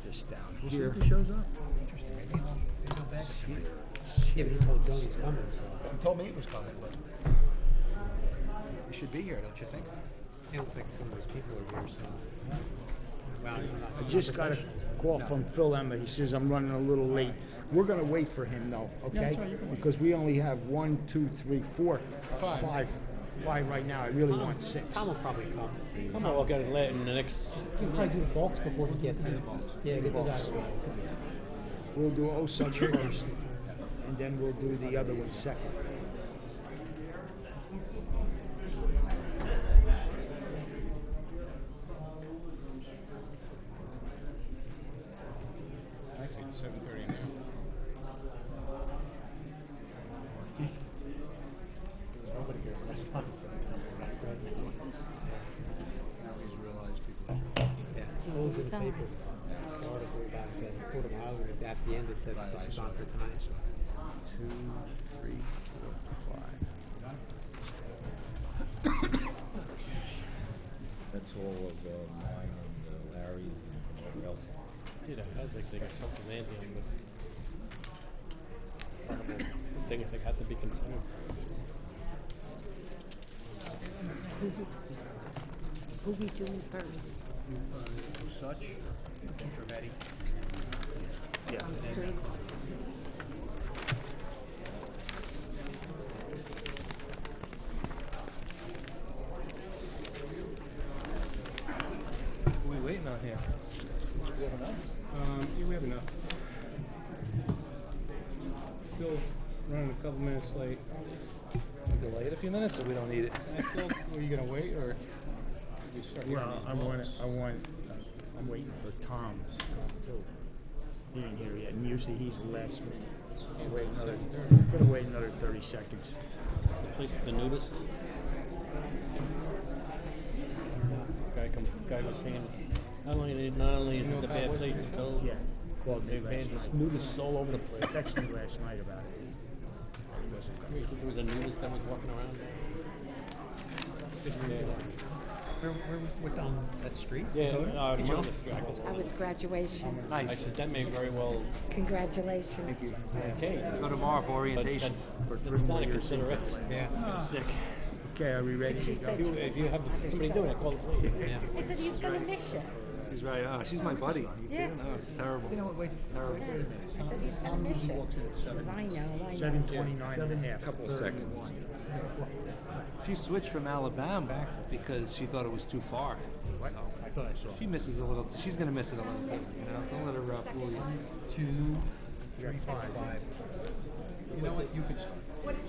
this down We'll see here. if he shows up. Interesting. Maybe he'll back tonight. Yeah, but he told Joan he's coming, so. He told me he was coming, but he should be here, don't you think? It looks like some of those people are here, so. Well, I just got a call from Phil Emma. He says I'm running a little late. We're gonna wait for him though, okay? that's right, you can wait. Because we only have 1, 2, 3, 4, Five. five right now. I really want 6. Tom will probably come. I'm gonna look at it later in the next. He'll probably do the bulks before he gets in. Yeah, get those out of the way. We'll do Osage first, and then we'll do the other one second. Actually, it's 7:30 now. There was nobody here last time for the temple right now. Now he's realized people are. Yeah, those are the paper. The article about Port of Hollywood, at the end it said this was on for tonight. 2, 3, 4, 5. That's all of mine and Larry's and whatever else. Yeah, that sounds like they got something in here that's horrible things that have to be considered. Who we doing first? Such, Travetti. Yeah. Three. What are we waiting on here? We have enough? Yeah, we have enough. Still running a couple minutes late. We delay it a few minutes, or we don't need it? Are you gonna wait, or did you start hearing Well, these I'm waiting for Tom too. He ain't here yet, and usually he's the last minute. Gonna wait another 30 seconds. The place with the nudist. Guy was saying, not only is it a bad place to go, Yeah, called me they've last had night. nudists all over the place. Texted me last night about it. He wasn't He coming. said there was a nudist that was walking around there. What down that street? Yeah, Hey, Joe. I was graduation. I said that may very well Congratulations. be the case. Go tomorrow for But orientation. that's not a consideration. Yeah. Sick. Okay, are we ready? She said If you have somebody doing it, call the police. I said he's gonna miss you. She's right. Oh, she's my buddy. You Yeah. kidding? Oh, it's terrible. You know what, wait a minute. I said he's gonna miss you. She says, I know. 7:29 and a half. Seconds. She switched from Alabama because she thought it was too far. So I thought I saw. she misses a little. She's gonna miss it a little too. You know, don't let her fool you. 2, 3, 5. You know what, you could start.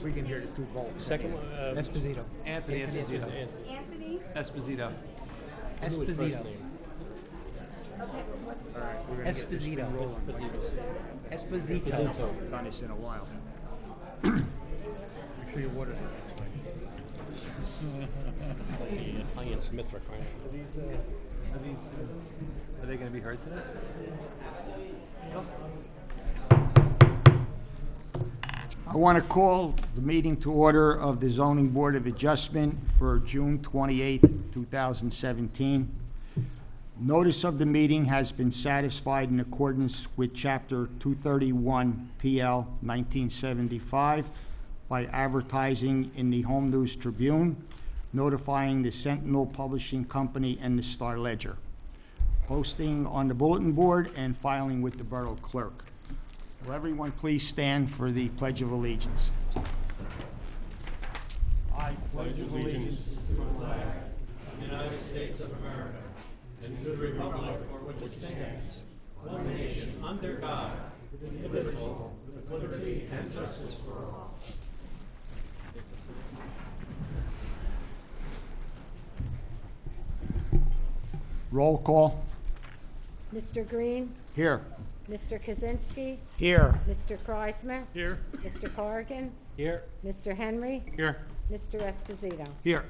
We can hear the 2 bolts. Second one, Esposito. Anthony Esposito. Anthony? Esposito. Esposito. All right, we're gonna get this thing Esposito. rolling. Esposito. Done this in a while. Make sure your water's not next time. it's like the Italian Smith for crying out loud. Are they gonna be heard today? No. I want to call the meeting to order of the Zoning Board of Adjustment for June 28, 2017. Notice of the meeting has been satisfied in accordance with Chapter 231 PL 1975 by advertising in the Home News Tribune, notifying the Sentinel Publishing Company and the Star Ledger, posting on the bulletin board, and filing with the Borough Clerk. Will everyone please stand for the Pledge of Allegiance? I pledge allegiance to the flag of the United States of America and to the republic for which it stands, one nation, under God, indivisible, with liberty and justice for all. Roll call. Mr. Green? Here. Mr. Kaczynski? Here. Mr. Kreisman? Here. Mr. Corrigan? Here. Mr. Henry? Here. Mr. Esposito? Here.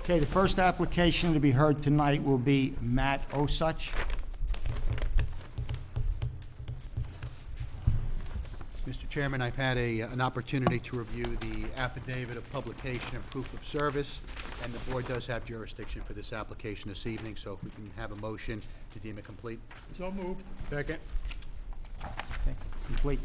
Okay, the first application to be heard tonight will be Matt Osage. Mr. Chairman, I've had an opportunity to review the affidavit of publication and proof of service, and the board does have jurisdiction for this application this evening, so if we can have a motion to deem it complete. So moved. Second. Okay, complete.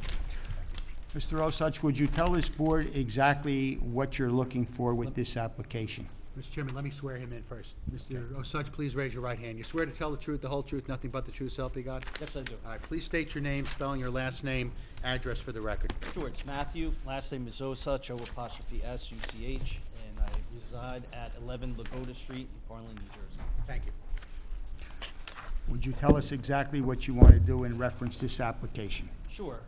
Mr. Osuch, would you tell this board exactly what you're looking for with this application? Mr. Chairman, let me swear him in first. Mr. Osuch, please raise your right hand. You swear to tell the truth, the whole truth, nothing but the truth, so help you God? Yes, I do. All right, please state your name, spelling your last name, address for the record. Sure, it's Matthew, last name is Osuch, O''S-U-C-H, and I reside at 11 Lagoda Street in Farland, New Jersey. Thank you. Would you tell us exactly what you want to do in reference to this application? Sure,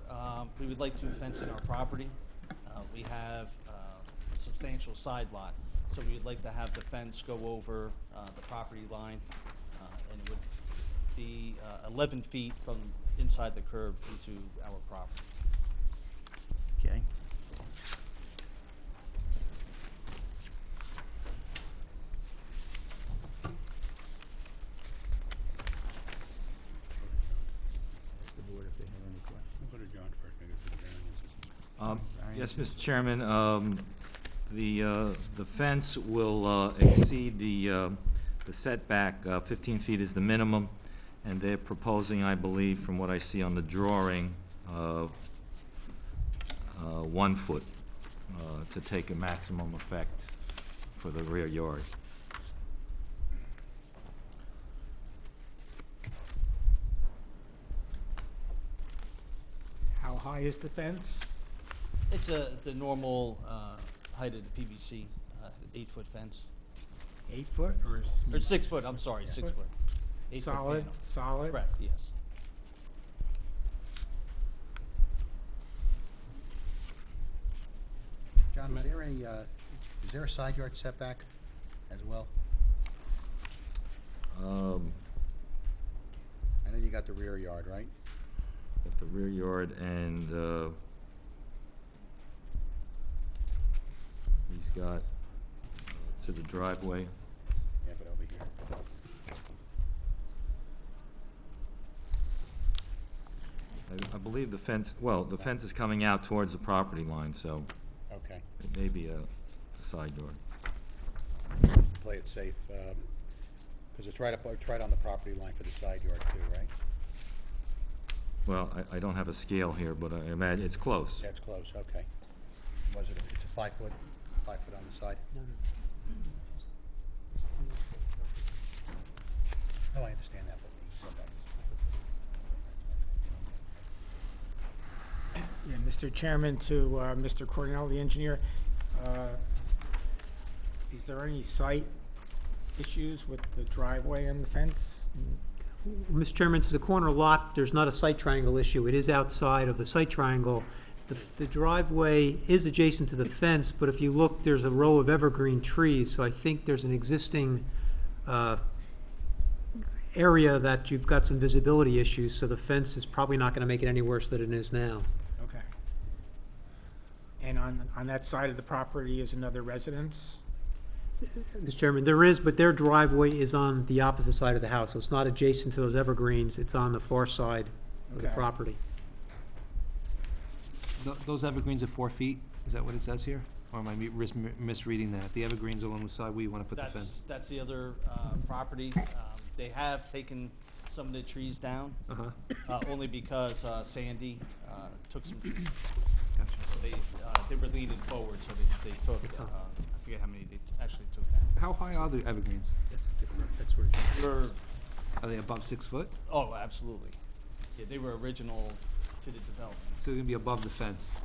we would like to fence in our property. We have a substantial side lot, so we would like to have the fence go over the property line, and it would be 11 feet from inside the curb into our property. Okay. Ask the board if they have any questions. We'll go to John first, maybe for the variances. Yes, Mr. Chairman, the fence will exceed the setback. 15 feet is the minimum, and they're proposing, I believe, from what I see on the drawing, 1 foot to take a maximum effect for the rear yard. How high is the fence? It's the normal height of the PVC, 8-foot fence. 8 foot or? Or 6 foot, I'm sorry, 6 foot. 8 foot Solid, panel. solid? Correct, yes. John, is there a side yard setback as well? I know you got the rear yard, right? At the rear yard, and he's got to the driveway. Yeah, but over here. I believe the fence, well, the fence is coming out towards the property line, so Okay, it may be a side yard. play it safe, because it's right on the property line for the side yard too, right? Well, I don't have a scale here, but I imagine it's close. That's close, okay. It's a 5 foot on the side? No, I understand that, but the setback. Yeah, Mr. Chairman, to Mr. Cornell, the engineer, is there any site issues with the driveway and the fence? Mr. Chairman, it's a corner lot, there's not a site triangle issue, it is outside of the site triangle. The driveway is adjacent to the fence, but if you look, there's a row of evergreen trees, so I think there's an existing area that you've got some visibility issues, so the fence is probably not gonna make it any worse than it is now. Okay. And on that side of the property is another residence? Mr. Chairman, there is, but their driveway is on the opposite side of the house, so it's not adjacent to those evergreens, it's on the far side of the Okay. property. Those evergreens are 4 feet? Is that what it says here? Or am I misreading that? The evergreens along the side where you want to put the fence? That's the other property. They have taken some of the trees down, Uh-huh. only because Sandy took some trees. Gotcha. They were leaning forward, so they took, I forget how many they actually took down. How high are the evergreens? That's different, that's where. They were, Are they above 6 foot? oh, absolutely. Yeah, they were original to the development. So they're gonna be above the fence?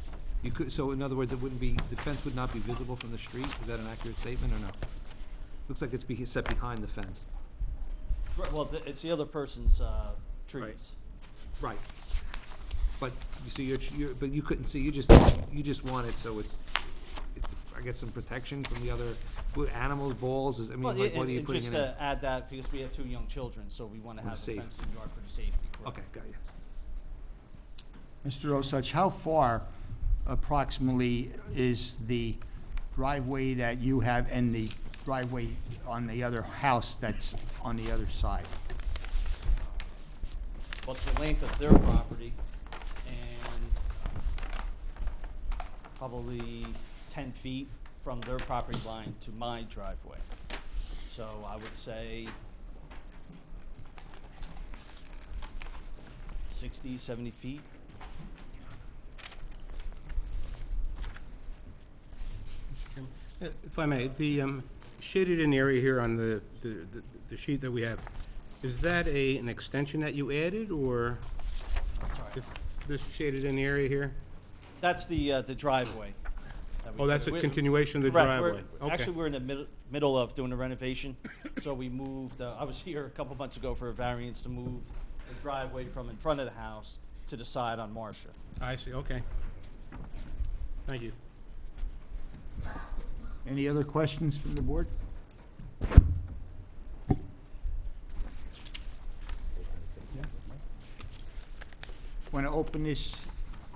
You could, so in other words, it wouldn't be, the fence would not be visible from the street? Is that an accurate statement or no? Looks like it's set behind the fence. Right, well, it's the other person's trees. Right. But, you see, but you couldn't see, you just want it so it's, I guess, some protection from the other, with animals, balls, I mean, Well, like, what are you and putting just in it? to add that, because we have 2 young children, so we want to have a safe. fenced in yard for the safety. correct. Okay, got you. Mr. Osuch, how far approximately is the driveway that you have and the driveway on the other house that's on the other side? What's the length of their property, and probably 10 feet from their property line to my driveway. So I would say 60, 70 feet. If I may, the shaded-in area here on the sheet that we have, is that an extension that you added, or Sorry. this shaded-in area here? That's the driveway. that we Oh, that's did. a We're- continuation of the Correct. We're- driveway? Okay. Actually, we're in the middle of doing a renovation, so we moved, I was here a couple months ago for a variance to move the driveway from in front of the house to the side on Marcia. I see, okay. Thank you. Any other questions from the board? Want to open this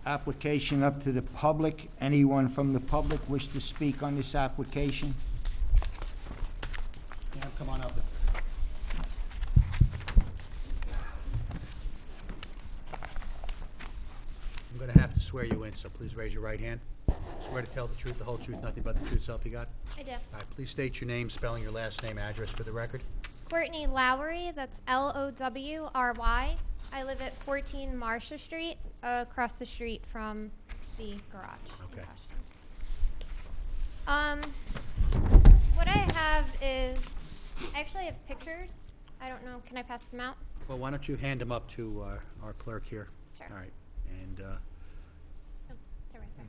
application up to the public? Anyone from the public wish to speak on this application? Yeah, come on up. I'm going to have to swear you in, so please raise your right hand. Swear to tell the truth, the whole truth, nothing but the truth, so help you God? I do. All right, please state your name, spelling your last name, address for the record. Courtney Lowry, that's Lowry. I live at 14 Marcia Street, across the street from the garage. in Okay. question. What I have is, I actually have pictures. I don't know, can I pass them out? Well, why don't you hand them up to our clerk here? Sure. All right, and Oh, they're right there.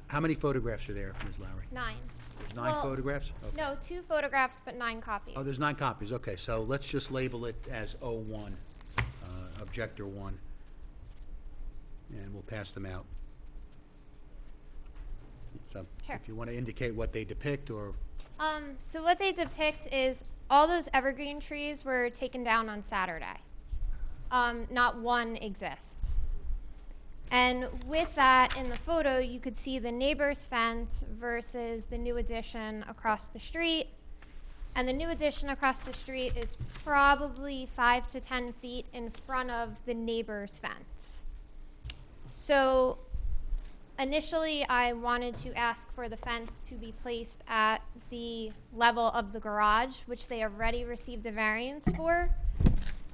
how many photographs are there, Ms. Lowry? 9. There's 9 Well, photographs? Okay. No, 2 photographs, but 9 copies. Oh, there's 9 copies, okay, so let's just label it as O1, Objector 1, and we'll pass them out. So, Sure. if you want to indicate what they depict, or, So what they depict is all those evergreen trees were taken down on Saturday. Not one exists. And with that, in the photo, you could see the neighbor's fence versus the new addition across the street. And the new addition across the street is probably 5 to 10 feet in front of the neighbor's fence. So initially, I wanted to ask for the fence to be placed at the level of the garage, which they already received a variance for.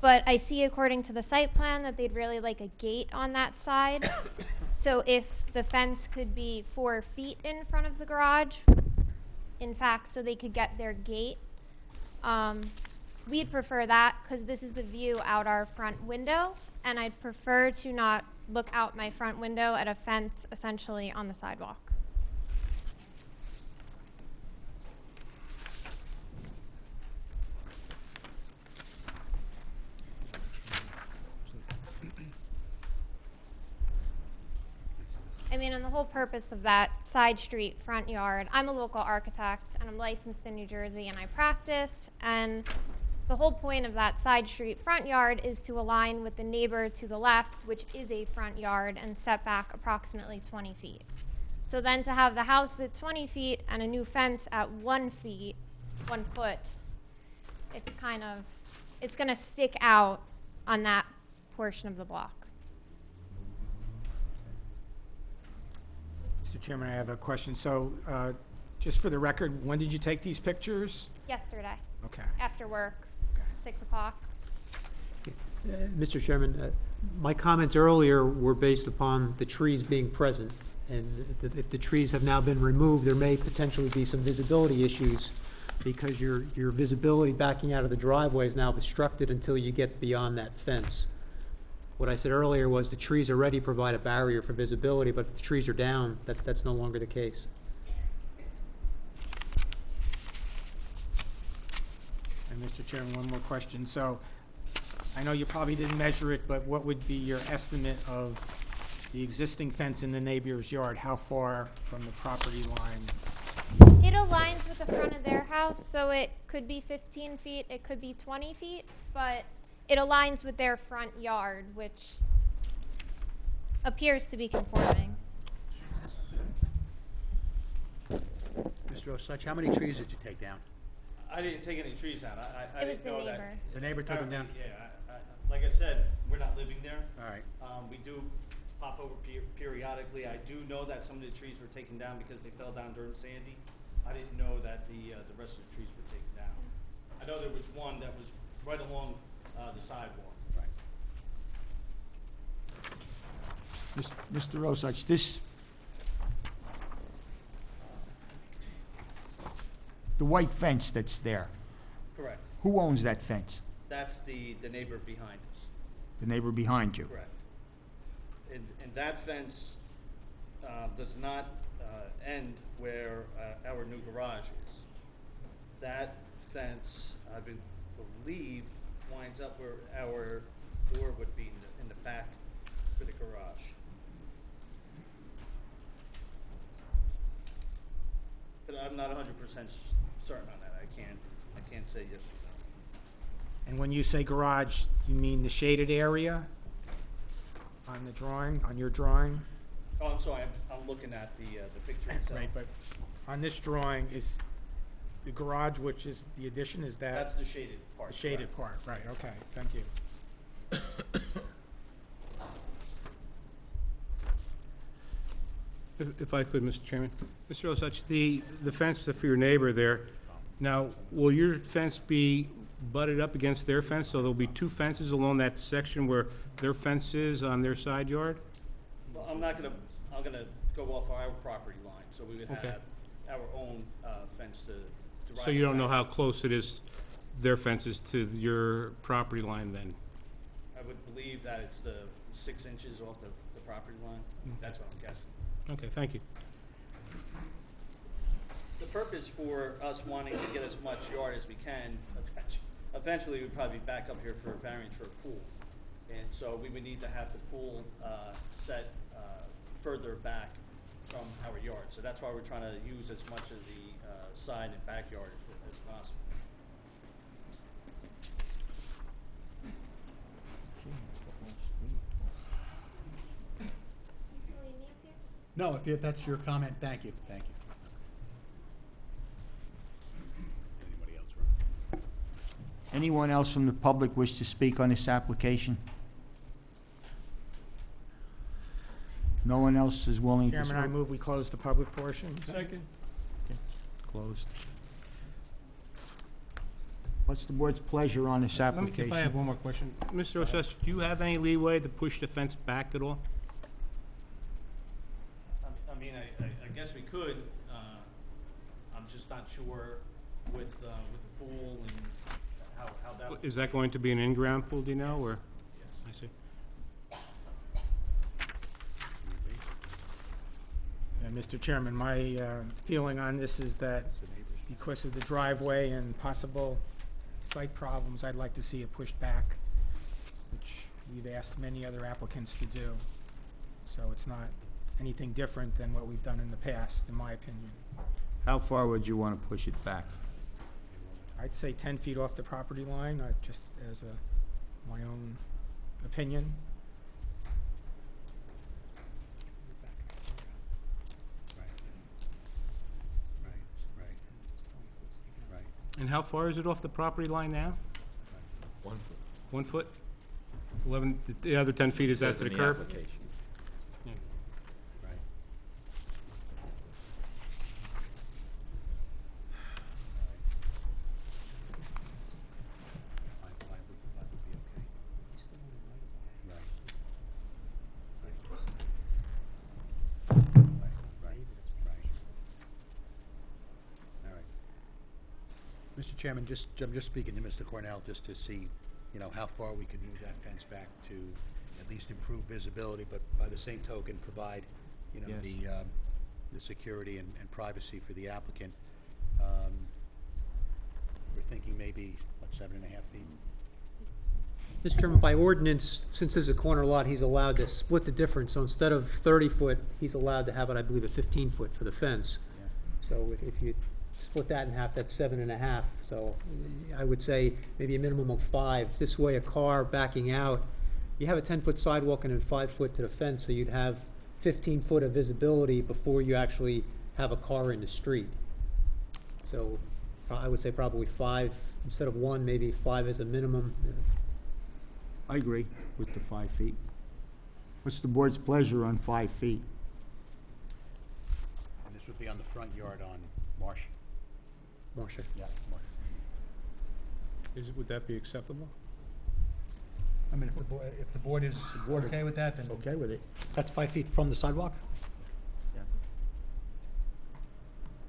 But I see according to the site plan that they'd really like a gate on that side. So if the fence could be 4 feet in front of the garage, in fact, so they could get their gate, we'd prefer that because this is the view out our front window, and I'd prefer to not look out my front window at a fence essentially on the sidewalk. I mean, and the whole purpose of that side street, front yard, I'm a local architect and I'm licensed in New Jersey and I practice, and the whole point of that side street front yard is to align with the neighbor to the left, which is a front yard, and set back approximately 20 feet. So then to have the house at 20 feet and a new fence at 1 foot, it's kind of, it's gonna stick out on that portion of the block. Mr. Chairman, I have a question. So, just for the record, when did you take these pictures? Yesterday, Okay. after work, Okay. 6 o'clock. Mr. Chairman, my comments earlier were based upon the trees being present. And if the trees have now been removed, there may potentially be some visibility issues because your visibility backing out of the driveway is now obstructed until you get beyond that fence. What I said earlier was the trees already provide a barrier for visibility, but if the trees are down, that's no longer the case. And Mr. Chairman, one more question. So, I know you probably didn't measure it, but what would be your estimate of the existing fence in the neighbor's yard? How far from the property line? It aligns with the front of their house, so it could be 15 feet, it could be 20 feet, but it aligns with their front yard, which appears to be conforming. Mr. Osuch, how many trees did you take down? I didn't take any trees down. I It was didn't the know that. neighbor. The neighbor took them down? Yeah, like I said, we're not living there. All right. We do pop over periodically. I do know that some of the trees were taken down because they fell down during Sandy. I didn't know that the rest of the trees were taken down. I know there was one that was right along the sidewalk. Mr. Osich, this, the white fence that's there, Correct. who owns that fence? That's the neighbor behind us. The neighbor behind you? Correct. And that fence does not end where our new garage is. That fence, I believe, winds up where our door would be in the back for the garage. But I'm not 100% certain on that. I can't say yes or no. And when you say garage, you mean the shaded area on the drawing, on your drawing? Oh, I'm sorry. I'm looking at the picture itself. Right, but on this drawing is the garage, which is the addition, is that? That's the shaded part. The shaded part, right, okay, thank you. If I could, Mr. Chairman. Mr. Osich, the fence for your neighbor there, now, will your fence be butted up against their fence? So there'll be two fences along that section where their fence is on their side yard? Well, I'm gonna go off our property line, so we would Okay. have our own fence to ride. So you don't know how close it is, their fence is to your property line then? I would believe that it's the 6 inches off the property line. That's what I'm guessing. Okay, thank you. The purpose for us wanting to get as much yard as we can, eventually we'd probably back up here for a variance for a pool. And so we would need to have the pool set further back from our yard. So that's why we're trying to use as much of the side and backyard as possible. No, if that's your comment, thank you, thank you. Anybody else, Ron? Anyone else from the public wish to speak on this application? No one else is willing to speak? Chairman, I move we close the public portion. Second. Closed. What's the board's pleasure on this If I application? have one more question. Mr. Osich, do you have any leeway to push the fence back at all? I mean, I guess we could. I'm just not sure with the pool and how that would. Is that going to be an in-ground pool, do you know, or? Yes. I see. Mr. Chairman, my feeling on this is that because of the driveway and possible site problems, I'd like to see it pushed back, which we've asked many other applicants to do. So it's not anything different than what we've done in the past, in my opinion. How far would you want to push it back? I'd say 10 feet off the property line, just as my own opinion. And how far is it off the property line now? 1 foot. 1 foot? 11, the other 10 feet is Says after the in curb? application. Mr. Chairman, I'm just speaking to Mr. Cornell, just to see, you know, how far we could move that fence back to at least improve visibility, but by the same token, provide, you know, Yes. the security and privacy for the applicant. We're thinking maybe, what, 7.5 feet? Mr. Chairman, by ordinance, since this is a corner lot, he's allowed to split the difference. So instead of 30 foot, he's allowed to have it, I believe, at 15 foot for the fence. Yeah. So if you split that in half, that's 7.5. So I would say maybe a minimum of 5. This way, a car backing out, you have a 10-foot sidewalk and then 5 foot to the fence, so you'd have 15 foot of visibility before you actually have a car in the street. So I would say probably 5 instead of 1, maybe 5 as a minimum. I agree with the 5 feet. What's the board's pleasure on 5 feet? And this would be on the front yard on Marsh. Marcia. Yeah, Marsh. Would that be acceptable? I mean, if the board is okay with that, then. Okay with it? That's 5 feet from the sidewalk?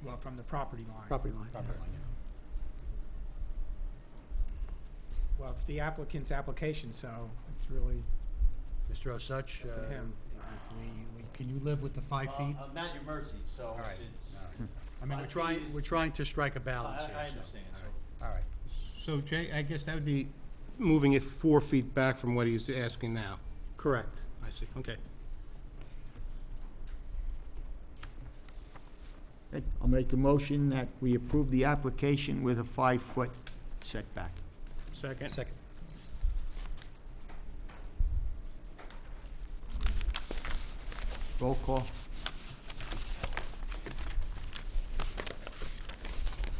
Well, from the property line. Property line. Well, it's the applicant's application, so it's really, Mr. Osuch, to him. can you live with the 5 feet? I'm at your mercy, so All right. it's, I mean, 5 feet is- we're trying to strike a balance here. I so- understand, All right. So Jay, I guess that would be moving it 4 feet back from what he's asking now. Correct. I see, okay. Okay, I'll make a motion that we approve the application with a 5-foot setback. Second? Second. Roll call?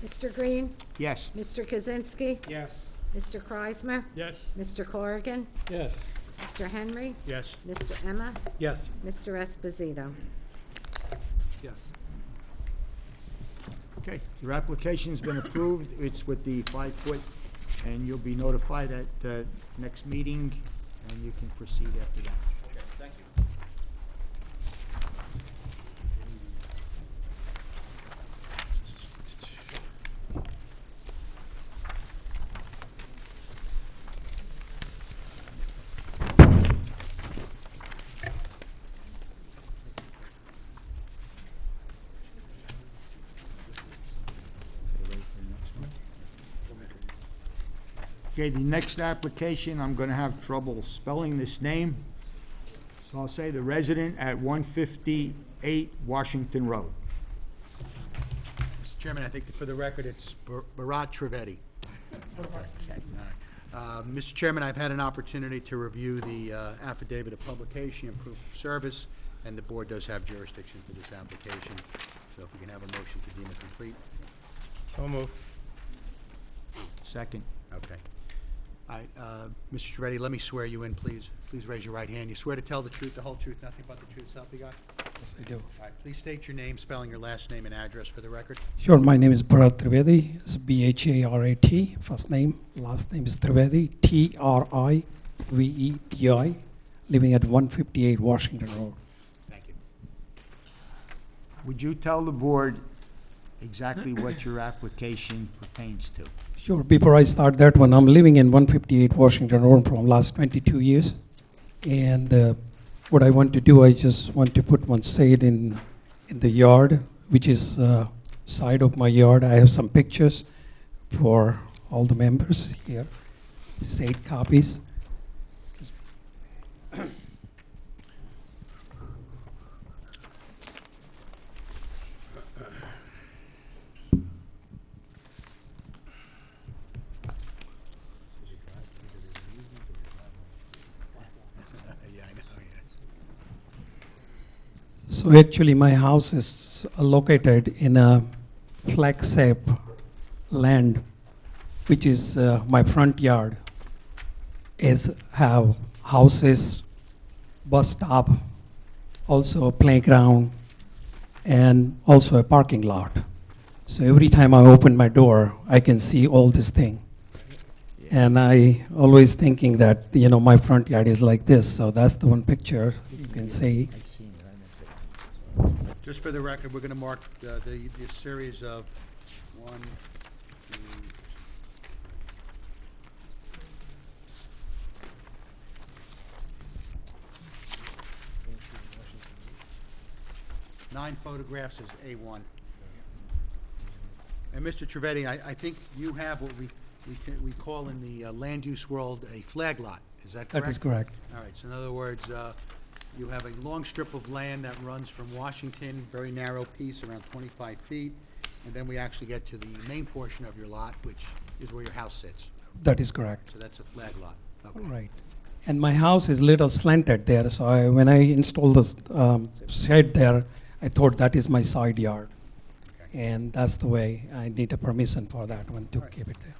Mr. Green? Yes. Mr. Kaczynski? yes. Mr. Kreismer? Yes. Mr. Corrigan? Yes. Mr. Henry? Yes. Mr. Emma? Yes. Mr. Esposito? Yes. Okay, your application's been approved. It's with the 5-foot, and you'll be notified at the next meeting, and you can proceed after that. okay, thank you. Okay, the next application, I'm gonna have trouble spelling this name. So I'll say the resident at 158 Washington Road. Mr. Chairman, I think for the record, it's Bharat Trivedi. Okay. Mr. Chairman, I've had an opportunity to review the affidavit of publication and proof of service, and the board does have jurisdiction for this application. So if we can have a motion to deem it complete. So moved. Second. Okay. All right, Mr. Trivedi, let me swear you in, please. Please raise your right hand. You swear to tell the truth, the whole truth, nothing but the truth, so help you God? Yes, I do. All right, please state your name, spelling your last name and address for the record. Sure, my name is Bharat Trivedi. It's Bharat. First name, last name is Trivedi, Trivedi, living at 158 Washington Road. Thank you. Would you tell the board exactly what your application pertains to? Sure, before I start that one, I'm living in 158 Washington Road from last 22 years. And what I want to do, I just want to put one shade in the yard, which is side of my yard. I have some pictures for all the members here. This is 8 copies. Excuse me. Yeah, I know, yeah. So actually, my house is located in a flag-shaped land, which is my front yard. Is have houses, bus stop, also a playground, and also a parking lot. So every time I open my door, I can see all this thing. And I always thinking that, you know, my front yard is like this. So that's the one picture you can see. Just for the record, we're going to mark the series of 1, 2, 9 photographs as A1. And Mr. Trivedi, I think you have what we call in the land use world a flag lot. Is that correct? That is correct. All right, so in other words, you have a long strip of land that runs from Washington, very narrow piece, around 25 feet, and then we actually get to the main portion of your lot, which is where your house sits. That is correct. So that's a flag lot. Okay. Right. And my house is little slanted there, so when I installed the shed there, I thought that is my side yard. Okay. And that's the way I need a permission for that one to Right. keep it there.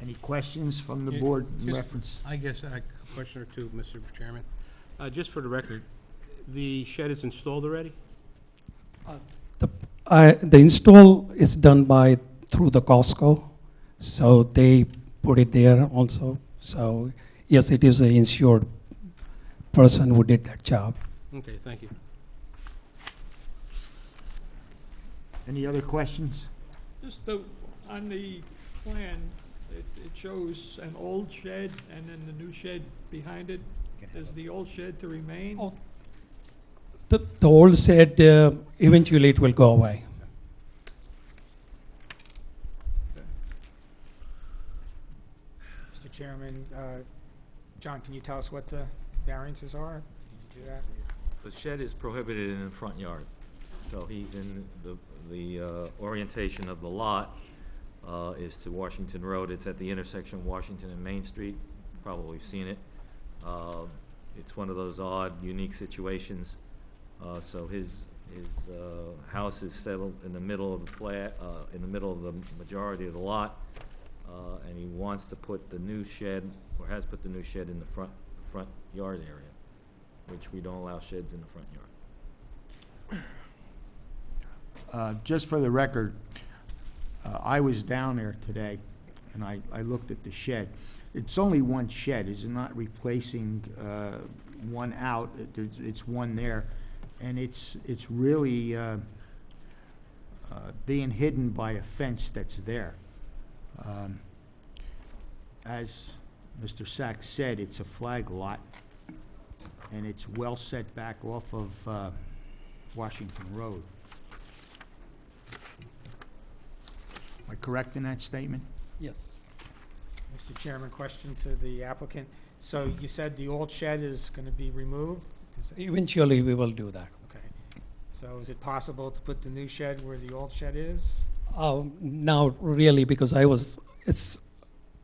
Any questions from the board in Just- reference? I guess a question or two, Mr. Chairman. Just for the record, the shed is installed already? The install is done through the Costco, so they put it there also. So yes, it is an insured person who did that job. Okay, thank you. Any other questions? Just on the plan, it shows an old shed and then the new shed behind it. Is the old shed to remain? Oh. The old shed, eventually it will go away. Mr. Chairman, John, can you tell us what the variances are? Did you do that? The shed is prohibited in the front yard, so he's in the orientation of the lot is to Washington Road. It's at the intersection of Washington and Main Street. Probably seen it. It's one of those odd, unique situations. So his house is settled in the middle of the flat, in the middle of the majority of the lot, and he wants to put the new shed, or has put the new shed in the front yard area, which we don't allow sheds in the front yard. Just for the record, I was down there today, and I looked at the shed. It's only one shed, it's not replacing one out, it's one there, and it's really being hidden by a fence that's there. As Mr. Sachs said, it's a flag lot, and it's well set back off of Washington Road. Am I correct in that statement? Yes. Mr. Chairman, question to the applicant. So you said the old shed is going to be removed? Eventually we will do that. Okay. So is it possible to put the new shed where the old shed is? Now, really, because it's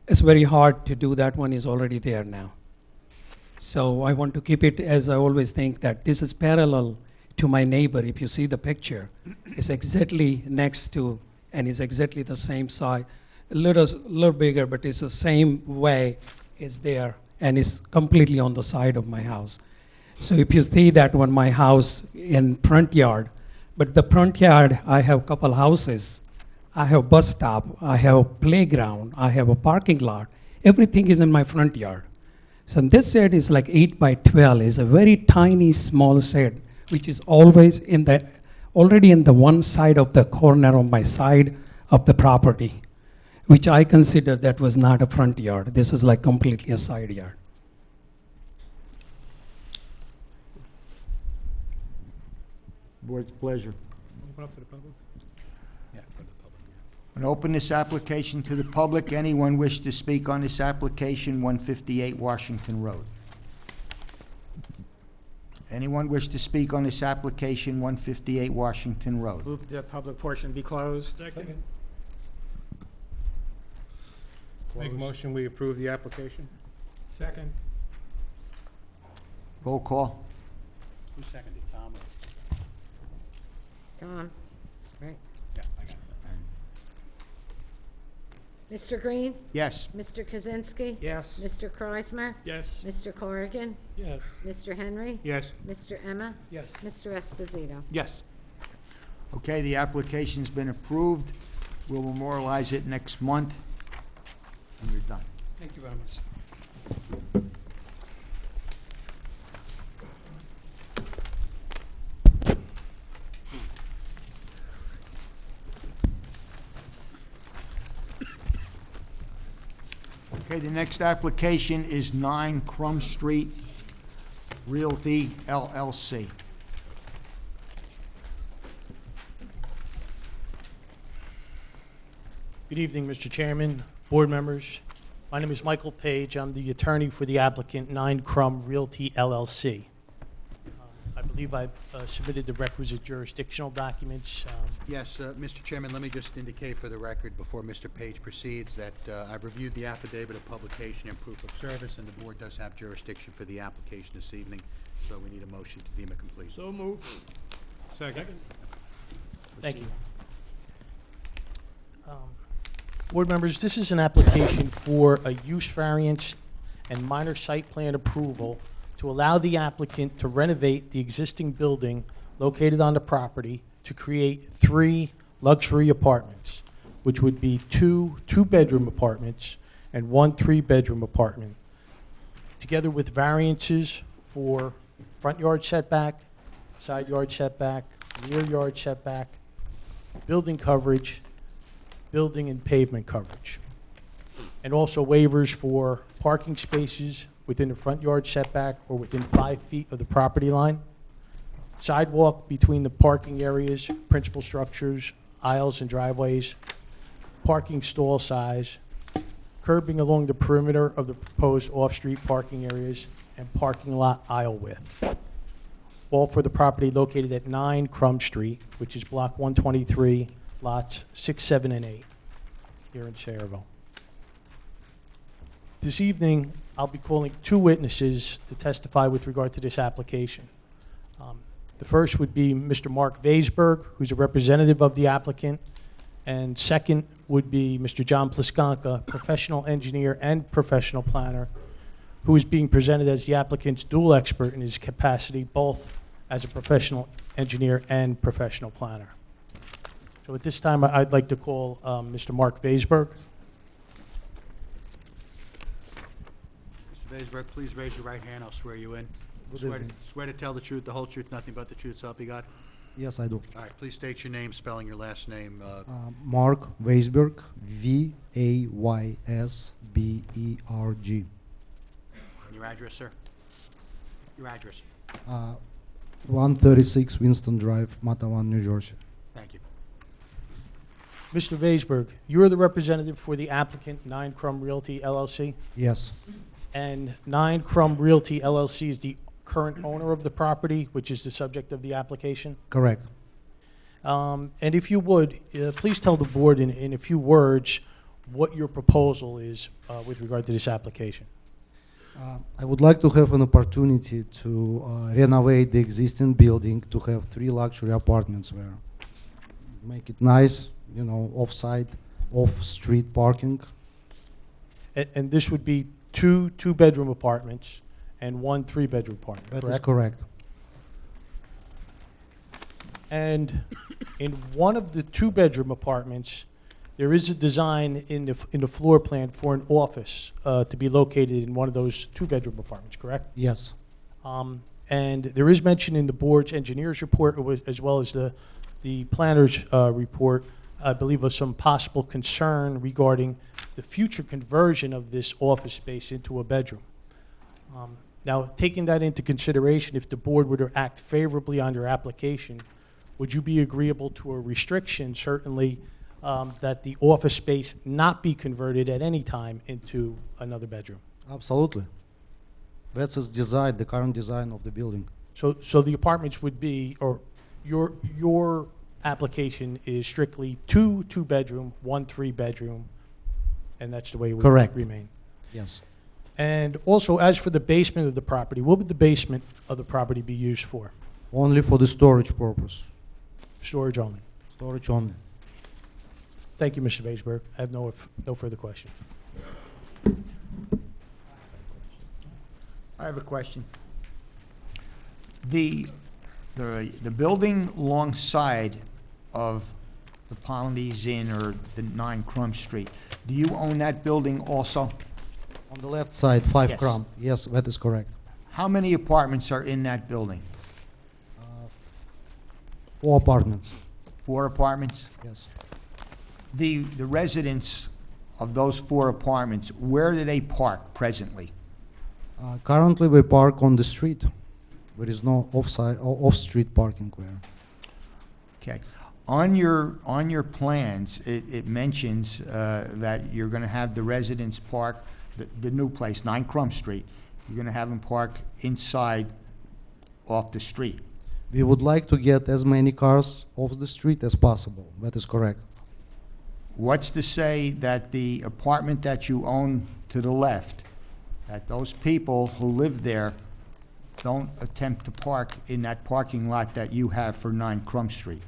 very hard to do that. One is already there now. So I want to keep it, as I always think, that this is parallel to my neighbor. If you see the picture, it's exactly next to, and it's exactly the same size, a little bigger, but it's the same way it's there, and it's completely on the side of my house. So if you see that one, my house in front yard, but the front yard, I have a couple houses. I have bus stop, I have a playground, I have a parking lot. Everything is in my front yard. So this shed is like 8 by 12. It's a very tiny, small shed, which is always already in the one side of the corner on my side of the property, which I consider that was not a front yard. This is like completely a side yard. Board's pleasure. Open up to the public? Yeah, for the public, yeah. And open this application to the public. Anyone wish to speak on this application, 158 Washington Road? Anyone wish to speak on this application, 158 Washington Road? Move the public portion be closed. Second. Make a motion, we approve the application? Second. Roll call. Who seconded, Tom? or- Tom? Right. Yeah, I got it. Mr. Green? Yes. Mr. Kaczynski? Yes. Mr. Kreismer? Yes. Mr. Corrigan? Yes. Mr. Henry? Yes. Mr. Emma? Yes. Mr. Esposito? Yes. Okay, the application's been approved. We'll memorialize it next month, and you're done. Thank you very much. Okay, the next application is 9 Crum Street Realty LLC. Good evening, Mr. Chairman, board members. My name is Michael Page. I'm the attorney for the applicant, 9 Crum Realty LLC. I believe I've submitted the requisite jurisdictional documents. Yes, Mr. Chairman, let me just indicate for the record, before Mr. Page proceeds, that I've reviewed the affidavit of publication and proof of service, and the board does have jurisdiction for the application this evening, so we need a motion to deem it complete. So moved. Second. Thank you. Board members, this is an application for a use variance and minor site plan approval to allow the applicant to renovate the existing building located on the property to create 3 luxury apartments, which would be 2 two-bedroom apartments and 1 3-bedroom apartment, together with variances for front yard setback, side yard setback, rear yard setback, building coverage, building and pavement coverage, and also waivers for parking spaces within the front yard setback or within 5 feet of the property line, sidewalk between the parking areas, principal structures, aisles and driveways, parking stall size, curbing along the perimeter of the proposed off-street parking areas, and parking lot aisle width. All for the property located at 9 Crum Street, which is Block 123, lots 6, 7, and 8, here in Sayreville. This evening, I'll be calling 2 witnesses to testify with regard to this application. The first would be Mr. Mark Vaisberg, who's a representative of the applicant, and second would be Mr. John Pliskanka, professional engineer and professional planner, who is being presented as the applicant's dual expert in his capacity, both as a professional engineer and professional planner. So at this time, I'd like to call Mr. Mark Vaisberg. Mr. Vaisberg, please raise your right hand, I'll swear you in. Swear to tell the truth, the whole truth, nothing but the truth, so help you God? Yes, I do. All right, please state your name, spelling your last name. Mark Vaisberg, V-A-Y-S-B-E-R-G. And your address, sir? Your address. 136 Winston Drive, Matawan, New Jersey. Thank you. Mr. Vaisberg, you're the representative for the applicant, 9 Crum Realty LLC? Yes, And 9 Crum Realty LLC is the current owner of the property, which is the subject of the application? correct. And if you would, please tell the board in a few words what your proposal is with regard to this application. I would like to have an opportunity to renovate the existing building to have 3 luxury apartments there. Make it nice, you know, off-site, off-street parking. And this would be 2 two-bedroom apartments and 1 3-bedroom apartment, That correct? is correct. And in one of the 2-bedroom apartments, there is a design in the floor plan for an office to be located in one of those 2-bedroom apartments, correct? Yes, And there is mention in the board's engineer's report, as well as the planner's report, I believe, of some possible concern regarding the future conversion of this office space into a bedroom. Now, taking that into consideration, if the board were to act favorably on your application, would you be agreeable to a restriction, certainly, that the office space not be converted at any time into another bedroom? absolutely. That's its design, the current design of the building. So the apartments would be, or your application is strictly 2 two-bedroom, 1 3-bedroom, and that's the way it would Correct. remain? Yes. And also, as for the basement of the property, what would the basement of the property be used for? Only for the storage purpose. Storage only? Storage only. Thank you, Mr. Vaisberg. I have no further questions. I have a question. The building alongside of the Polynesian Inn or the 9 Crum Street, do you own that building also? On the left side, 5 Yes. Crum. Yes, that is correct. How many apartments are in that building? 4 apartments. 4 apartments? Yes. The residents of those 4 apartments, where do they park presently? Currently, we park on the street. There is no off-street parking there. Okay. On your plans, it mentions that you're going to have the residents park, the new place, 9 Crum Street, you're going to have them park inside off the street. We would like to get as many cars off the street as possible. That is correct. What's to say that the apartment that you own to the left, that those people who live there don't attempt to park in that parking lot that you have for 9 Crum Street?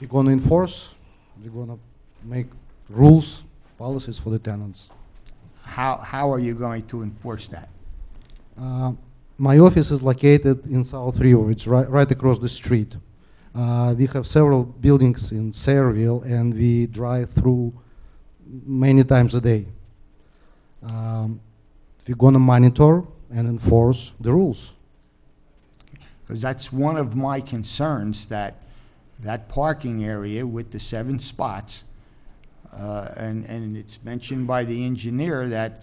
We're going to enforce. We're going to make rules, policies for the tenants. How are you going to enforce that? My office is located in South River. It's right across the street. We have several buildings in Sayreville, and we drive through many times a day. We're gonna monitor and enforce the rules. Because that's one of my concerns, that parking area with the 7 spots, and it's mentioned by the engineer that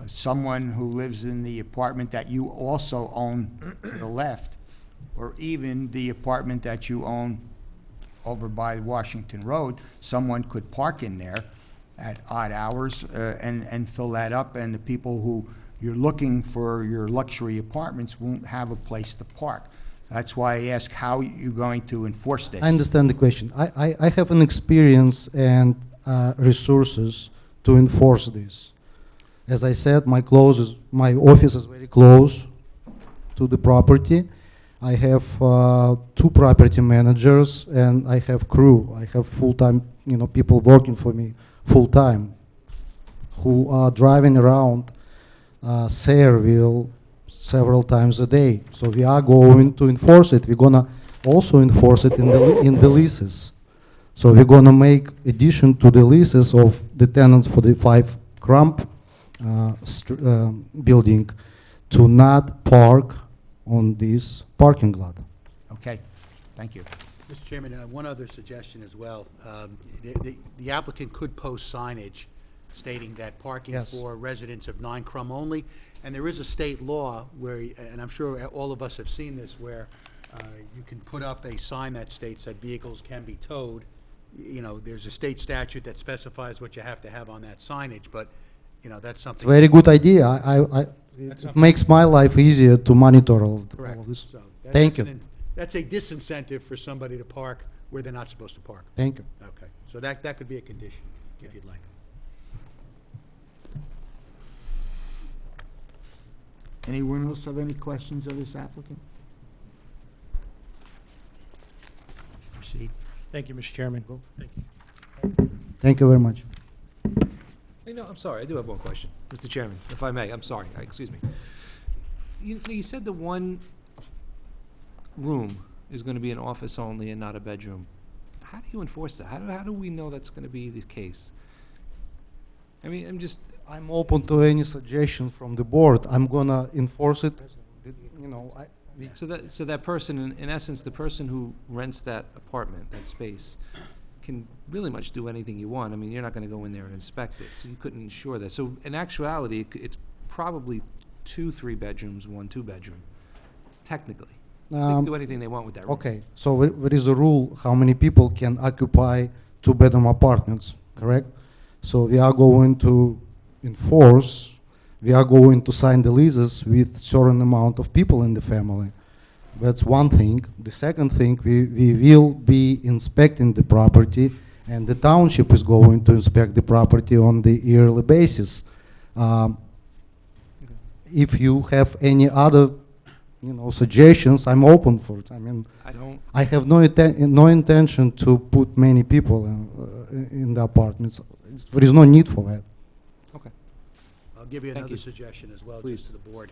someone who lives in the apartment that you also own to the left, or even the apartment that you own over by Washington Road, someone could park in there at odd hours and fill that up, and the people who you're looking for your luxury apartments won't have a place to park. That's why I ask how you're going to enforce this. I understand the question. I have an experience and resources to enforce this. As I said, my office is very close to the property. I have 2 property managers, and I have crew. I have full-time, people working for me full-time, who are driving around Sayreville several times a day. So we are going to enforce it. We're gonna also enforce it in the leases. So we're gonna make addition to the leases of the tenants for the 5 Crump building to not park on this parking lot. Okay, thank you. Mr. Chairman, one other suggestion as well. The applicant could post signage stating that parking Yes. for residents of 9 Crum only. And there is a state law where, and I'm sure all of us have seen this, where you can put up a sign that states that vehicles can be towed. There's a state statute that specifies what you have to have on that signage, but, that's It's something. a very good idea. It makes my life easier to monitor all of Correct. this. So Thank that's you. That's a disincentive for somebody to park where they're not supposed to park. Thank you. Okay, so that could be a condition, if you'd like. Anyone else have any questions of this applicant? Proceed. Thank you, Mr. Chairman. Thank you very much. I'm sorry, I do have one question, Mr. Chairman, if I may, I'm sorry, excuse me. You said the one room is gonna be an office only and not a bedroom. How do you enforce that? How do we know that's gonna be the case? I mean, I'm open to any suggestion from the board. I'm gonna enforce it. So that person, in essence, the person who rents that apartment, that space, can really much do anything you want. I mean, you're not gonna go in there and inspect it, so you couldn't ensure that. So in actuality, it's probably 2 3-bedrooms, 1 2-bedroom, technically. They can do anything they want with that room. Okay, so there is a rule how many people can occupy 2-bedroom apartments, correct? So we are going to enforce, we are going to sign the leases with certain amount of people in the family. That's one thing. The second thing, we will be inspecting the property, and the township is going to inspect the property on the yearly basis. If you have any other, suggestions, I'm open for it. I mean, I have no intention to put many people in the apartments. There is no need for that. Okay. I'll give you Thank another you. suggestion as well, Please. just to the board.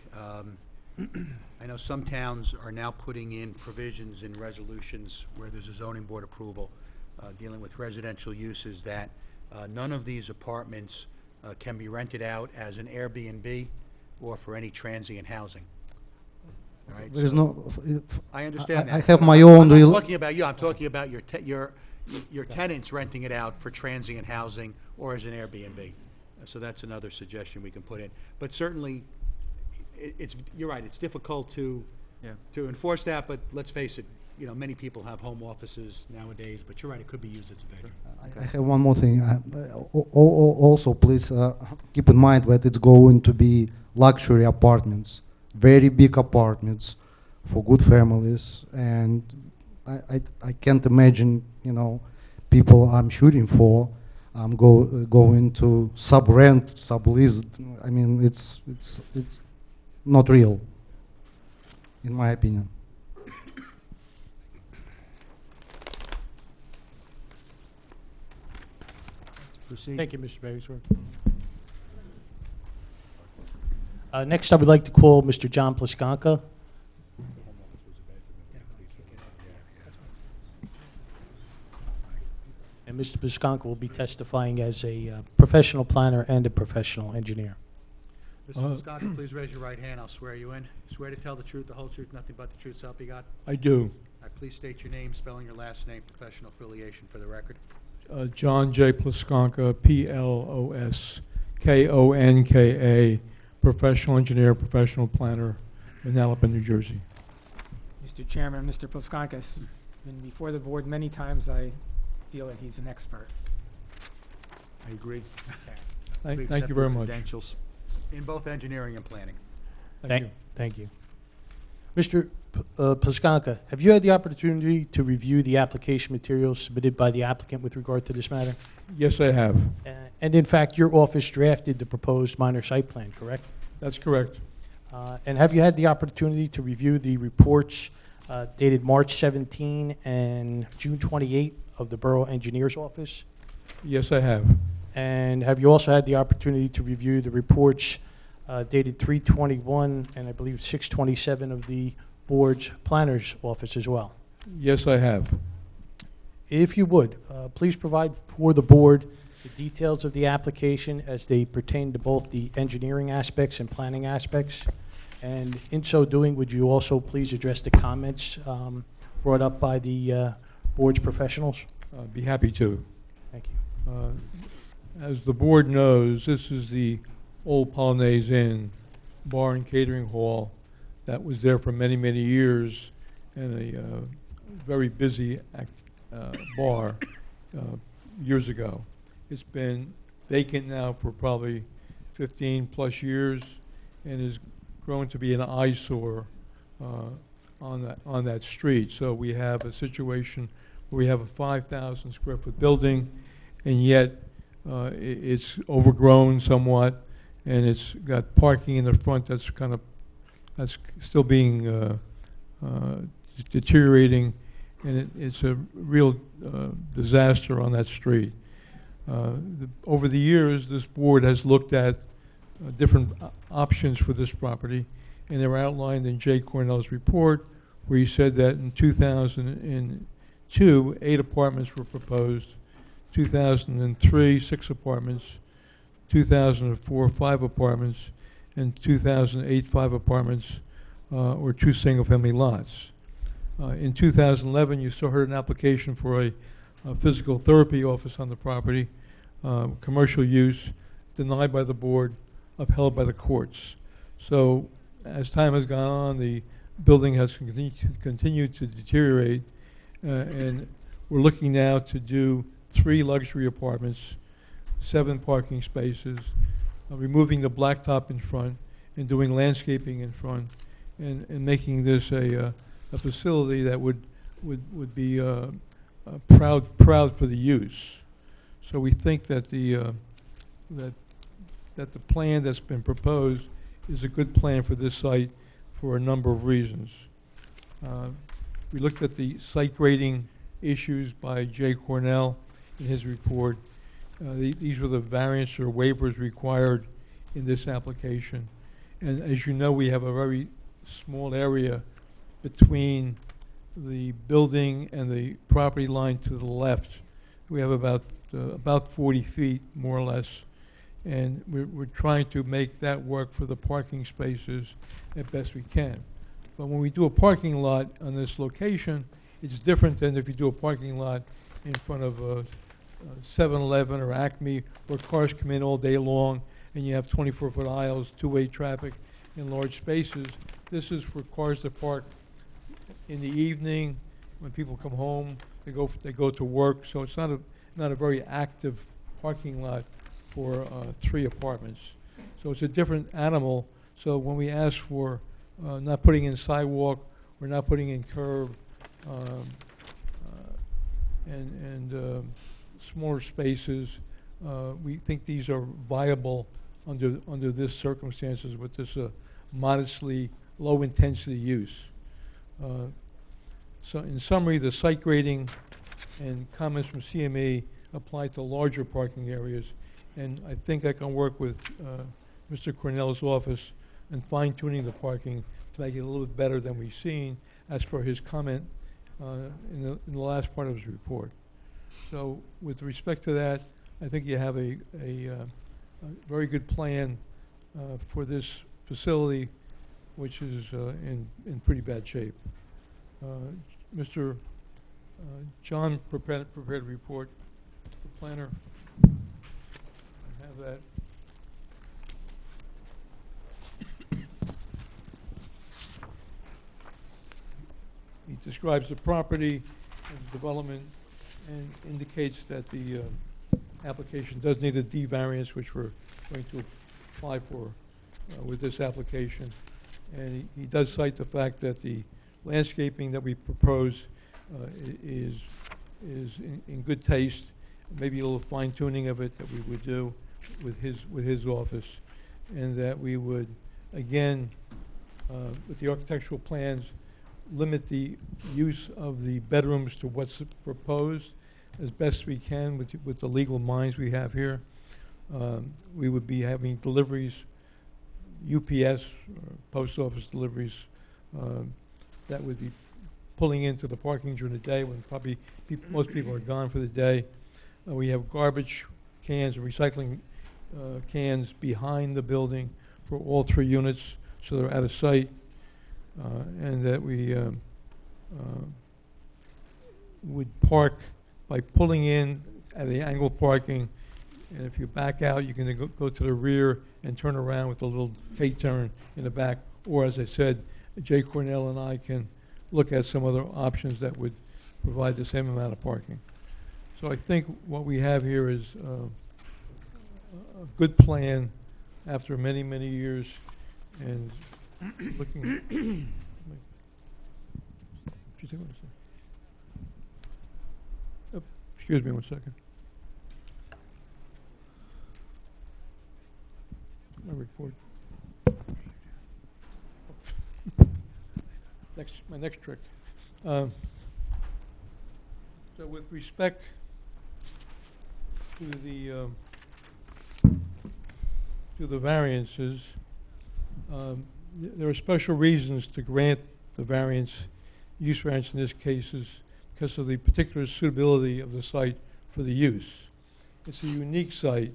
I know some towns are now putting in provisions in resolutions where there's a zoning board approval dealing with residential uses that none of these apartments can be rented out as an Airbnb or for any transient housing. All right, There is so- no. I understand that. I have but my I'm own. not real- talking about you, I'm talking about your tenants renting it out for transient housing or as an Airbnb. So that's another suggestion we can put in. But certainly, you're right, it's difficult to enforce that, but let's face it, many people have home offices nowadays, but you're right, it could be used as a bedroom. I have one more thing. Also, please keep in mind that it's going to be luxury apartments, very big apartments for good families, and I can't imagine, people I'm shooting for, I'm going to sub-rent, sublease. I mean, it's not real, in my opinion. Proceed. Thank you, Mr. Beresworth. Next, I would like to call Mr. John Plaskanka. And Mr. Plaskanka will be testifying as a professional planner and a professional engineer. Mr. Piscotti, please raise your right hand. I'll swear you in. Swear to tell the truth, the whole truth, nothing but the truth, so help you God. I do. Please state your name, spelling your last name, professional affiliation for the record. John J. Plaskanka, Plaskonka, professional engineer, professional planner, Manalapan, New Jersey. Mr. Chairman, Mr. Plaskanka has been before the board many times. I feel that he's an expert. I agree. Thank you very much. Credentials in both engineering and planning. Thank you. Mr. Plaskanka, have you had the opportunity to review the application materials submitted by the applicant with regard to this matter? Yes, I have. And in fact, your office drafted the proposed minor site plan, correct? That's correct. And have you had the opportunity to review the reports dated March 17 and June 28 of the Borough Engineer's Office? Yes, I have. And have you also had the opportunity to review the reports dated 3/21 and I believe 6/27 of the Board's Planner's Office as well? Yes, I have. If you would, please provide for the Board the details of the application as they pertain to both the engineering aspects and planning aspects. And in so doing, would you also please address the comments brought up by the Board's professionals? Be happy to. Thank you. As the board knows, this is the old Polonaise Inn bar and catering hall that was there for many, many years, and a very busy bar years ago. It's been vacant now for probably 15-plus years and is grown to be an eyesore on that street. So we have a situation where we have a 5,000 square foot building, and yet it's overgrown somewhat, and it's got parking in the front that's still being deteriorating, and it's a real disaster on that street. Over the years, this board has looked at different options for this property, and they were outlined in Jay Cornell's report, where he said that in 2002, 8 apartments were proposed, 2003, 6 apartments, 2004, 5 apartments, and 2008, 5 apartments, or 2 single-family lots. In 2011, you heard an application for a physical therapy office on the property, commercial use, denied by the board, upheld by the courts. So as time has gone on, the building has continued to deteriorate, and we're looking now to do 3 luxury apartments, 7 parking spaces, removing the blacktop in front, and doing landscaping in front, and making this a facility that would be proud for the use. So we think that the plan that's been proposed is a good plan for this site for a number of reasons. We looked at the site grading issues by Jay Cornell in his report. These were the variants or waivers required in this application. And as you know, we have a very small area between the building and the property line to the left. We have about 40 feet, more or less. And we're trying to make that work for the parking spaces as best we can. But when we do a parking lot on this location, it's different than if you do a parking lot in front of a 7-Eleven or Acme, where cars come in all day long and you have 24-foot aisles, two-way traffic in large spaces. This is for cars that park in the evening when people come home. They go to work. So it's not a very active parking lot for 3 apartments. So it's a different animal. So when we ask for not putting in sidewalk, we're not putting in curb, and smaller spaces, we think these are viable under this circumstances with this modestly low intensity use. So in summary, the site grading and comments from CME apply to larger parking areas. And I think I can work with Mr. Cornell's office in fine-tuning the parking to make it a little bit better than we've seen, as per his comment in the last part of his report. So with respect to that, I think you have a very good plan for this facility, which is in pretty bad shape. Mr. John prepared a report, the planner. I have that. He describes the property and the development and indicates that the application does need a D variance, which we're going to apply for with this application. And he does cite the fact that the landscaping that we propose is in good taste, maybe a little fine tuning of it that we would do with his office, and that we would, again, with the architectural plans, limit the use of the bedrooms to what's proposed as best we can with the legal minds we have here. We would be having deliveries, UPS, or post office deliveries, that would be pulling into the parking during the day when probably most people are gone for the day. We have garbage cans and recycling cans behind the building for all 3 units, so they're out of sight. And that we would park by pulling in at the angle parking, and if you back out, you can go to the rear and turn around with a little K-turn in the back. Or, as I said, Jay Cornell and I can look at some other options that would provide the same amount of parking. So I think what we have here is a good plan after many, many years, and looking. Excuse me 1 second. My report. My next trick. So with respect to the variances, there are special reasons to grant the variance, use variance in this case is because of the particular suitability of the site for the use. It's a unique site.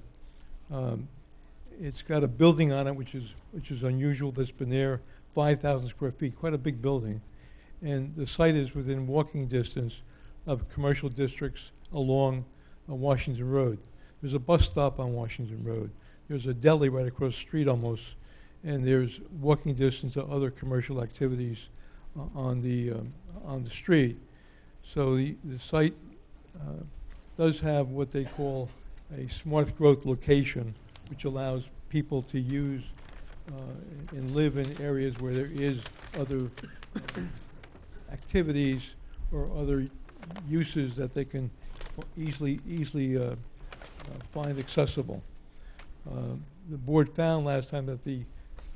It's got a building on it which is unusual, that's been there, 5,000 square feet, quite a big building. And the site is within walking distance of commercial districts along Washington Road. There's a bus stop on Washington Road. There's a deli right across the street almost, and there's walking distance to other commercial activities on the street. So the site does have what they call a smart growth location, which allows people to use and live in areas where there is other activities or other uses that they can easily find accessible. The board found last time that the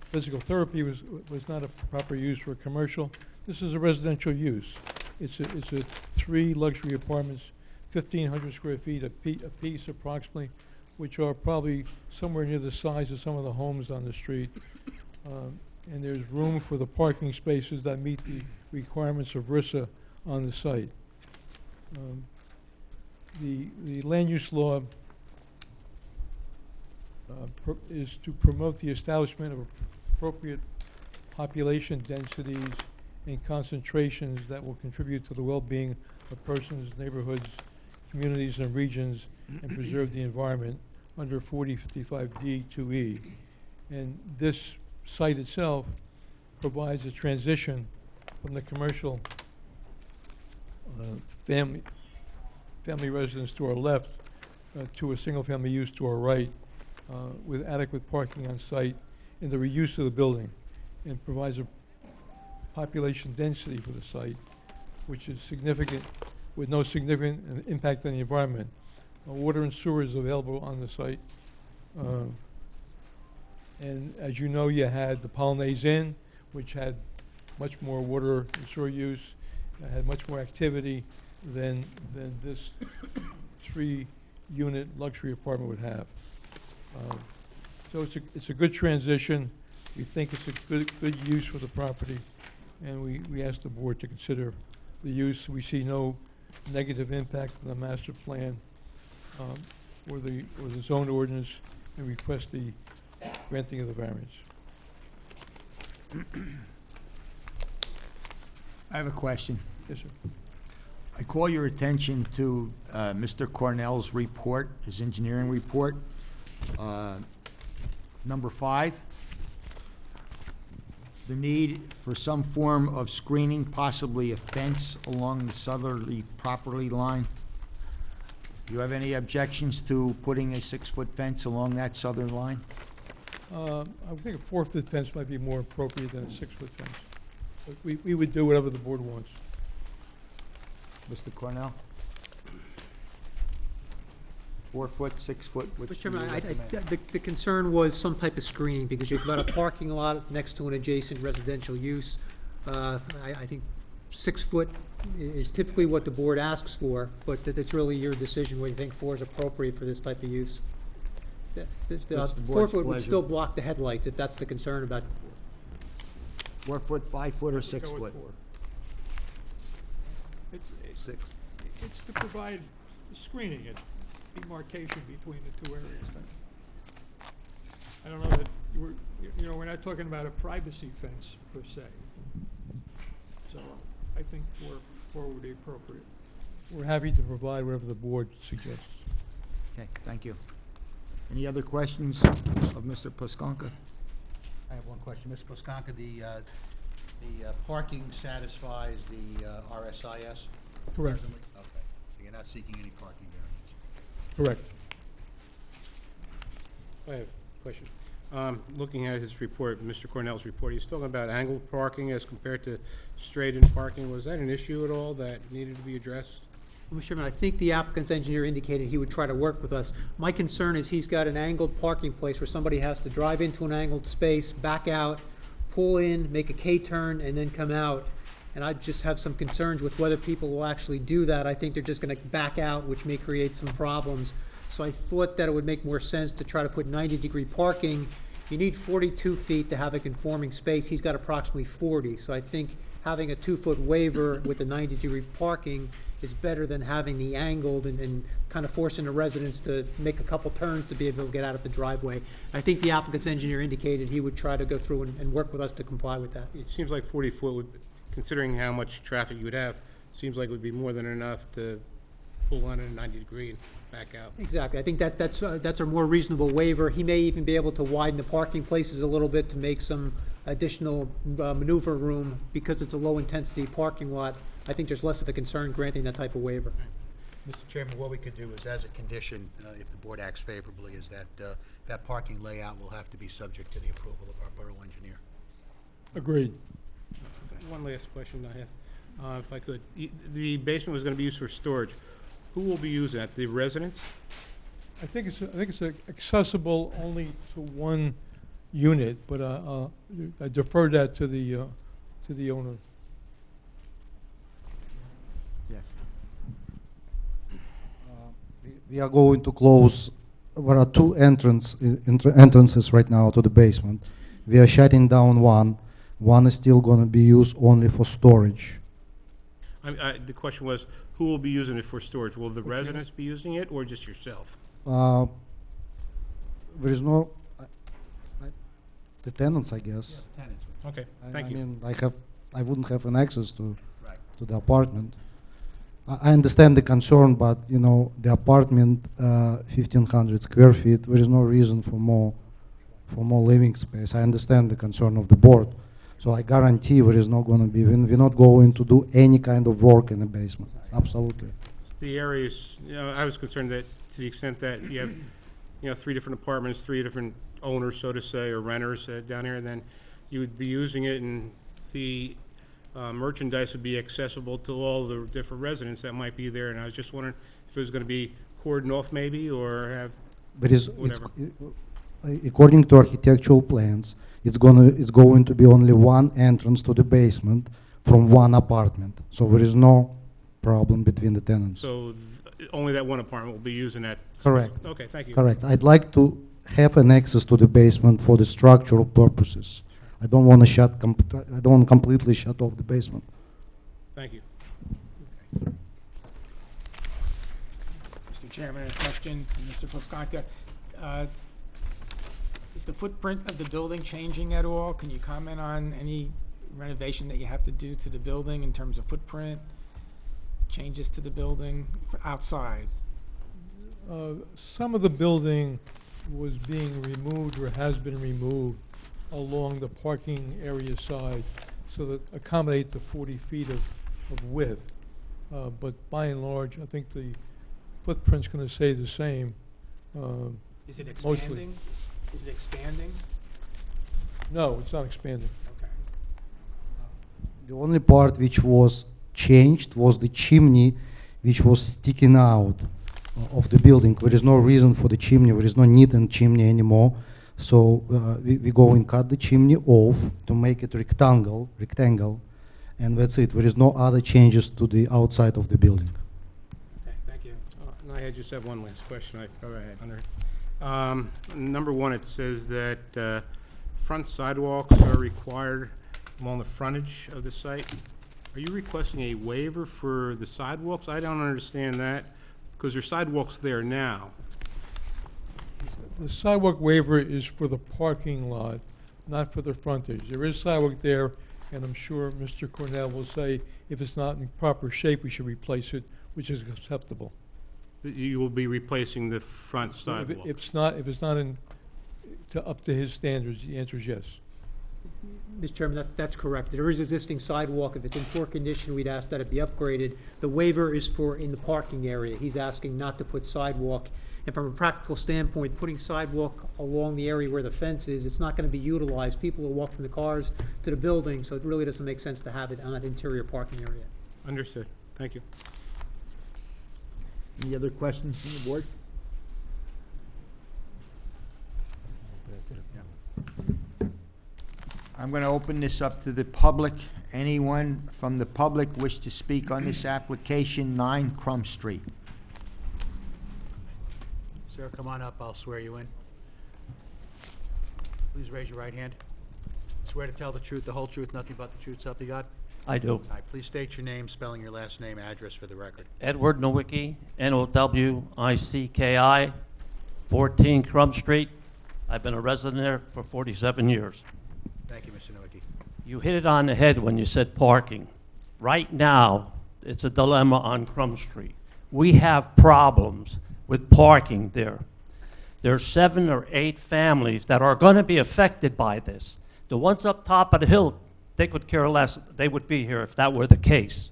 physical therapy was not a proper use for commercial. This is a residential use. It's a 3 luxury apartments, 1,500 square feet a piece approximately, which are probably somewhere near the size of some of the homes on the street. And there's room for the parking spaces that meet the requirements of RISA on the site. The land use law is to promote the establishment of appropriate population densities and concentrations that will contribute to the well-being of persons, neighborhoods, communities, and regions, and preserve the environment under 4055D2E. And this site itself provides a transition from the commercial family residence to our left to a single-family use to our right, with adequate parking on site and the reuse of the building, and provides a population density for the site, which is significant, with no significant impact on the environment. Water and sewer is available on the site. And as you know, you had the Polonaise Inn, which had much more water and sewer use, had much more activity than this 3 unit luxury apartment would have. So it's a good transition. We think it's a good use for the property, and we ask the board to consider the use. We see no negative impact on the master plan or the zone ordinance, and request the granting of the variance. I have a question. Yes, sir. I call your attention to Mr. Cornell's report, his engineering report, number 5. The need for some form of screening, possibly a fence along the southerly property line. Do you have any objections to putting a 6-foot fence along that southern line? I would think a 4-foot fence might be more appropriate than a 6-foot fence. But we would do whatever the board wants. Mr. Cornell? 4 foot, 6 foot, which Mr. do you Chairman, recommend? the concern was some type of screening, because you've got a parking lot next to an adjacent residential use. I think 6 foot is typically what the board asks for, but it's really your decision what you think 4 is appropriate for this type of use. The What's the 4 board's foot would pleasure? still block the headlights, if that's the concern about. 4 foot, 5 foot, or 6 Go with foot? 4. It's 6. It's to provide screening and demarcation between the two areas. I don't know that we're not talking about a privacy fence per se. So I think 4 would be appropriate. We're happy to provide whatever the board suggests. Okay, thank you. Any other questions of Mr. Poskonka? I have one question. Ms. Poskanka, the parking satisfies the RSIS? Correct. presently? Okay, so you're not seeking any parking variance? Correct. I have a question. Looking at his report, Mr. Cornell's report, he's talking about angled parking as compared to straight-in parking. Was that an issue at all that needed to be addressed? Well, Mr. Chairman, I think the applicant's engineer indicated he would try to work with us. My concern is he's got an angled parking place where somebody has to drive into an angled space, back out, pull in, make a K-turn, and then come out. And I just have some concerns with whether people will actually do that. I think they're just gonna back out, which may create some problems. So I thought that it would make more sense to try to put 90-degree parking. You need 42 feet to have a conforming space. He's got approximately 40. So I think having a 2-foot waiver with the 90-degree parking is better than having the angled and kind of forcing the residents to make a couple turns to be able to get out of the driveway. I think the applicant's engineer indicated he would try to go through and work with us to comply with that. It seems like 40-foot would, considering how much traffic you would have, seems like it would be more than enough to pull on at a 90-degree and back out. Exactly. I think that's a more reasonable waiver. He may even be able to widen the parking places a little bit to make some additional maneuver room because it's a low-intensity parking lot. I think there's less of a concern granting that type of waiver. Mr. Chairman, what we could do is, as a condition, if the board acts favorably, is that that parking layout will have to be subject to the approval of our borough engineer. Agreed. One last question I have, if I could. The basement was going to be used for storage. Who will be using that? The residents? I think it's accessible only to one unit, but I defer that to the owner. Yes. We are going to close, there are 2 entrances right now to the basement. We are shutting down one. One is still going to be used only for storage. The question was, who will be using it for storage? Will the residents be using it, or just yourself? There is no, the tenants, I guess. Tenants. Okay, thank you. I mean, I wouldn't have an access to Right. the apartment. I understand the concern, but, you know, the apartment, 1,500 square feet, there is no reason for more living space. I understand the concern of the board. So I guarantee there is not going to be, we're not going to do any kind of work in the basement, absolutely. The areas, I was concerned that to the extent that if you have, 3 different apartments, 3 different owners, so to say, or renters down here, then you would be using it, and the merchandise would be accessible to all the different residents that might be there. And I was just wondering if it was going to be cordoned off maybe, or have But it's, whatever. according to architectural plans, it's going to be only one entrance to the basement from one apartment. So there is no problem between the tenants. So only that one apartment will be using that? space? Correct. Okay, thank you. Correct. I'd like to have an access to the basement for the structural purposes. I don't want to I don't want to completely shut off the basement. Thank you. Mr. Chairman, a question to Mr. Plofkonka. Is the footprint of the building changing at all? Can you comment on any renovation that you have to do to the building in terms of footprint, changes to the building outside? Some of the building was being removed or has been removed along the parking area side so that accommodate the 40 feet of width. But by and large, I think the footprint's going to stay the same. Is it Mostly. expanding? Is it expanding? No, it's not expanding. Okay. The only part which was changed was the chimney, which was sticking out of the building. There is no reason for the chimney. There is no need in chimney anymore. So we go and cut the chimney off to make it rectangle, and that's it. There is no other changes to the outside of the building. Okay, thank you. And I just have one last question. Go ahead. Number one, it says that front sidewalks are required along the frontage of the site. Are you requesting a waiver for the sidewalks? I don't understand that, because there's sidewalks there now. The sidewalk waiver is for the parking lot, not for the frontage. There is sidewalk there, and I'm sure Mr. Cornell will say if it's not in proper shape, we should replace it, which is acceptable. That you will be replacing the front If sidewalk. it's not up to his standards, the answer is yes. Mr. Chairman, that's correct. There is existing sidewalk. If it's in poor condition, we'd ask that it be upgraded. The waiver is for in the parking area. He's asking not to put sidewalk. And from a practical standpoint, putting sidewalk along the area where the fence is, it's not going to be utilized. People will walk from the cars to the building, so it really doesn't make sense to have it on that interior parking area. Understood. Thank you. Any other questions from the board? I'm going to open this up to the public. Anyone from the public wish to speak on this application, 9 Crum Street? Sir, come on up, I'll swear you in. Please raise your right hand. Swear to tell the truth, the whole truth, nothing but the truth, so help you God? I do. All right, please state your name, spelling your last name, address for the record. Edward Nowicki, Nowicki, 14 Crum Street. I've been a resident there for 47 years. Thank you, Mr. Nowicki. You hit it on the head when you said parking. Right now, it's a dilemma on Crum Street. We have problems with parking there. There's 7 or 8 families that are going to be affected by this. The ones up top of the hill, they could care less. They would be here if that were the case.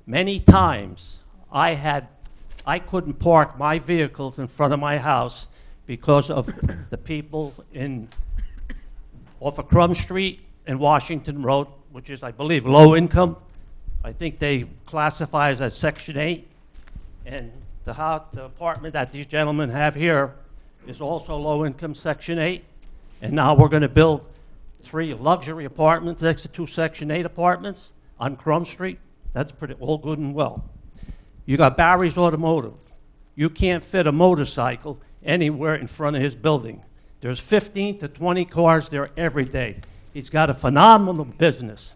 Many times, I couldn't park my vehicles in front of my house because of the people off of Crum Street and Washington Road, which is, I believe, low income. I think they classify as Section 8. And the apartment that these gentlemen have here is also low income Section 8. And now we're going to build 3 luxury apartments next to 2 Section 8 apartments on Crum Street. That's pretty all good and well. You got Barry's Automotive. You can't fit a motorcycle anywhere in front of his building. There's 15 to 20 cars there every day. He's got a phenomenal business.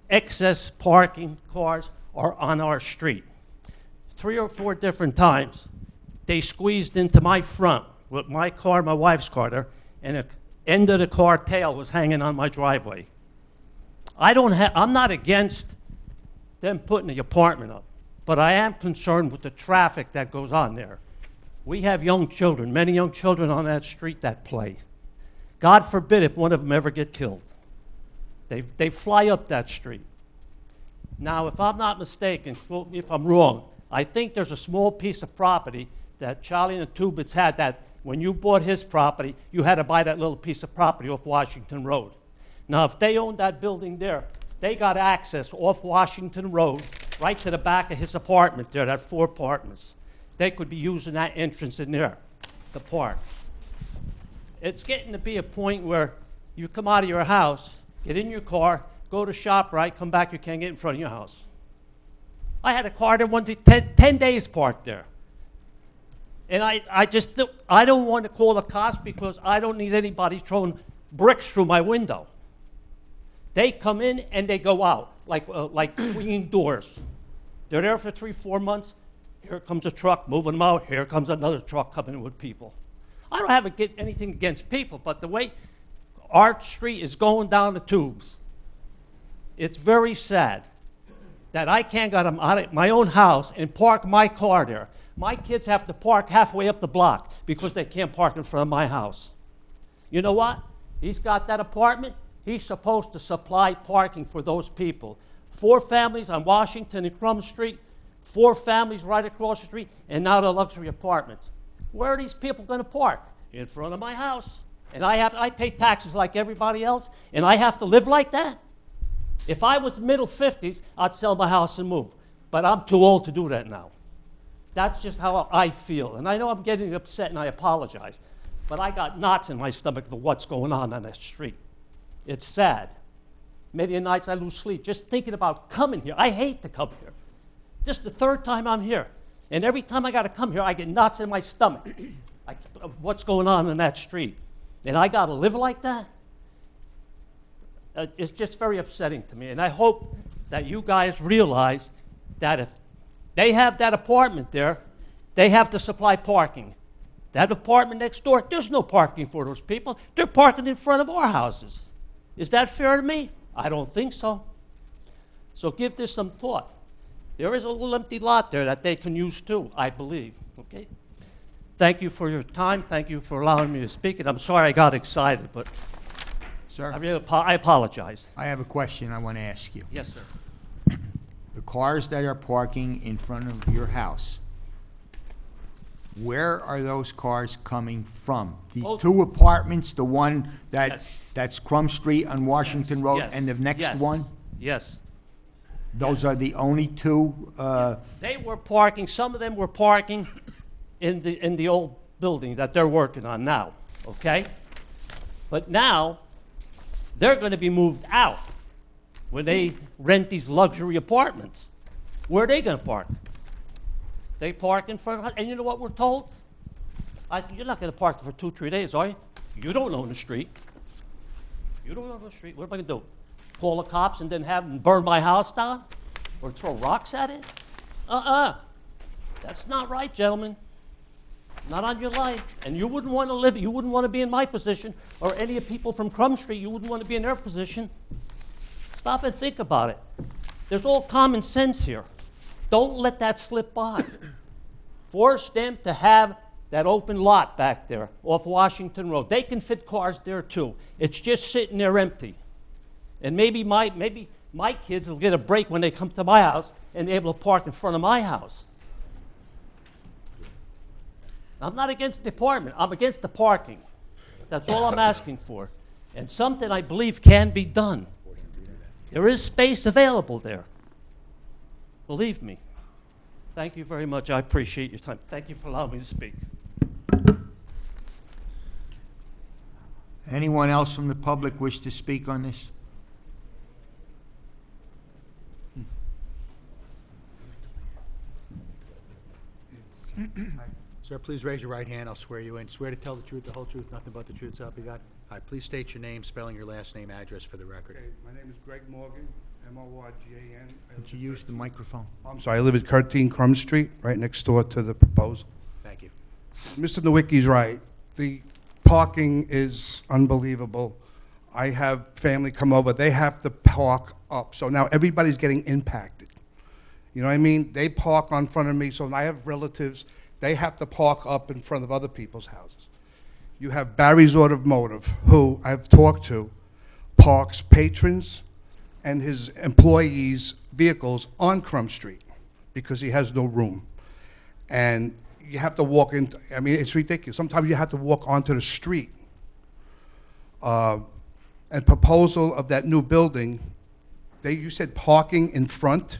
Excess parking cars are on our street. 3 or 4 different times, they squeezed into my front with my car, my wife's car there, and the end of the car tail was hanging on my driveway. I'm not against them putting the apartment up, but I am concerned with the traffic that goes on there. We have young children, many young children on that street that play. God forbid if one of them ever get killed. They fly up that street. Now, if I'm not mistaken, quote me if I'm wrong, I think there's a small piece of property that Charlie and the Tubits had that when you bought his property, you had to buy that little piece of property off Washington Road. Now, if they owned that building there, they got access off Washington Road right to the back of his apartment there, that 4 apartments. They could be using that entrance in there, the park. It's getting to be a point where you come out of your house, get in your car, go to ShopRite, come back, you can't get in front of your house. I had a car that wanted 10 days parked there. And I don't want to call the cops because I don't need anybody throwing bricks through my window. They come in and they go out like swinging doors. They're there for 3-4 months. Here comes a truck moving them out. Here comes another truck coming in with people. I don't have anything against people, but the way Arch Street is going down the tubes, it's very sad that I can't get out of my own house and park my car there. My kids have to park halfway up the block because they can't park in front of my house. You know what? He's got that apartment. He's supposed to supply parking for those people. 4 families on Washington and Crum Street, 4 families right across the street, and now the luxury apartments. Where are these people going to park? In front of my house. And I pay taxes like everybody else, and I have to live like that? If I was middle 50s, I'd sell my house and move. But I'm too old to do that now. That's just how I feel. And I know I'm getting upset, and I apologize. But I got knots in my stomach for what's going on that street. It's sad. Many nights I lose sleep just thinking about coming here. I hate to come here. This is the 3rd time I'm here. And every time I got to come here, I get knots in my stomach of what's going on in that street. And I got to live like that? It's just very upsetting to me. And I hope that you guys realize that if they have that apartment there, they have to supply parking. That apartment next door, there's no parking for those people. They're parking in front of our houses. Is that fair to me? I don't think so. So give this some thought. There is a little empty lot there that they can use too, I believe. Okay? Thank you for your time. Thank you for allowing me to speak. And I'm sorry I got excited, but Sir, I apologize. I have a question I want to ask you. Yes, sir. The cars that are parking in front of your house, where are those cars coming from? The Both. 2 apartments, the one Yes. that's Crum Street on Washington Road, Yes. and the next Yes. one? Yes. Those are the only 2? They were parking, some of them were parking in the old building that they're working on now, okay? But now, they're going to be moved out when they rent these luxury apartments. Where are they going to park? They park in front of, and you know what we're told? I said, you're not going to park for 2-3 days, are you? You don't own the street. You don't own the street. What am I going to do? Call the cops and then have them burn my house down? Or throw rocks at it? That's not right, gentlemen. Not on your life. And you wouldn't want to live, you wouldn't want to be in my position, or any of people from Crum Street, you wouldn't want to be in their position. Stop and think about it. There's all common sense here. Don't let that slip by. Force them to have that open lot back there off Washington Road. They can fit cars there too. It's just sitting there empty. And maybe my kids will get a break when they come to my house and be able to park in front of my house. I'm not against the apartment. I'm against the parking. That's all I'm asking for. And something I believe can be done. There is space available there. Believe me. Thank you very much. I appreciate your time. Thank you for allowing me to speak. Anyone else from the public wish to speak on this? Sir, please raise your right hand. I'll swear you in. Swear to tell the truth, the whole truth, nothing but the truth, so help you God? All right, please state your name, spelling your last name, address for the record. Okay, my name is Greg Morgan, M-O-R-G-A-N. Would you use the microphone? I'm sorry, I live at 13 Crum Street, right next door to the proposal. Thank you. Mr. Nowicki's right. The parking is unbelievable. I have family come over, they have to park up, so now everybody's getting impacted. You know what I mean? They park on front of me, so I have relatives, they have to park up in front of other people's houses. You have Barry's Automotive, who I've talked to, parks patrons and his employees' vehicles on Crum Street because he has no room. And you have to walk in, I mean, it's ridiculous. Sometimes you have to walk onto the street. And proposal of that new building, you said parking in front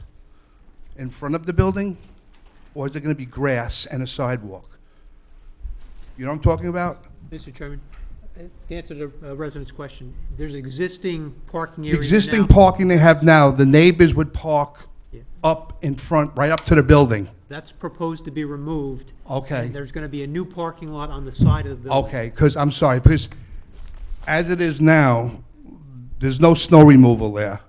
of the building? Or is there going to be grass and a sidewalk? You know what I'm talking about? Mr. Chairman, to answer the resident's question, there's existing parking areas Existing now. parking they have now, the neighbors would park Yeah. up in front, right up to the building. That's proposed to be removed. Okay. And there's gonna be a new parking lot on the side of the building. Okay, because, I'm sorry, because as it is now, there's no snow removal there.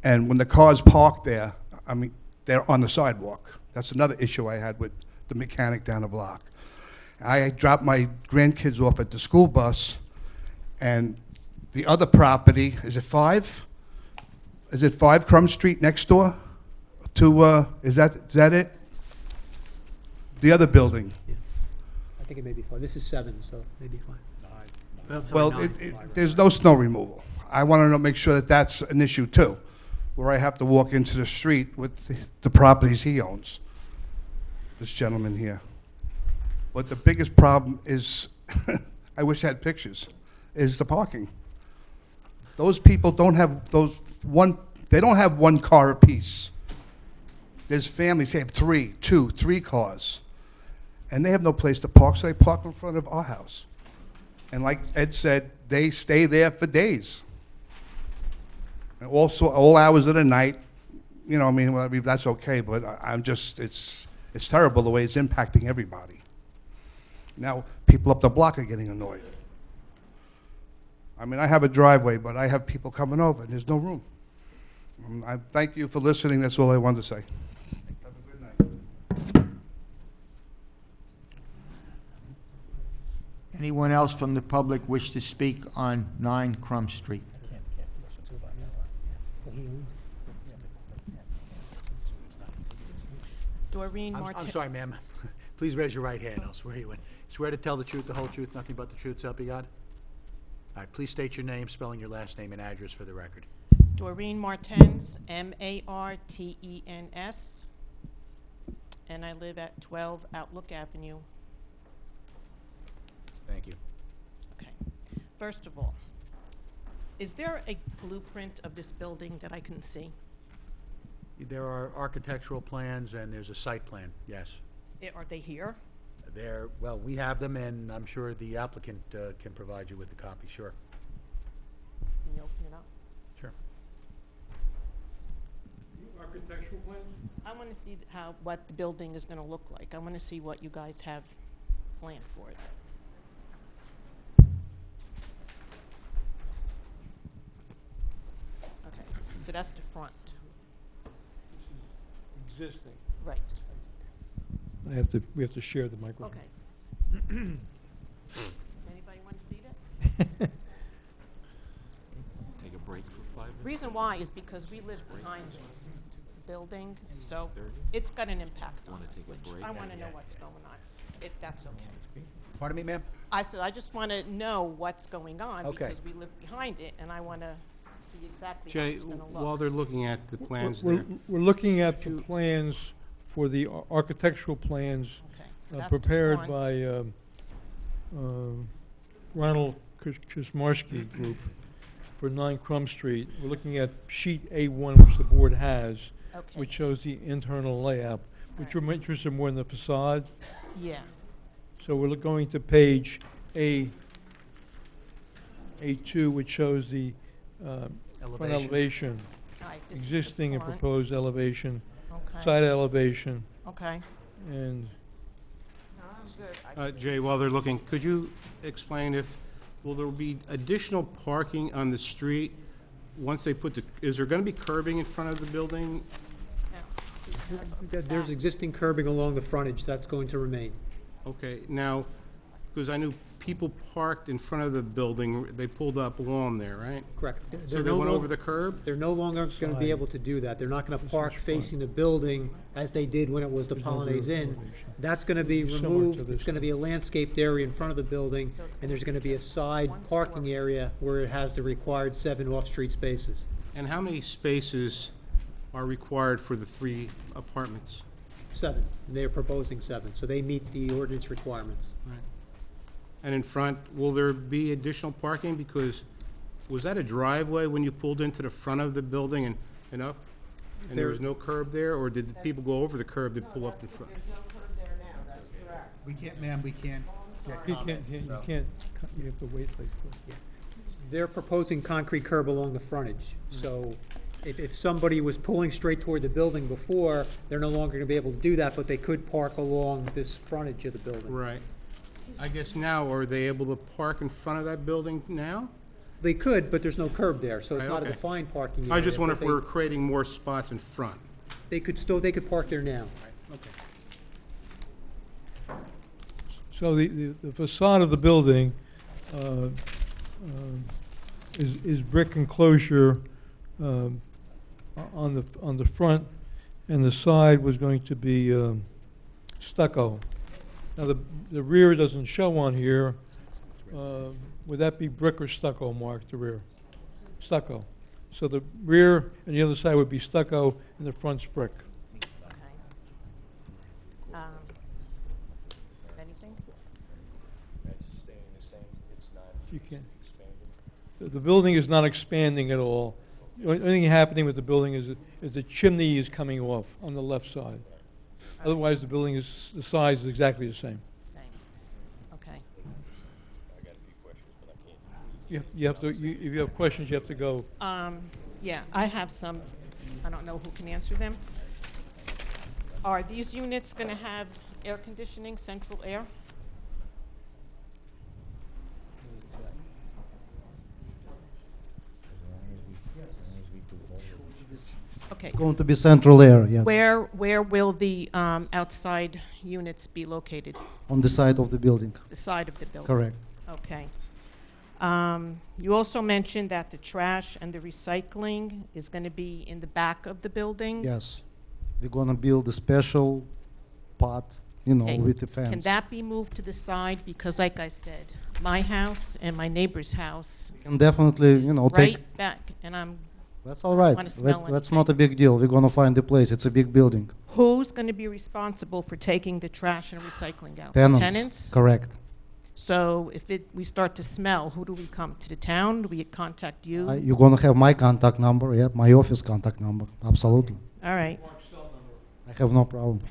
And when the cars park there, I mean, they're on the sidewalk. That's another issue I had with the mechanic down the block. I dropped my grandkids off at the school bus, and the other property, is it 5? Is it 5 Crum Street next door to, is that it? The other building. I think it may be fine. This is 7, so maybe fine. I'm sorry, Well, 9. there's no snow removal. I want to make sure that that's an issue too, where I have to walk into the street with the properties he owns, this gentleman here. But the biggest problem is, I wish I had pictures, is the parking. Those people don't have they don't have one car apiece. There's families, they have 3 cars. And they have no place to park, so they park in front of our house. And like Ed said, they stay there for days. And also, all hours of the night, you know, I mean, that's okay, but I'm just, it's terrible the way it's impacting everybody. Now, people up the block are getting annoyed. I mean, I have a driveway, but I have people coming over, and there's no room. I thank you for listening, that's all I wanted to say. Have a good night. Anyone else from the public wish to speak on 9 Crum Street? Doreen I'm Martin. sorry, ma'am. Please raise your right hand. I'll swear you in. Swear to tell the truth, the whole truth, nothing but the truth, so help you God? All right, please state your name, spelling your last name and address for the record. Doreen Martens, Martens, and I live at 12 Outlook Avenue. Thank you. Okay. First of all, is there a blueprint of this building that I can see? There are architectural plans and there's a site plan, yes. Are they here? Well, we have them, and I'm sure the applicant can provide you with a copy, sure. Can you open it up? Sure. Architectural plans? I want to see what the building is going to look like. I want to see what you guys have planned for it. Okay, so that's the front. Existing. Right. We have to share the microphone. Okay. Anybody want to see this? Take a break for 5 minutes. Reason why is because we live behind this building, so it's got an impact on us, which I want to know what's going on, if that's okay. Pardon me, ma'am? I said, I just want to know what's going on Okay. because we live behind it, and I want to see exactly how Jay, it's going to while look. they're looking at the plans We're there, we're looking at the plans for the architectural plans Okay, so that's the prepared front. by Ronald Kosmarsky Group for 9 Crum Street. We're looking at sheet A1, which the board has, Okay. which shows the internal layout. But you're interested more in the facade, Yeah, so we're going to page A2, which shows the front Elevation. elevation, all right, this is the existing and front. proposed elevation, Okay. side elevation, Okay. and Good. Jay, while they're looking, could you explain will there be additional parking on the street once they put is there going to be curbing in front of the building? There's existing curbing along the frontage, that's going to remain. Okay, now, because I knew people parked in front of the building, they pulled up along there, right? Correct. So They're they no went lo- over the curb? They're no longer going to be able to do that. They're not going to park facing the building as they did when it was the Polonaise Inn. That's going to be Similar to removed. this. It's going to be a landscaped area in front of the building, and there's going to be a side parking area where it has the required 7 off-street spaces. And how many spaces are required for the 3 apartments? 7, and they're proposing 7, so they meet the ordinance requirements. Right. And in front, will there be additional parking? Because was that a driveway when you pulled into the front of the building and up? And there was no curb there, or did the people go over the curb to pull up in front? We can't, ma'am, we can't get you comment, can't, so- you have to wait like. They're proposing concrete curb along the frontage, so If somebody was pulling straight toward the building before, they're no longer gonna be able to do that, but they could park along this frontage of the building. Right. I guess now, are they able to park in front of that building now? They could, but there's no curb there, so it's Right, not a okay. defined parking area. I just wonder if but they- we're creating more spots in front. They could park there now. Okay. So the facade of the building is brick enclosure on the front, and the side was going to be stucco. Now, the rear doesn't show on here. Would that be brick or stucco, Mark, the rear? Stucco. So the rear and the other side would be stucco, and the front's brick. Anything? You can't. The building is not expanding at all. The only thing happening with the building is the chimney is coming off on the left side. Otherwise, the building is, the size is exactly the same. Same. Okay. You have to, if you have questions, you have to go. Yeah, I have some. I don't know who can answer them. Are these units going to have air conditioning, central air? Okay. Going to be central air, yes. Where will the outside units be located? On the side of the building. The side of the building? Correct. Okay. You also mentioned that the trash and the recycling is going to be in the back of the building? Yes. We're gonna build a special pot, you know, Okay. with the fence. Can that be moved to the side? Because like I said, my house and my neighbor's house Can definitely, you know, take. right back, and That's all right. wanna smell That's not a big deal. We're gonna find a place. It's a big building. who's going to be responsible for taking the trash and recycling out? The Tenants. tenants? Correct. So if we start to smell, who do we come? To the town? Do we contact you? You're gonna have my contact number, yeah, my office contact number, absolutely. All right. I have no problem.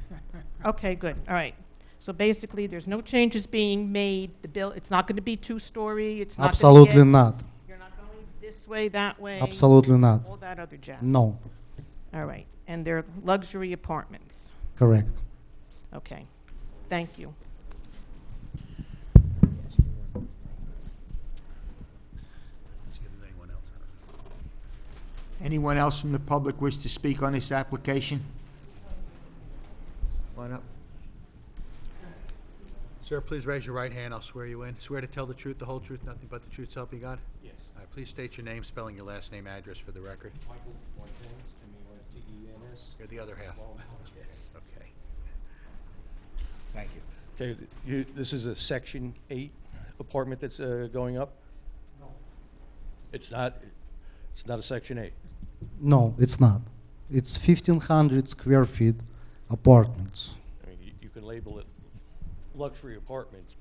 Okay, good. All right. So basically, there's no changes being made. It's not going to be two-story. It's not. Absolutely not. You're not going this way, that way. Absolutely not. All that other jazz. No, All right. And they're luxury apartments. correct. Okay. Thank you. Anyone else from the public wish to speak on this application? Line up. Sir, please raise your right hand. I'll swear you in. Swear to tell the truth, the whole truth, nothing but the truth, so help you God? Yes. All right, please state your name, spelling your last name, address for the record. Michael Martinez, M-A-R-T-E-N-S. You're the other half. Yes. Okay. Thank you. Okay, this is a Section 8 apartment that's going up? No. It's not a Section 8? No, it's not. It's 1,500 square feet apartments. I mean, you can label it luxury apartments,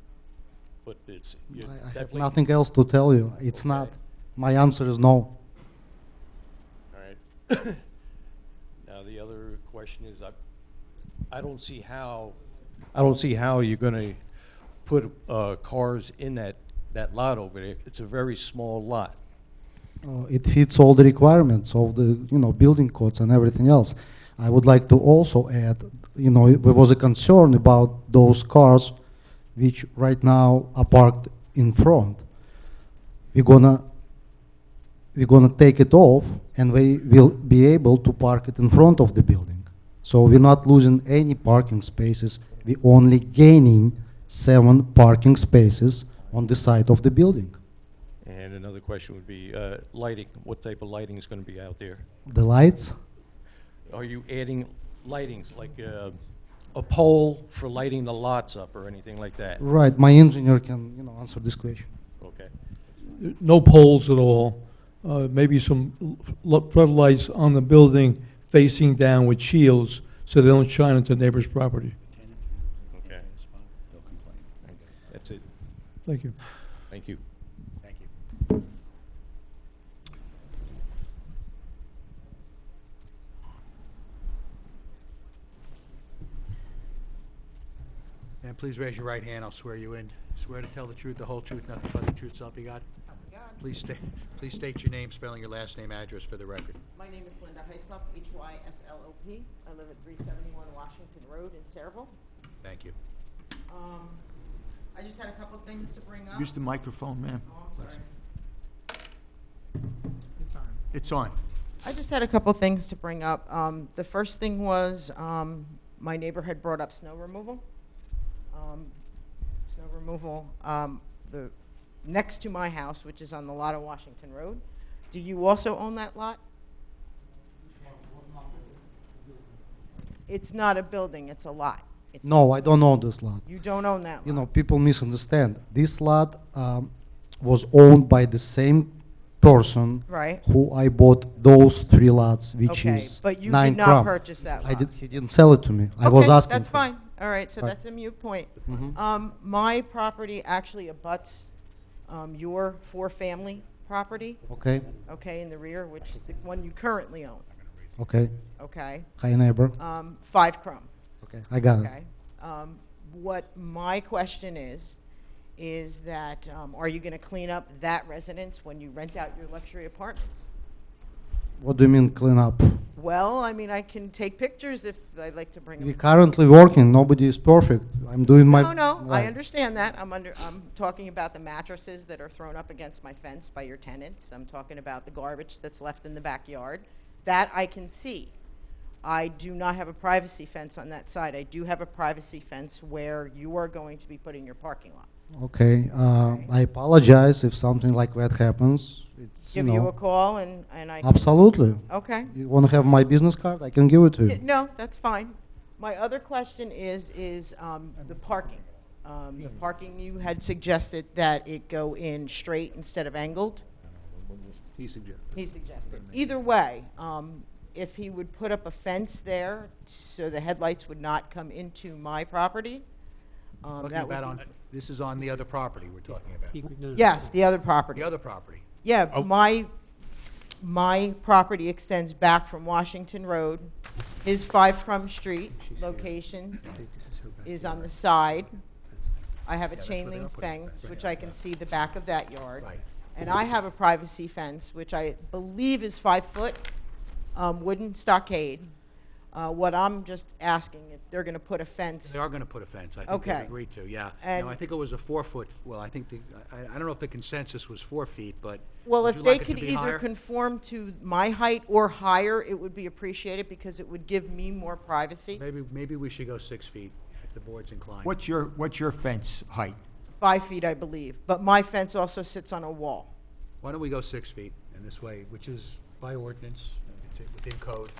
but it's I have definitely... nothing else to tell you. It's Okay. not. My answer is no. All right. Now, the other question is, I don't see how you're going to put cars in that lot over there. It's a very small lot. It fits all the requirements of the, you know, building codes and everything else. I would like to also add, you know, there was a concern about those cars which right now are parked in front. We're gonna take it off, and we will be able to park it in front of the building. So we're not losing any parking spaces. We're only gaining 7 parking spaces on the side of the building. And another question would be lighting. What type of lighting is going to be out there? The lights? Are you adding lightings, like a pole for lighting the lots up or anything like that? Right, my engineer can, you know, answer this question. Okay. No poles at all. Maybe some floodlights on the building facing down with shields so they don't shine into neighbor's property. Okay. That's it. Thank you. Thank you. Thank you. And please raise your right hand. I'll swear you in. Swear to tell the truth, the whole truth, nothing but the truth, so help you God? Please state your name, spelling your last name, address for the record. My name is Linda Hyslop, Hyslop. I live at 371 Washington Road in Saraville. Thank you. I just had a couple things to bring up. Use the microphone, ma'am. Oh, I'm sorry. It's on. It's on. I just had a couple things to bring up. The first thing was, my neighbor had brought up snow removal. The next to my house, which is on the lot on Washington Road. Do you also own that lot? It's not a building, it's a lot. It's No, I don't own this lot. You don't own that lot? You know, people misunderstand. This lot was owned by the same person Right. who I bought those 3 lots, which Okay, is but you 9 did not Crum. purchase that I lot. did, he didn't sell it to me. I was Okay, asking that's for it. fine. All right, so Right. that's a moot point. Mhm. My property actually abuts your 4-family property. Okay. Okay, in the rear, which the one you currently own. Okay. Okay. Hi, neighbor. 5 Crum. Okay, I got it. Okay. What my question is that, are you gonna clean up that residence when you rent out your luxury apartments? What do you mean clean up? Well, I mean, I can take pictures if I'd like to bring them. We're currently working. Nobody is perfect. I'm doing my... No, I right. understand that. I'm talking about the mattresses that are thrown up against my fence by your tenants. I'm talking about the garbage that's left in the backyard. That I can see. I do not have a privacy fence on that side. I do have a privacy fence where you are going to be putting your parking lot. Okay, I apologize if something like that happens. It's, Give you a call and I... Absolutely. Okay. You want to have my business card? I can give it to you. No, that's fine. My other question is the parking. The parking, you had suggested that it go in straight instead of angled. He suggested. He suggested. Either way, if he would put up a fence there so the headlights would not come into my property, Talking that would about be... this is on the other property we're talking about. Yes, the other property. The other property. Yeah, my property extends back from Washington Road. His 5 Crum Street location is on the side. I have a chain link fence, which I can see the back of that yard. Right. And I have a privacy fence, which I believe is 5 foot, wooden stockade. What I'm just asking, if they're gonna put a fence. They are going to put a fence. I think they've Okay. agreed to, yeah. And- Now, I think it was a 4-foot, well, I think, I don't know if the consensus was 4 feet, but Well, would if you they like it to could be either higher? conform to my height or higher, it would be appreciated because it would give me more privacy. Maybe we should go 6 feet if the board's inclined. What's your fence height? 5 feet, I believe, but my fence also sits on a wall. Why don't we go 6 feet in this way, which is by ordinance, it's within code.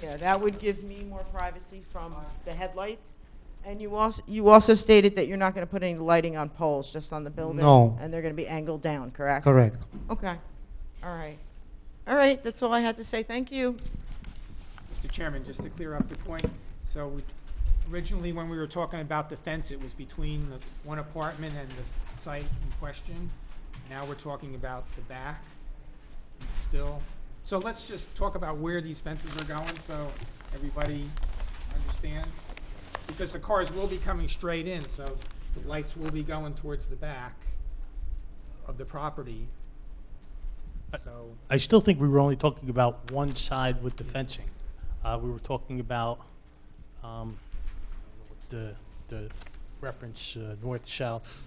Yeah, that would give me more privacy from the headlights. And you also stated that you're not gonna put any lighting on poles, just on the building? No. And they're gonna be angled down, correct? Correct. Okay, all right. All right, that's all I had to say, thank you. Mr. Chairman, just to clear up the point, so originally when we were talking about the fence, it was between the one apartment and the site in question. Now we're talking about the back still. So let's just talk about where these fences are going so everybody understands. Because the cars will be coming straight in, so the lights will be going towards the back of the property. So, I still think we were only talking about one side with the fencing. We were talking about the reference north-south.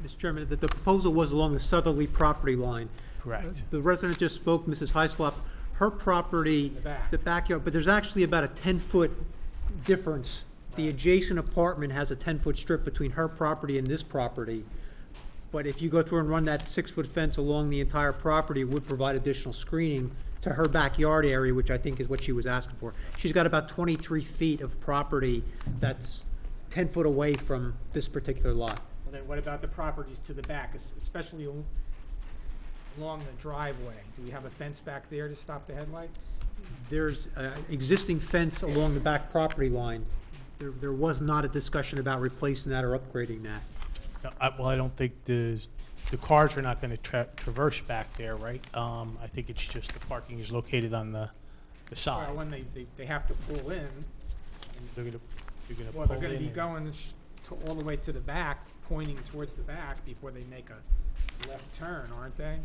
Mr. Chairman, the proposal was along the southerly property line. Correct. The resident just spoke, Mrs. Hyslop, her property, the backyard, but there's actually about a 10-foot difference. The adjacent apartment has a 10-foot strip between her property and this property. But if you go through and run that 6-foot fence along the entire property, it would provide additional screening to her backyard area, which I think is what she was asking for. She's got about 23 feet of property that's 10 foot away from this particular lot. well then what about the properties to the back, especially along the driveway? Do we have a fence back there to stop the headlights? There's an existing fence along the back property line. There was not a discussion about replacing that or upgrading that. No, I don't think the cars are not going to traverse back there, right? I think it's just the parking is located on the side. Well, when they have to pull in, They're going to well, pull they're gonna in be and- going all the way to the back, pointing towards the back before they make a left turn, aren't they?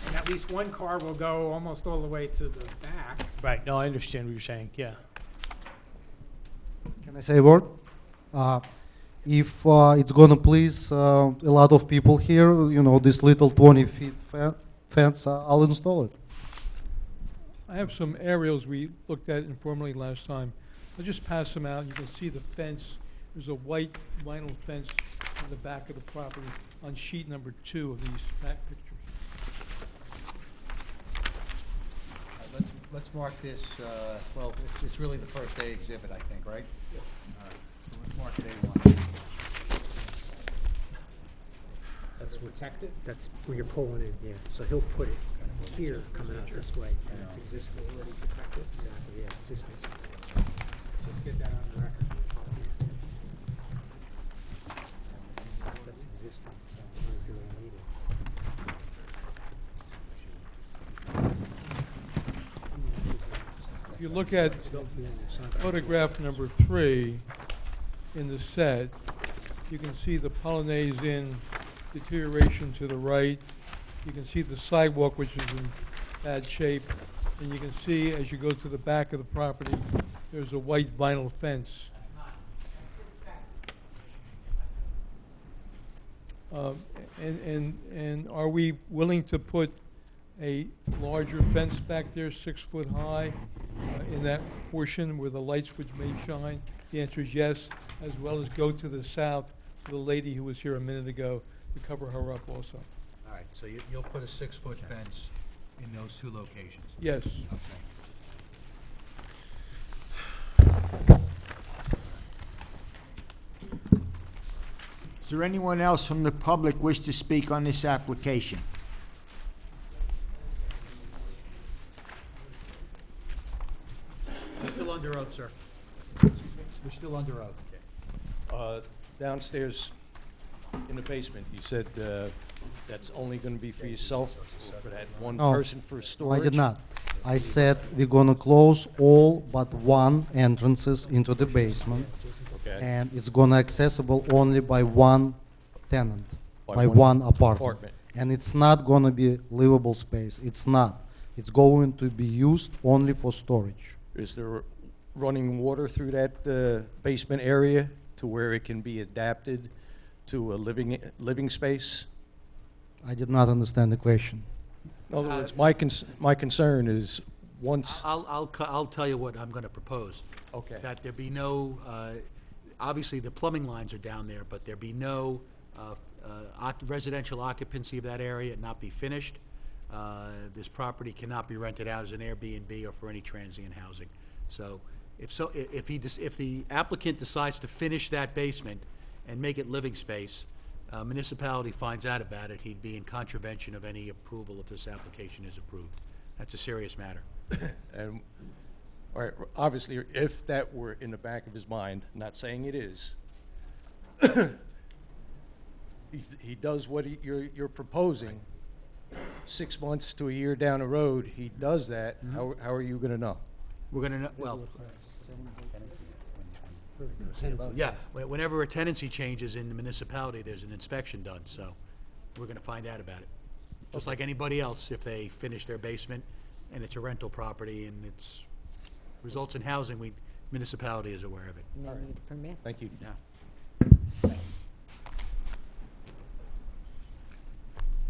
And at least one car will go almost all the way to the back. Right, no, I understand what you're saying, yeah. Can I say a word? If it's gonna please a lot of people here, you know, this little 20-feet fence, I'll install it. I have some aerials we looked at informally last time. I'll just pass them out. You can see the fence. There's a white vinyl fence on the back of the property on sheet number 2 of these back pictures. Let's mark this, well, it's really the first day exhibit, I think, right? All right, so let's mark day 1. That's protected? That's where you're pulling in here. So he'll put it here, coming out this way, and it's existing, already protected. Exactly, yeah, existing. Just get that on the record. That's existing, so I don't know if you really need it. If you look at photograph number 3 in the set, you can see the Polonaise Inn deterioration to the right. You can see the sidewalk, which is in bad shape. And you can see, as you go to the back of the property, there's a white vinyl fence. And are we willing to put a larger fence back there, 6 foot high, in that portion where the lights which may shine? The answer is yes, as well as go to the south for the lady who was here a minute ago to cover her up also. All right, so you'll put a 6-foot fence in those 2 locations? Yes. Okay. Is there anyone else from the public wish to speak on this application? You're still under oath, sir. You're still under oath. Downstairs in the basement, you said that's only going to be for yourself, or for that one No, person for storage? I did not. I said we're gonna close all but one entrances into the basement. Okay. And it's gonna accessible only by one tenant, By by one one apartment. apartment. And it's not gonna be livable space, it's not. It's going to be used only for storage. Is there running water through that basement area to where it can be adapted to a living space? I did not understand the question. In other words, my concern is once. I'll tell you what I'm going to propose. Okay. That there be no, obviously the plumbing lines are down there, but there be no residential occupancy of that area, it not be finished. This property cannot be rented out as an Airbnb or for any transient housing. So if the applicant decides to finish that basement and make it living space, municipality finds out about it, he'd be in contravention of any approval if this application is approved. That's a serious matter. And, all right, obviously, if that were in the back of his mind, not saying it is, he does what you're proposing, 6 months to a year down the road, he does that, how are you going to know? We're going to know, well, yeah, whenever a tenancy changes in the municipality, there's an inspection done, so we're going to find out about it. Just like anybody else, if they finish their basement and it's a rental property and it's results in housing, municipality is aware of it. No need a permit. Thank you. Yeah.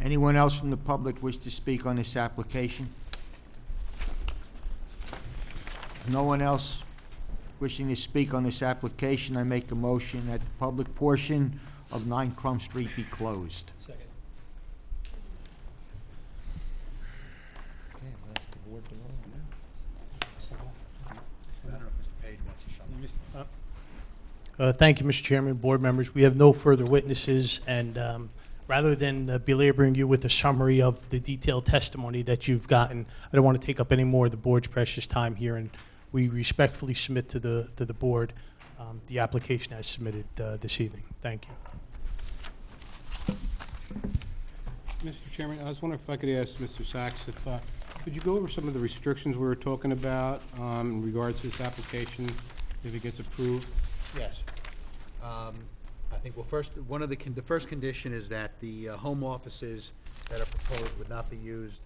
Anyone else from the public wish to speak on this application? No one else wishing to speak on this application, I make a motion that the public portion of 9 Crum Street be closed. Second. I don't know if Mr. Page wants to sum up. Thank you, Mr. Chairman, board members. We have no further witnesses, and rather than belaboring you with a summary of the detailed testimony that you've gotten, I don't want to take up any more of the board's precious time here, and we respectfully submit to the board the application as submitted this evening. Thank you. Mr. Chairman, I was wondering if I could ask Mr. Sachs if, could you go over some of the restrictions we were talking about in regards to this application, if it gets approved? Yes. I think, well, first, the first condition is that the home offices that are proposed would not be used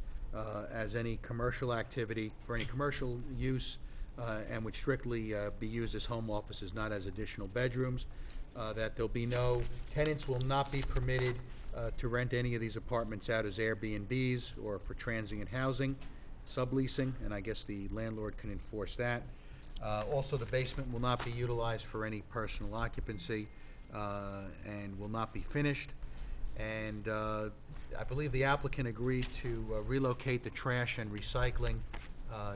as any commercial activity, for any commercial use, and would strictly be used as home offices, not as additional bedrooms. That there'll be tenants will not be permitted to rent any of these apartments out as Airbnbs or for transient housing, subleasing, and I guess the landlord can enforce that. Also, the basement will not be utilized for any personal occupancy and will not be finished. And I believe the applicant agreed to relocate the trash and recycling.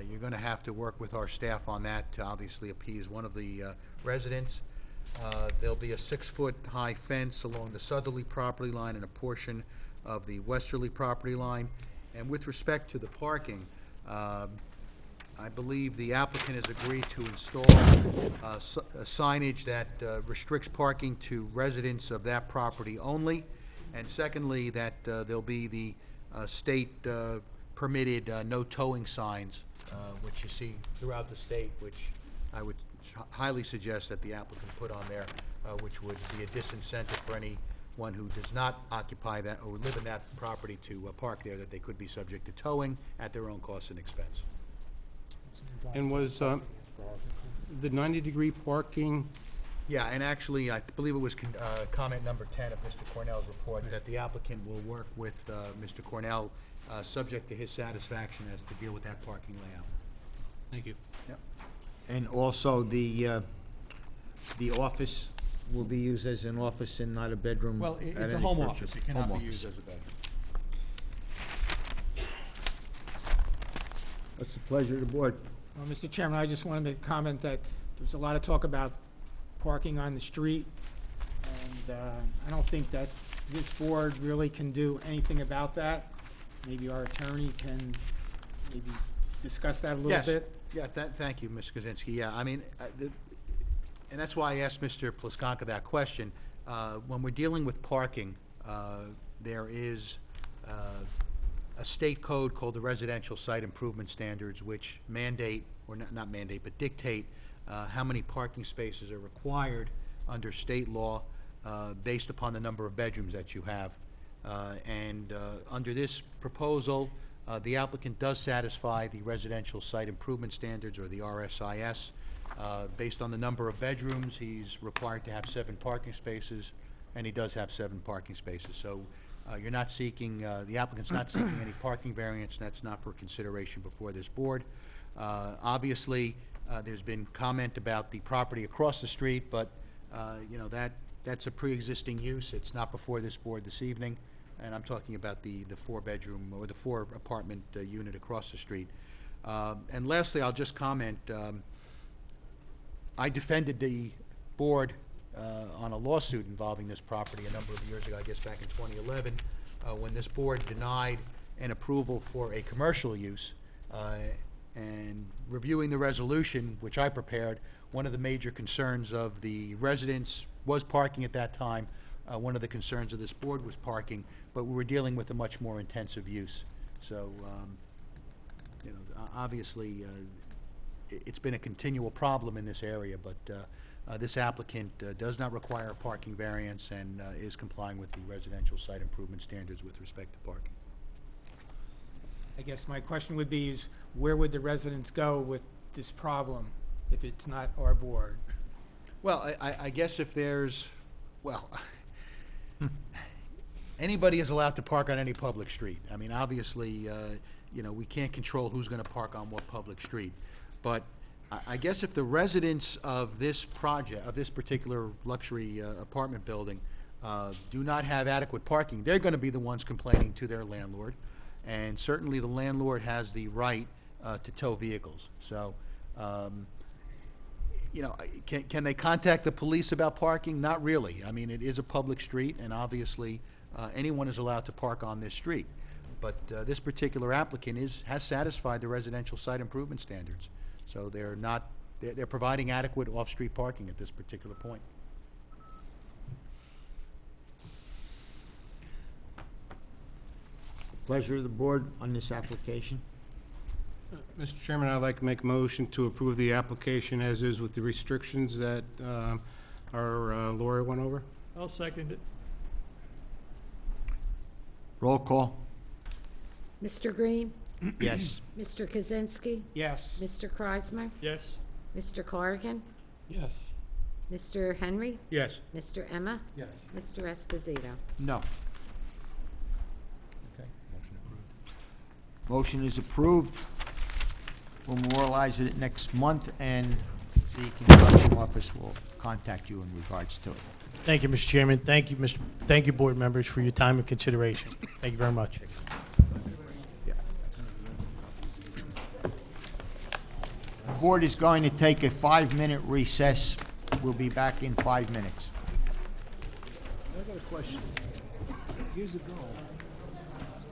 You're going to have to work with our staff on that to obviously appease one of the residents. There'll be a 6-foot-high fence along the southerly property line and a portion of the westerly property line. And with respect to the parking, I believe the applicant has agreed to install signage that restricts parking to residents of that property only. And secondly, that there'll be the state permitted no towing signs, which you see throughout the state, which I would highly suggest that the applicant put on there, which would be a disincentive for anyone who does not occupy that or live in that property to park there, that they could be subject to towing at their own cost and expense. And was the 90-degree parking, Yeah, and actually, I believe it was comment number 10 of Mr. Cornell's report, that the applicant will work with Mr. Cornell, subject to his satisfaction, as to deal with that parking layout. thank you. Yep. And also, the office will be used as an office and not a bedroom? Well, at it's a any home structure. office. It cannot Home be used office. as a bedroom. What's the pleasure of the board? Well, Mr. Chairman, I just wanted to comment that there's a lot of talk about parking on the street, and I don't think that this board really can do anything about that. Maybe our attorney can maybe discuss that a little Yes. bit. Yeah, thank you, Mr. Kaczynski. Yeah, I mean, and that's why I asked Mr. Plaskanka that question. When we're dealing with parking, there is a state code called the Residential Site Improvement Standards, which mandate, or not mandate, but dictate how many parking spaces are required under state law based upon the number of bedrooms that you have. And under this proposal, the applicant does satisfy the Residential Site Improvement Standards, or the RSIS. Based on the number of bedrooms, he's required to have 7 parking spaces, and he does have 7 parking spaces. So you're not seeking, the applicant's not seeking any parking variance. That's not for consideration before this board. Obviously, there's been comment about the property across the street, but you know, that's a pre-existing use. It's not before this board this evening, and I'm talking about the 4-bedroom or the 4-apartment unit across the street. And lastly, I'll just comment, I defended the board on a lawsuit involving this property a number of years ago, I guess back in 2011, when this board denied an approval for a commercial use. And reviewing the resolution, which I prepared, one of the major concerns of the residents was parking at that time. One of the concerns of this board was parking, but we were dealing with a much more intensive use. So, you know, obviously, it's been a continual problem in this area, but this applicant does not require a parking variance and is complying with the Residential Site Improvement Standards with respect to parking. I guess my question would be is, where would the residents go with this problem if it's not our board? Well, I guess if there's, well, anybody is allowed to park on any public street. I mean, obviously, you know, we can't control who's going to park on what public street. But I guess if the residents of this project, of this particular luxury apartment building, do not have adequate parking, they're going to be the ones complaining to their landlord. And certainly the landlord has the right to tow vehicles. So, you know, can they contact the police about parking? Not really. I mean, it is a public street, and obviously anyone is allowed to park on this street. But this particular applicant has satisfied the Residential Site Improvement Standards. So they're providing adequate off-street parking at this particular point. Pleasure of the board on this application? Mr. Chairman, I'd like to make a motion to approve the application as is with the restrictions that our lawyer went over. I'll second it. Roll call? Mr. Green? Yes. Mr. Kaczynski? Yes. Mr. Kreismer? Yes. Mr. Corrigan? Yes. Mr. Henry? Yes. Mr. Emma? Yes. Mr. Esposito? No. Motion is approved. We'll memorialize it next month, and the construction office will contact you in regards to it. Thank you, Mr. Chairman. Thank you, board members, for your time and consideration. Thank you very much. The board is going to take a 5-minute recess. We'll be back in 5 minutes. I got a question. Years ago,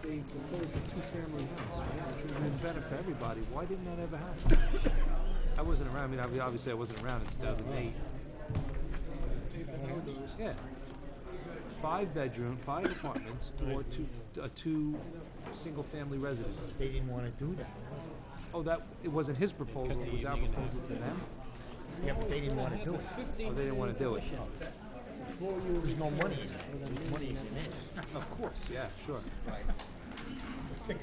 they proposed a two-family house, right? Which would have been better for everybody. Why didn't that ever happen? I wasn't around. I mean, obviously I wasn't around in 2008. Yeah. 5-bedroom, 5 apartments, or two single-family residences. They didn't want to do that. Oh, it wasn't his proposal, it was our proposal to them? Yeah, but they didn't want to do it. Oh, they didn't want to do it? There's no money in that. There's money in this. Of course, yeah, sure. The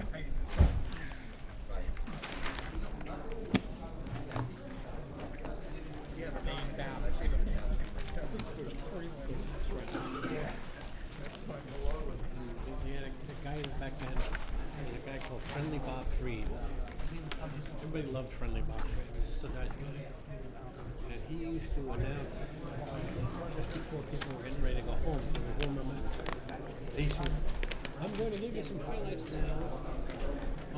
guy back then, a guy called Friendly Bob Freed. Everybody loved Friendly Bob Freed. He was just a nice guy. And he used to announce, just before people were getting ready to go home, they were warm them up. He said, I'm going to give you some highlights now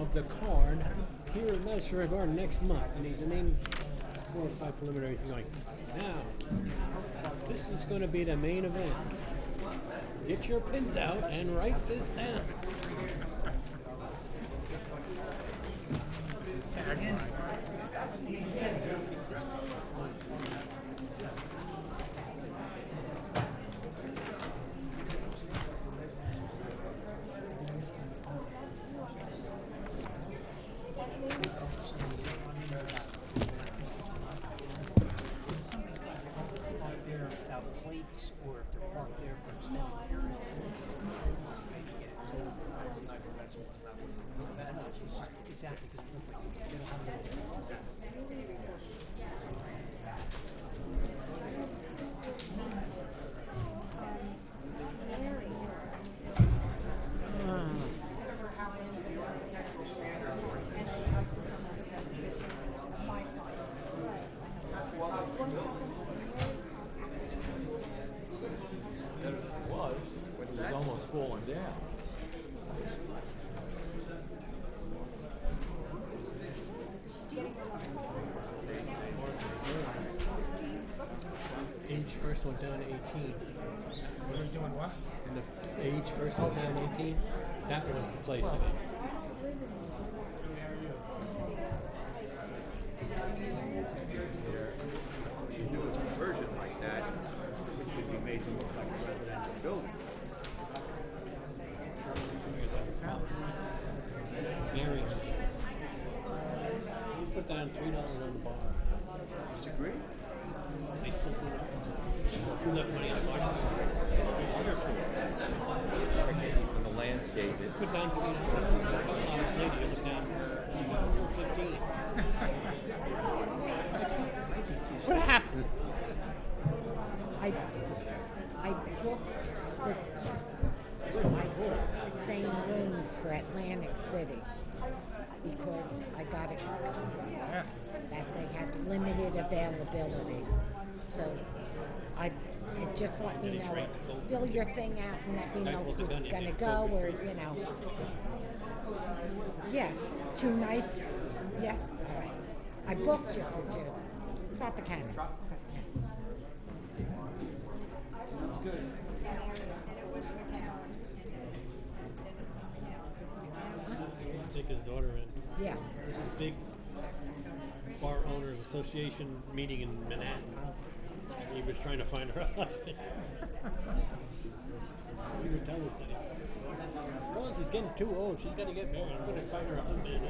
of the card here at Madison Square Garden next month. And he named 4 or 5 preliminary things like, now, this is going to be the main event. Get your pins out and write this down. Plates, or if they're parked there for extended periods. Exactly, It was almost falling down. Age first went down to 18. What are you doing, what? And the age first went down to 18, that was the place to be. You do a conversion like that, it should be made to look like a residential building. Mary, you put down $3 on the bar. Disagree? They still do that. You left money in the bar. When the landscape, it Put down $3. Lady, you look down, you got over 15. What happened? I booked the same rooms for Atlantic City because I got it that they had limited availability. So just let me know. Fill your thing out and let me know if you're gonna go or, you know. Yeah, 2 nights. Yeah, all right. I booked you for 2. Tropicana. That's good. Take his daughter in. Yeah. Big bar owners association meeting in Manhattan. And he was trying to find her husband. We were telling us that Rose is getting too old. She's got to get married. I'm going to find her a husband.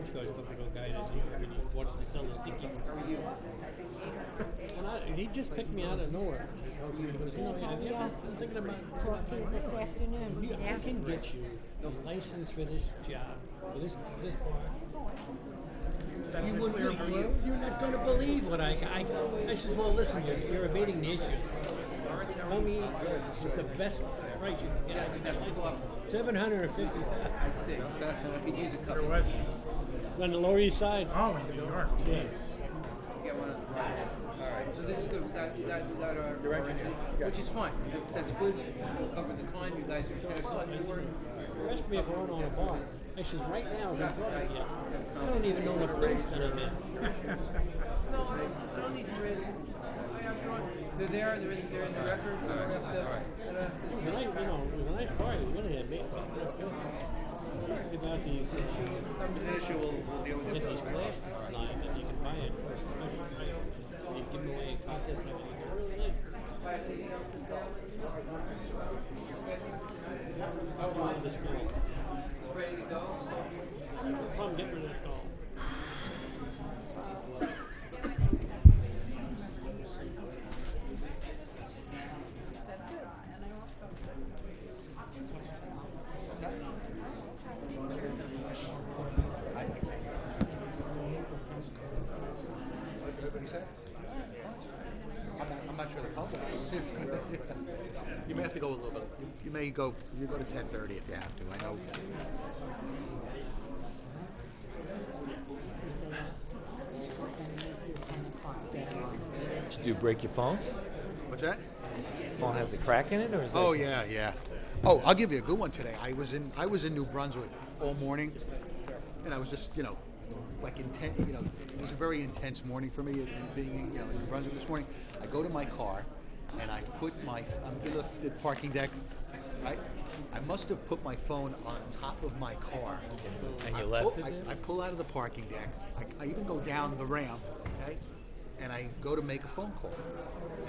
ago, I was talking to a guy that he wants to sell a sticky one. And he just picked me out of nowhere. He told me, he goes, you know, have you ever been thinking about Talking this afternoon. I can get you a license for this job, for this bar. You wouldn't, you're not going to believe what I says, well, listen, you're evading the issue. Tell me the best price you can get. $750,000. I see. You could use a couple. Where was it? On the Lower East Side. Oh, in New York. Yes. Get one. All right. So this is good. We got our which is fine. That's good. We'll cover the time. You guys are going to select the word. You asked me if I want on a bar. I says, right now, as I'm talking to you, I don't even know what place that I'm in. No, I don't need to raise. They're there. They're in the record. I don't have to. It was a nice, it was a nice party. We really had made about these we'll deal with it. these glasses designed that you can buy it for a special price. You give them away in contests and everything. They're really nice. The skull. Ready to go. Come get rid of the skull. Everybody said? I'm not sure the public is. You may have to go a little bit. You may go. You go to 10:30 if you have to. I know. Did you break your phone? What's that? Phone has a crack in it, or is that? Oh yeah. Oh, I'll give you a good one today. I was in New Brunswick all morning, and I was just like intense. It was a very intense morning for me. Being in New Brunswick this morning, I go to my car, and I put I'm in the parking deck, right? I must have put my phone on top of my car. And you left it there? I pull out of the parking deck. I even go down the ramp, okay? And I go to make a phone call,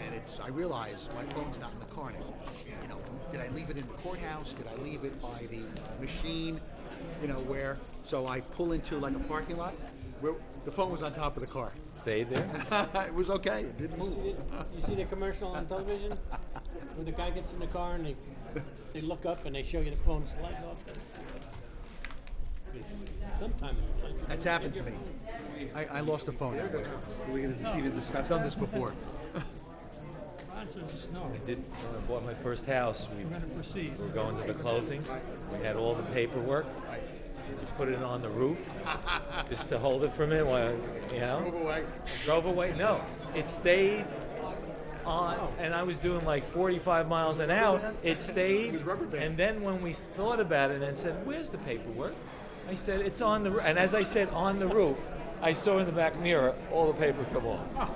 and I realize my phone's not in the car. And I said, did I leave it in the courthouse? Did I leave it by the machine? Where? So I pull into like a parking lot where the phone was on top of the car. Stayed there? It was okay. It didn't move. You see the commercial on television where the guy gets in the car and they look up and they show you the phone sliding off. Sometime in your life. That's happened to me. I lost a phone that way. We're going to discuss. I've done this before. No. I did. When I bought my first house, we were going to the closing. We had all the paperwork. We put it on the roof just to hold it for a minute while, Drove away. Drove away? No. It stayed on, and I was doing like 45 miles an hour. It stayed, and then when we thought about it and said, where's the paperwork? I said, it's on the roof. And as I said, on the roof, I saw in the back mirror all the paper come off.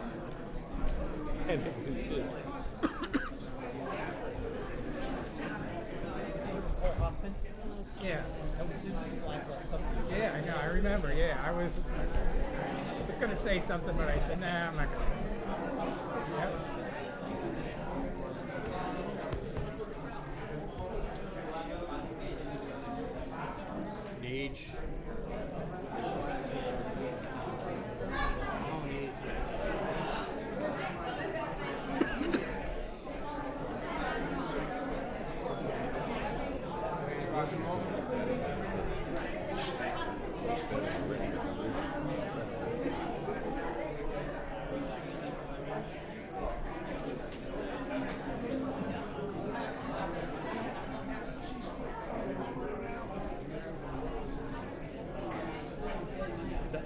And it was just... Yeah. Yeah, I know. I remember. Yeah, I was going to say something, but I said, nah, I'm not going to say it. Yep. Age.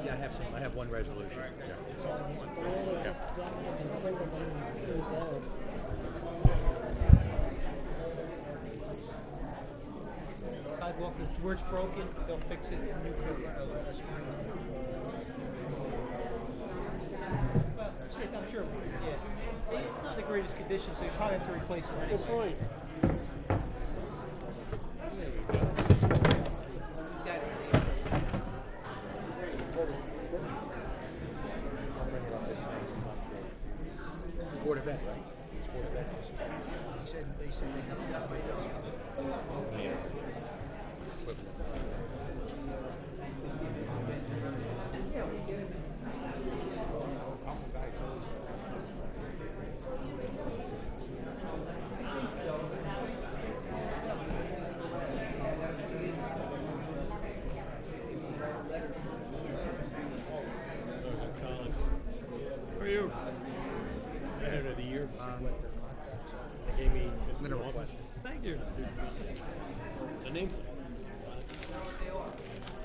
Yeah, I have one resolution. Yeah. Sidewalk, where it's broken, they'll fix it. New curb. Well, I'm sure. Yes. It's not the greatest condition, so you probably have to replace it anyway. Good point. Board of Ed, right? Board of Ed. They said they have you. Editor of the year. They gave me an office. Thank you. The name.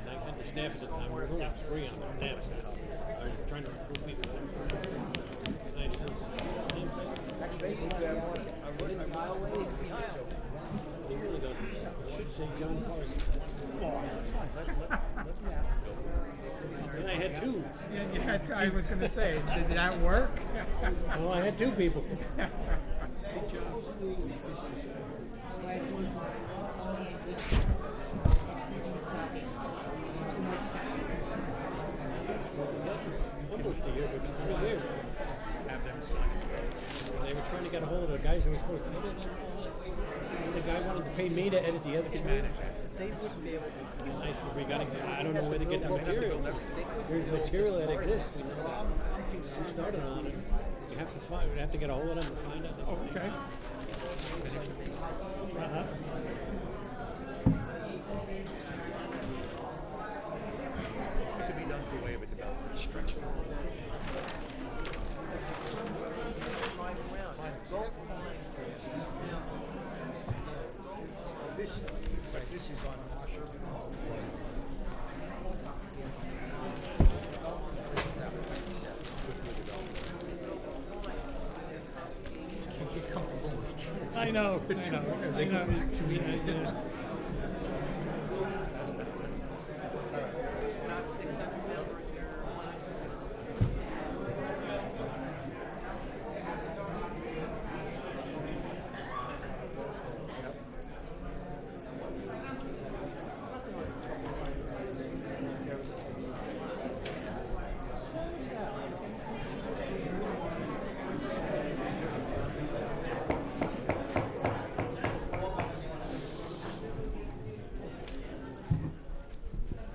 And I had the staff at the time. There was only 3 on the staff. I was trying to recruit people. And I said, he really doesn't. It should say John Carson. And I had 2. You had I was going to say, did that work? Well, I had 2 people. Almost a year, but it's 3 years. Have them sign it. They were trying to get a hold of the guys who were supposed to edit it. And the guy wanted to pay me to edit the other 2. They wouldn't be able to. And I said, I don't know where to get the material. There's material that exists. We started on it. We have to get a hold of them to find out. Okay. Uh-huh. It could be done through way of a development structure. This is on Washington. I know. I know.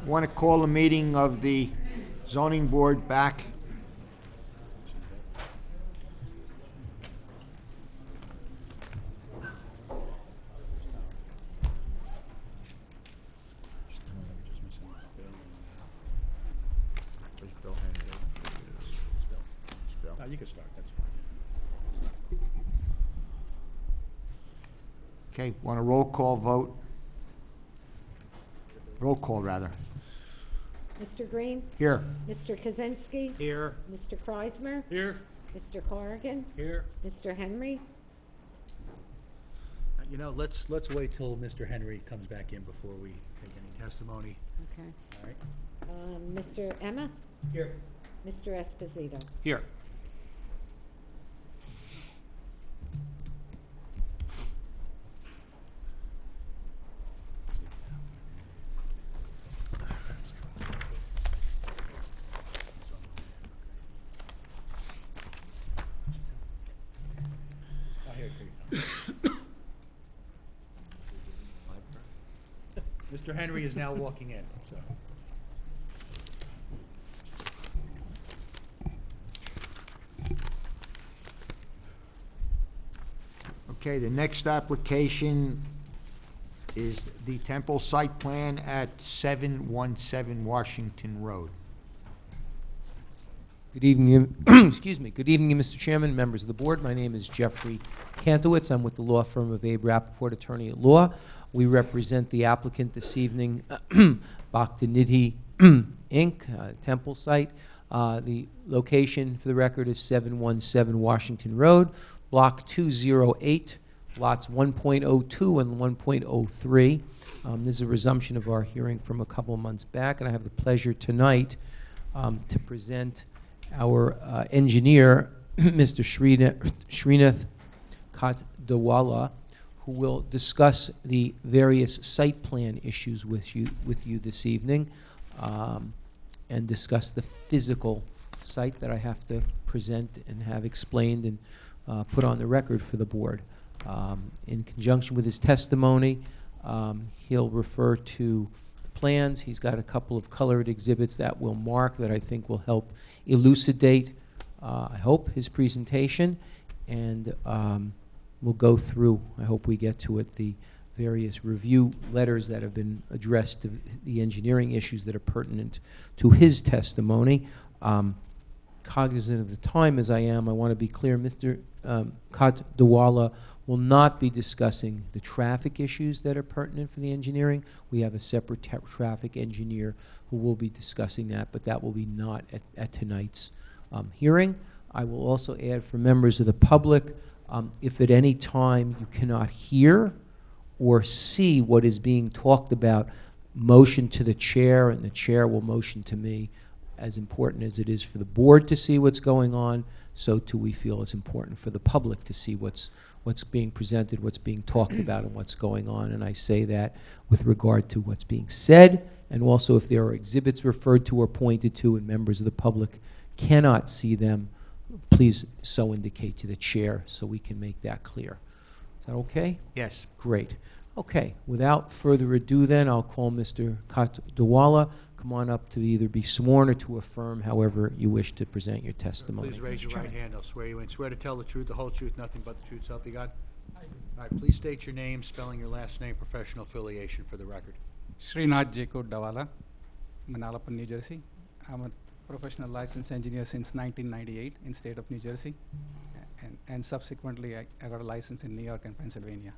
Want to call the meeting of the zoning board back. No, you can start, that's fine. Okay, want a roll call vote? Roll call, rather. Mr. Green? Here. Mr. Kaczynski? Here. Mr. Kreismer? Here. Mr. Corrigan? Here. Mr. Henry? You know, let's wait till Mr. Henry comes back in before we take any testimony. Okay. All right? Mr. Emma? Here. Mr. Esposito? Here. Mr. Henry is now walking in, so. Okay, the next application is the temple site plan at 717 Washington Road. Good evening, excuse me. Good evening, Mr. Chairman, members of the board. My name is Jeffrey Kantowitz. I'm with the law firm of Abe Rappaport, attorney at law. We represent the applicant this evening, Bhaktinidhi Inc., temple site. The location, for the record, is 717 Washington Road, block 208, lots 1.02 and 1.03. There's a resumption of our hearing from a couple of months back, and I have the pleasure tonight to present our engineer, Mr. Srinath Katdawala, who will discuss the various site plan issues with you this evening, and discuss the physical site that I have to present and have explained and put on the record for the board. In conjunction with his testimony, he'll refer to plans. He's got a couple of colored exhibits that will mark that I think will help elucidate, I hope, his presentation, and we'll go through, I hope we get to it, the various review letters that have been addressed to the engineering issues that are pertinent to his testimony. cognizant of the time as I am, I want to be clear, Mr. Katdawala will not be discussing the traffic issues that are pertinent for the engineering. We have a separate traffic engineer who will be discussing that, but that will be not at tonight's hearing. I will also add for members of the public, if at any time you cannot hear or see what is being talked about, motion to the chair, and the chair will motion to me. As important as it is for the board to see what's going on, so too we feel it's important for the public to see what's being presented, what's being talked about, and what's going on. And I say that with regard to what's being said, and also if there are exhibits referred to or pointed to and members of the public cannot see them, please so indicate to the chair so we can make that clear. Is that okay? Yes. Great. Okay, without further ado then, I'll call Mr. Katdawala. Come on up to either be sworn or to affirm, however you wish to present your testimony. Please raise your right hand. I'll swear you in. Swear to tell the truth, the whole truth, nothing but the truth, so help you God? All right, please state your name, spelling your last name, professional affiliation for the record. Srinath Jacob Dawala, Manalapan, New Jersey. I'm a professional licensed engineer since 1998 in state of New Jersey. And subsequently, I got a license in New York and Pennsylvania.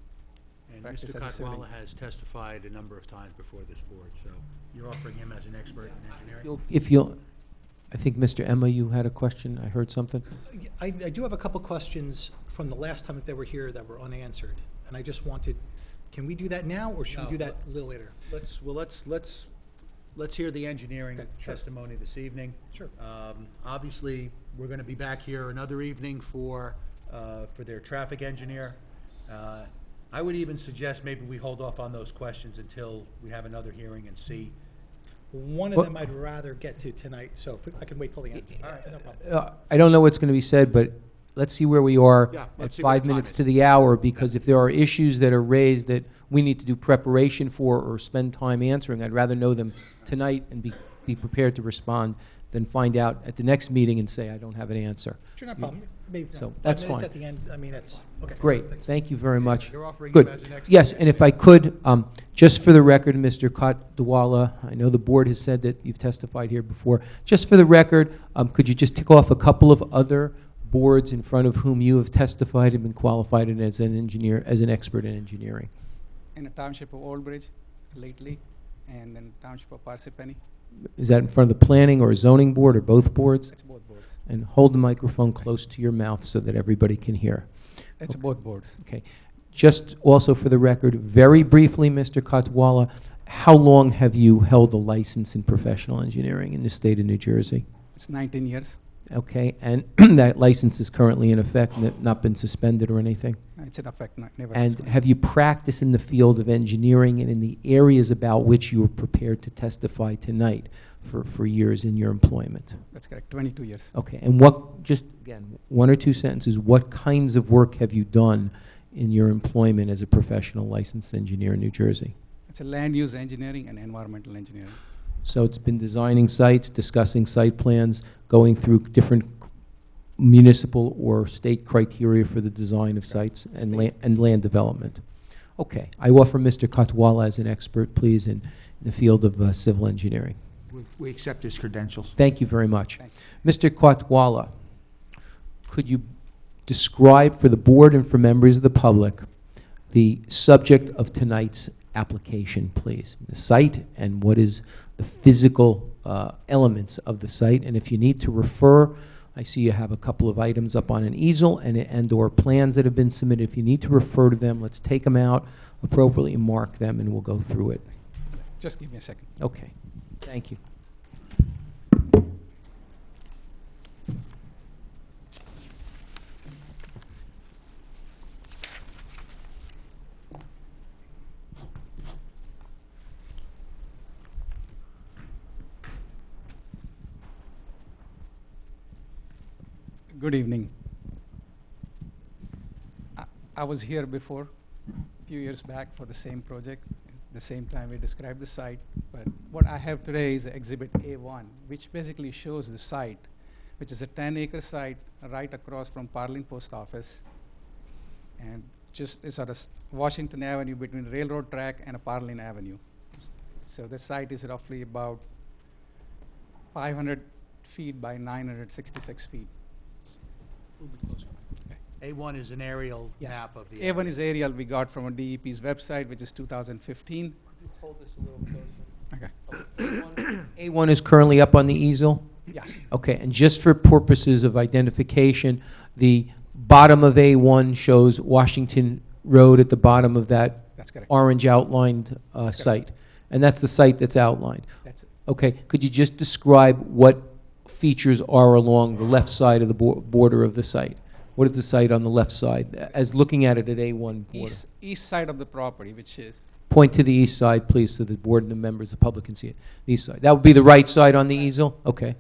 And Practice Mr. as a civil Katwala has testified a number of times before this board, so you're offering him as an expert in engineering? If you'll, I think, Mr. Emma, you had a question. I heard something. I do have a couple questions from the last time that they were here that were unanswered, and I just wanted, can we do that now, or should we do that a little later? Let's hear the engineering testimony this evening. Sure. Obviously, we're going to be back here another evening for their traffic engineer. I would even suggest maybe we hold off on those questions until we have another hearing and see. One of them I'd rather get to tonight, so if I can wait till the end. All right, no problem. I don't know what's going to be said, but let's see where we are Yeah, at let's see what 5 the time minutes is. to the hour, because if there are issues that are raised that we need to do preparation for or spend time answering, I'd rather know them tonight and be prepared to respond than find out at the next meeting and say, I don't have an answer. Sure, no problem. Maybe, So, 5 that's minutes fine. at the end, I mean, it's, okay. Great, Thanks. thank you very much. You're offering Good. him as an expert Yes, in and if I could, just for the record, Mr. Katdawala, I know the board has said that you've testified here before. Just for the record, could you just tick off a couple of other boards in front of whom you have testified and been qualified in as an engineer, as an expert in engineering? in the township of Old Bridge lately, and then township of Parsippany. Is that in front of the planning or zoning board or both boards? It's both boards. And hold the microphone close to your mouth so that everybody can hear. It's both boards. Okay. Just also for the record, very briefly, Mr. Katwala, how long have you held a license in professional engineering in the state of New Jersey? It's 19 years. Okay, and that license is currently in effect, not been suspended or anything? It's in effect, never And suspended. have you practiced in the field of engineering and in the areas about which you were prepared to testify tonight for years in your employment? That's correct, 22 years. Okay, and what, just again, one or two sentences, what kinds of work have you done in your employment as a professional licensed engineer in New Jersey? It's a land use engineering and environmental engineering. So it's been designing sites, discussing site plans, going through different municipal or state criteria for the design of sites and land development. Okay, I offer Mr. Katwala as an expert, please, in the field of civil engineering. We accept his credentials. Thank you very much. Mr. Katwala, could you describe for the board and for members of the public the subject of tonight's application, please? The site and what is the physical elements of the site. And if you need to refer, I see you have a couple of items up on an easel and or plans that have been submitted. If you need to refer to them, let's take them out appropriately and mark them, and we'll go through it. Just give me a second. Okay. Thank you. Good evening. I was here before, a few years back for the same project, the same time we described the site, but what I have today is Exhibit A1, which basically shows the site, which is a 10-acre site right across from Parlin Post Office, and just sort of Washington Avenue between railroad track and a Parlin Avenue. So the site is roughly about 500 feet by 966 feet. A1 is an aerial Yes. map of the A1 area. is aerial we got from a DEP's website, which is 2015. Hold this a little Okay. A1 is currently up on the easel? Yes. Okay, and just for purposes of identification, the bottom of A1 shows Washington Road at the bottom of that That's correct. orange outlined site. And that's the site that's outlined. That's it. Okay, could you just describe what features are along the left side of the border of the site? What is the site on the left side, as looking at it at A1 border? East side of the property, which is, Point to the east side, please, so the board and the members, the public can see it. The east side. That would be the right side on the easel? Okay.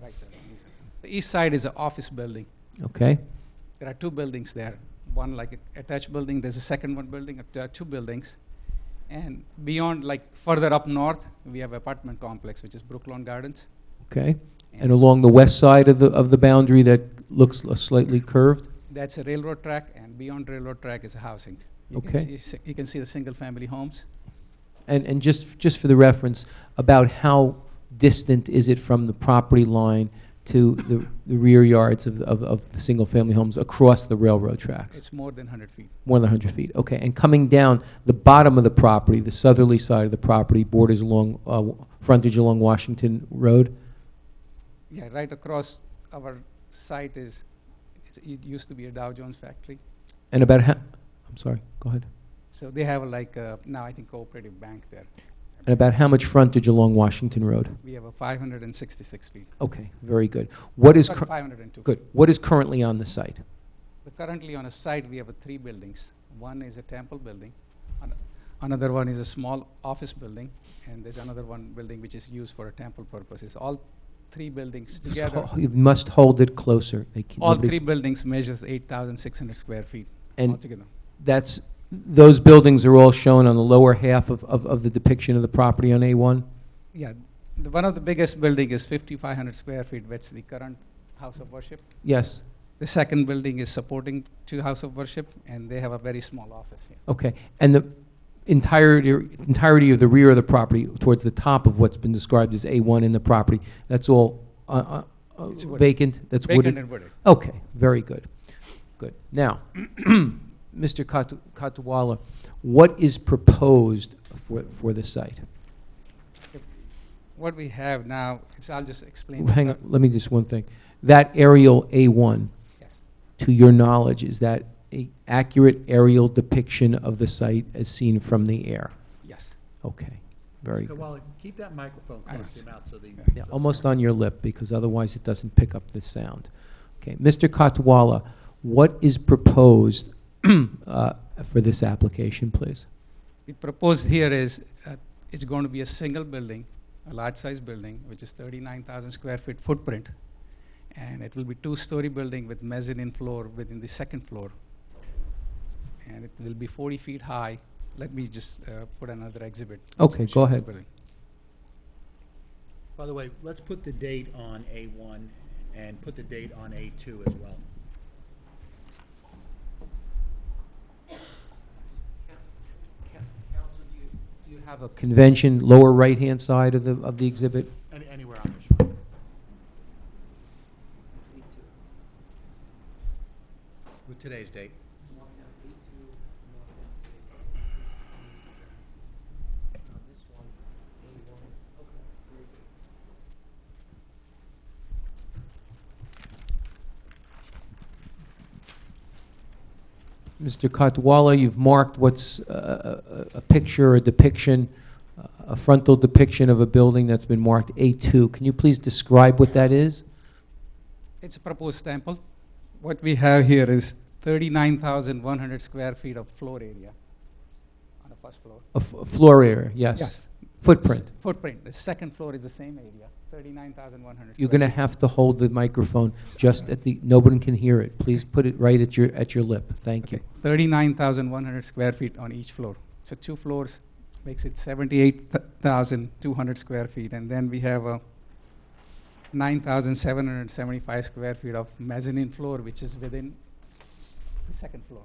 the east side is an office building. Okay. There are two buildings there. One like a attached building, there's a second one building, there are two buildings. And beyond, like further up north, we have apartment complex, which is Brooklawn Gardens. Okay. And along the west side of the boundary that looks slightly curved? That's a railroad track, and beyond railroad track is a housing. Okay. You can see the single-family homes. And just for the reference, about how distant is it from the property line to the rear yards of the single-family homes across the railroad tracks? It's more than 100 feet. More than 100 feet, okay. And coming down the bottom of the property, the southerly side of the property borders along, frontage along Washington Road? Yeah, right across our site it used to be a Dow Jones factory. And about how, I'm sorry, go ahead. So they have like now I think cooperative bank there. And about how much frontage along Washington Road? We have a 566 feet. Okay, very good. What is About 502. good? What is currently on the site? Currently on a site we have three buildings. One is a temple building, another one is a small office building, and there's another one building which is used for a temple purposes. All three buildings together. You must hold it closer. All three buildings measures 8,600 square feet and altogether. Those buildings are all shown on the lower half of the depiction of the property on A1? Yeah, one of the biggest building is 5,500 square feet, that's the current house of worship. Yes. The second building is supporting to house of worship, and they have a very small office here. Okay. And the entirety of the rear of the property towards the top of what's been described as A1 in the property, that's all It's wooded. vacant? That's Vacant wooded? and wooded. Okay, very good. Good. Now, Mr. Katawala, what is proposed for the site? What we have now, I'll just explain. Hang on, let me just one thing. That aerial A1, Yes. to your knowledge, is that an accurate aerial depiction of the site as seen from the air? Yes. Okay, very good. Well, keep that microphone close to your mouth so the. Yeah, almost on your lip, because otherwise it doesn't pick up the sound. Okay, Mr. Katawala, what is proposed for this application, please? The proposed here is, it's going to be a single building, a large-size building, which is 39,000 square feet footprint. And it will be two-story building with mezzanine floor within the second floor. And it will be 40 feet high. Let me just put another exhibit. Okay, which go shows the ahead. building. By the way, let's put the date on A1 and put the date on A2 as well. Do you have a convention, lower right-hand side of the exhibit? Anywhere on this one. With today's date. Mr. Katawala, you've marked what's a picture, a depiction, a frontal depiction of a building that's been marked A2. Can you please describe what that is? It's a proposed temple. What we have here is 39,100 square feet of floor area on the first floor. A floor area, yes. Yes. Footprint. Footprint. The second floor is the same area, 39,100. You're going to have to hold the microphone just at the, nobody can hear it. Please put it right at your lip. Thank you. 39,100 square feet on each floor. So two floors makes it 78,200 square feet. And then we have a 9,775 square feet of mezzanine floor, which is within the second floor.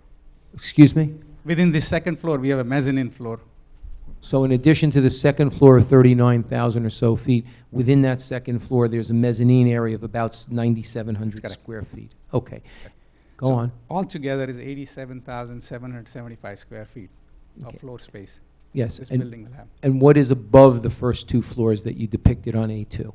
Excuse me? Within the second floor, we have a mezzanine floor. So in addition to the second floor of 39,000 or so feet, within that second floor, there's a mezzanine area of about 9,700 Correct. square feet. Okay. Go So on. Altogether is 87,775 square feet of Okay. floor space. Yes. This and- building will have. And what is above the first two floors that you depicted on A2?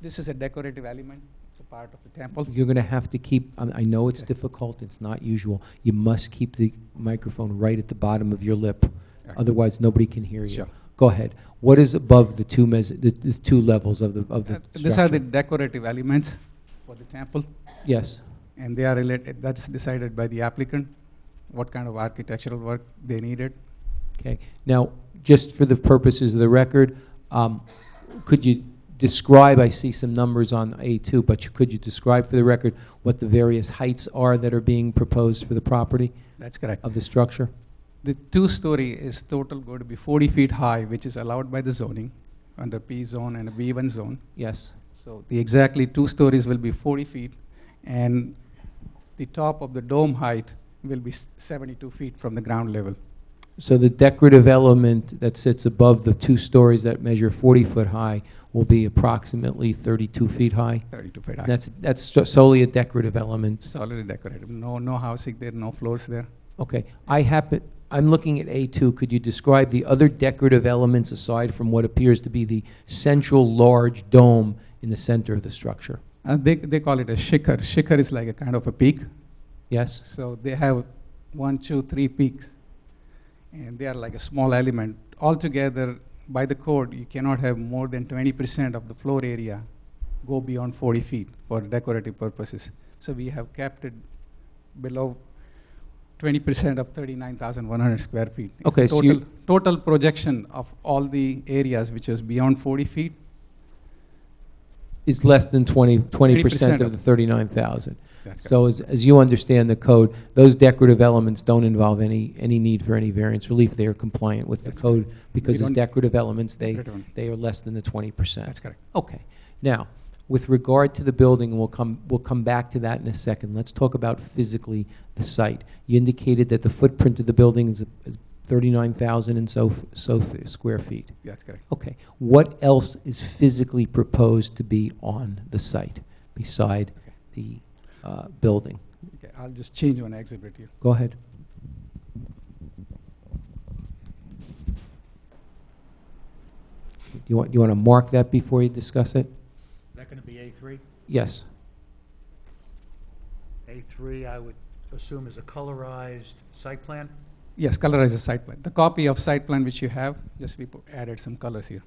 This is a decorative element. It's a part of the temple. You're going to have to keep, I know it's Okay. difficult, it's not usual. You must keep the microphone right at the bottom of your lip. Okay. Otherwise, nobody can hear you. Sure. Go ahead. What is above the the two levels of the These are the structure? decorative elements for the temple, Yes. and they are related, that's decided by the applicant, what kind of architectural work they needed. Okay. Now, just for the purposes of the record, could you describe, I see some numbers on A2, but could you describe for the record what the various heights are that are being proposed for the property That's correct. of the structure? The two-story is total going to be 40 feet high, which is allowed by the zoning under P zone and a B1 zone. Yes. So the exactly two stories will be 40 feet, and the top of the dome height will be 72 feet from the ground level. So the decorative element that sits above the two stories that measure 40 foot high will be approximately 32 feet high? 32 feet high. That's solely a decorative element? Solidly decorative. No housing there, no floors there. Okay. I'm looking at A2. Could you describe the other decorative elements aside from what appears to be the central large dome in the center of the structure? They call it a shikhar. Shikhar is like a kind of a peak. Yes? So they have 1, 2, 3 peaks, and they are like a small element. Altogether, by the code, you cannot have more than 20% of the floor area go beyond 40 feet for decorative purposes. So we have kept it below 20% of 39,100 square feet. It's Okay, the so total, you- total projection of all the areas which is beyond 40 feet. Is less than 20% of of- the 39,000. That's So as you understand the code, those decorative elements don't involve any need for any variance relief. They are compliant with the That's code because We as don't- decorative elements, Decorative. they are less than the 20%. That's correct. Okay. Now, with regard to the building, and we'll come back to that in a second, let's talk about physically the site. You indicated that the footprint of the building is 39,000 and so square feet. That's correct. Okay. What else is physically proposed to be on the site beside the building? Okay, I'll just change one exhibit here. Go ahead. You want to mark that before you discuss it? Is that going to be A3? Yes. A3, I would assume, is a colorized site plan? Yes, colorize the site plan. The copy of site plan which you have, just we added some colors here.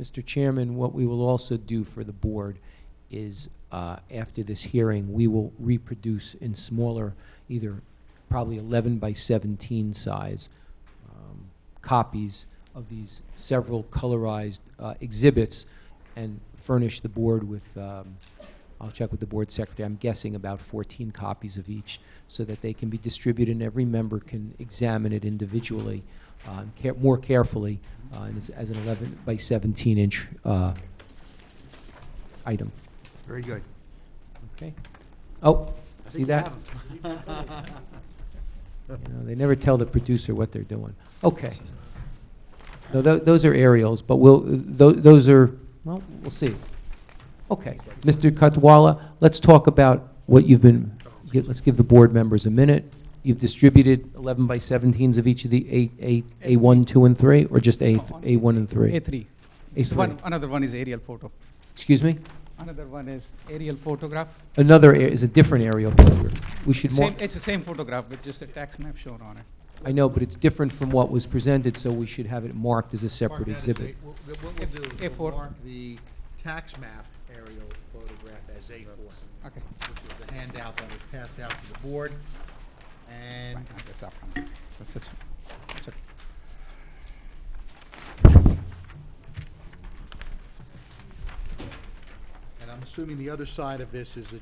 Mr. Chairman, what we will also do for the board is, after this hearing, we will reproduce in smaller, either probably 11 by 17 size copies of these several colorized exhibits and furnish the board with, I'll check with the board secretary, I'm guessing about 14 copies of each, so that they can be distributed and every member can examine it individually, more carefully, and as an 11 by 17 inch item. Very good. Okay. Oh, see that? They never tell the producer what they're doing. Okay. No, those are aerials, but those are, well, we'll see. Okay. Mr. Katwala, let's talk about what you've been, let's give the board members a minute. You've distributed 11 by 17s of each of the A1, 2, and 3, or just A1 and 3? A3. A3. Another one is aerial photo. Excuse me? Another one is aerial photograph. Another is a different aerial picture. We should It's more. it's the same photograph with just a tax map shown on it. I know, but it's different from what was presented, so we should have it marked as a separate Mark that as exhibit. What we'll do is A4. we'll mark the tax map aerial photograph as A4. Okay. Which is the handout that was passed out to the board. And That's up. That's this one. That's okay. And I'm assuming the other side of this is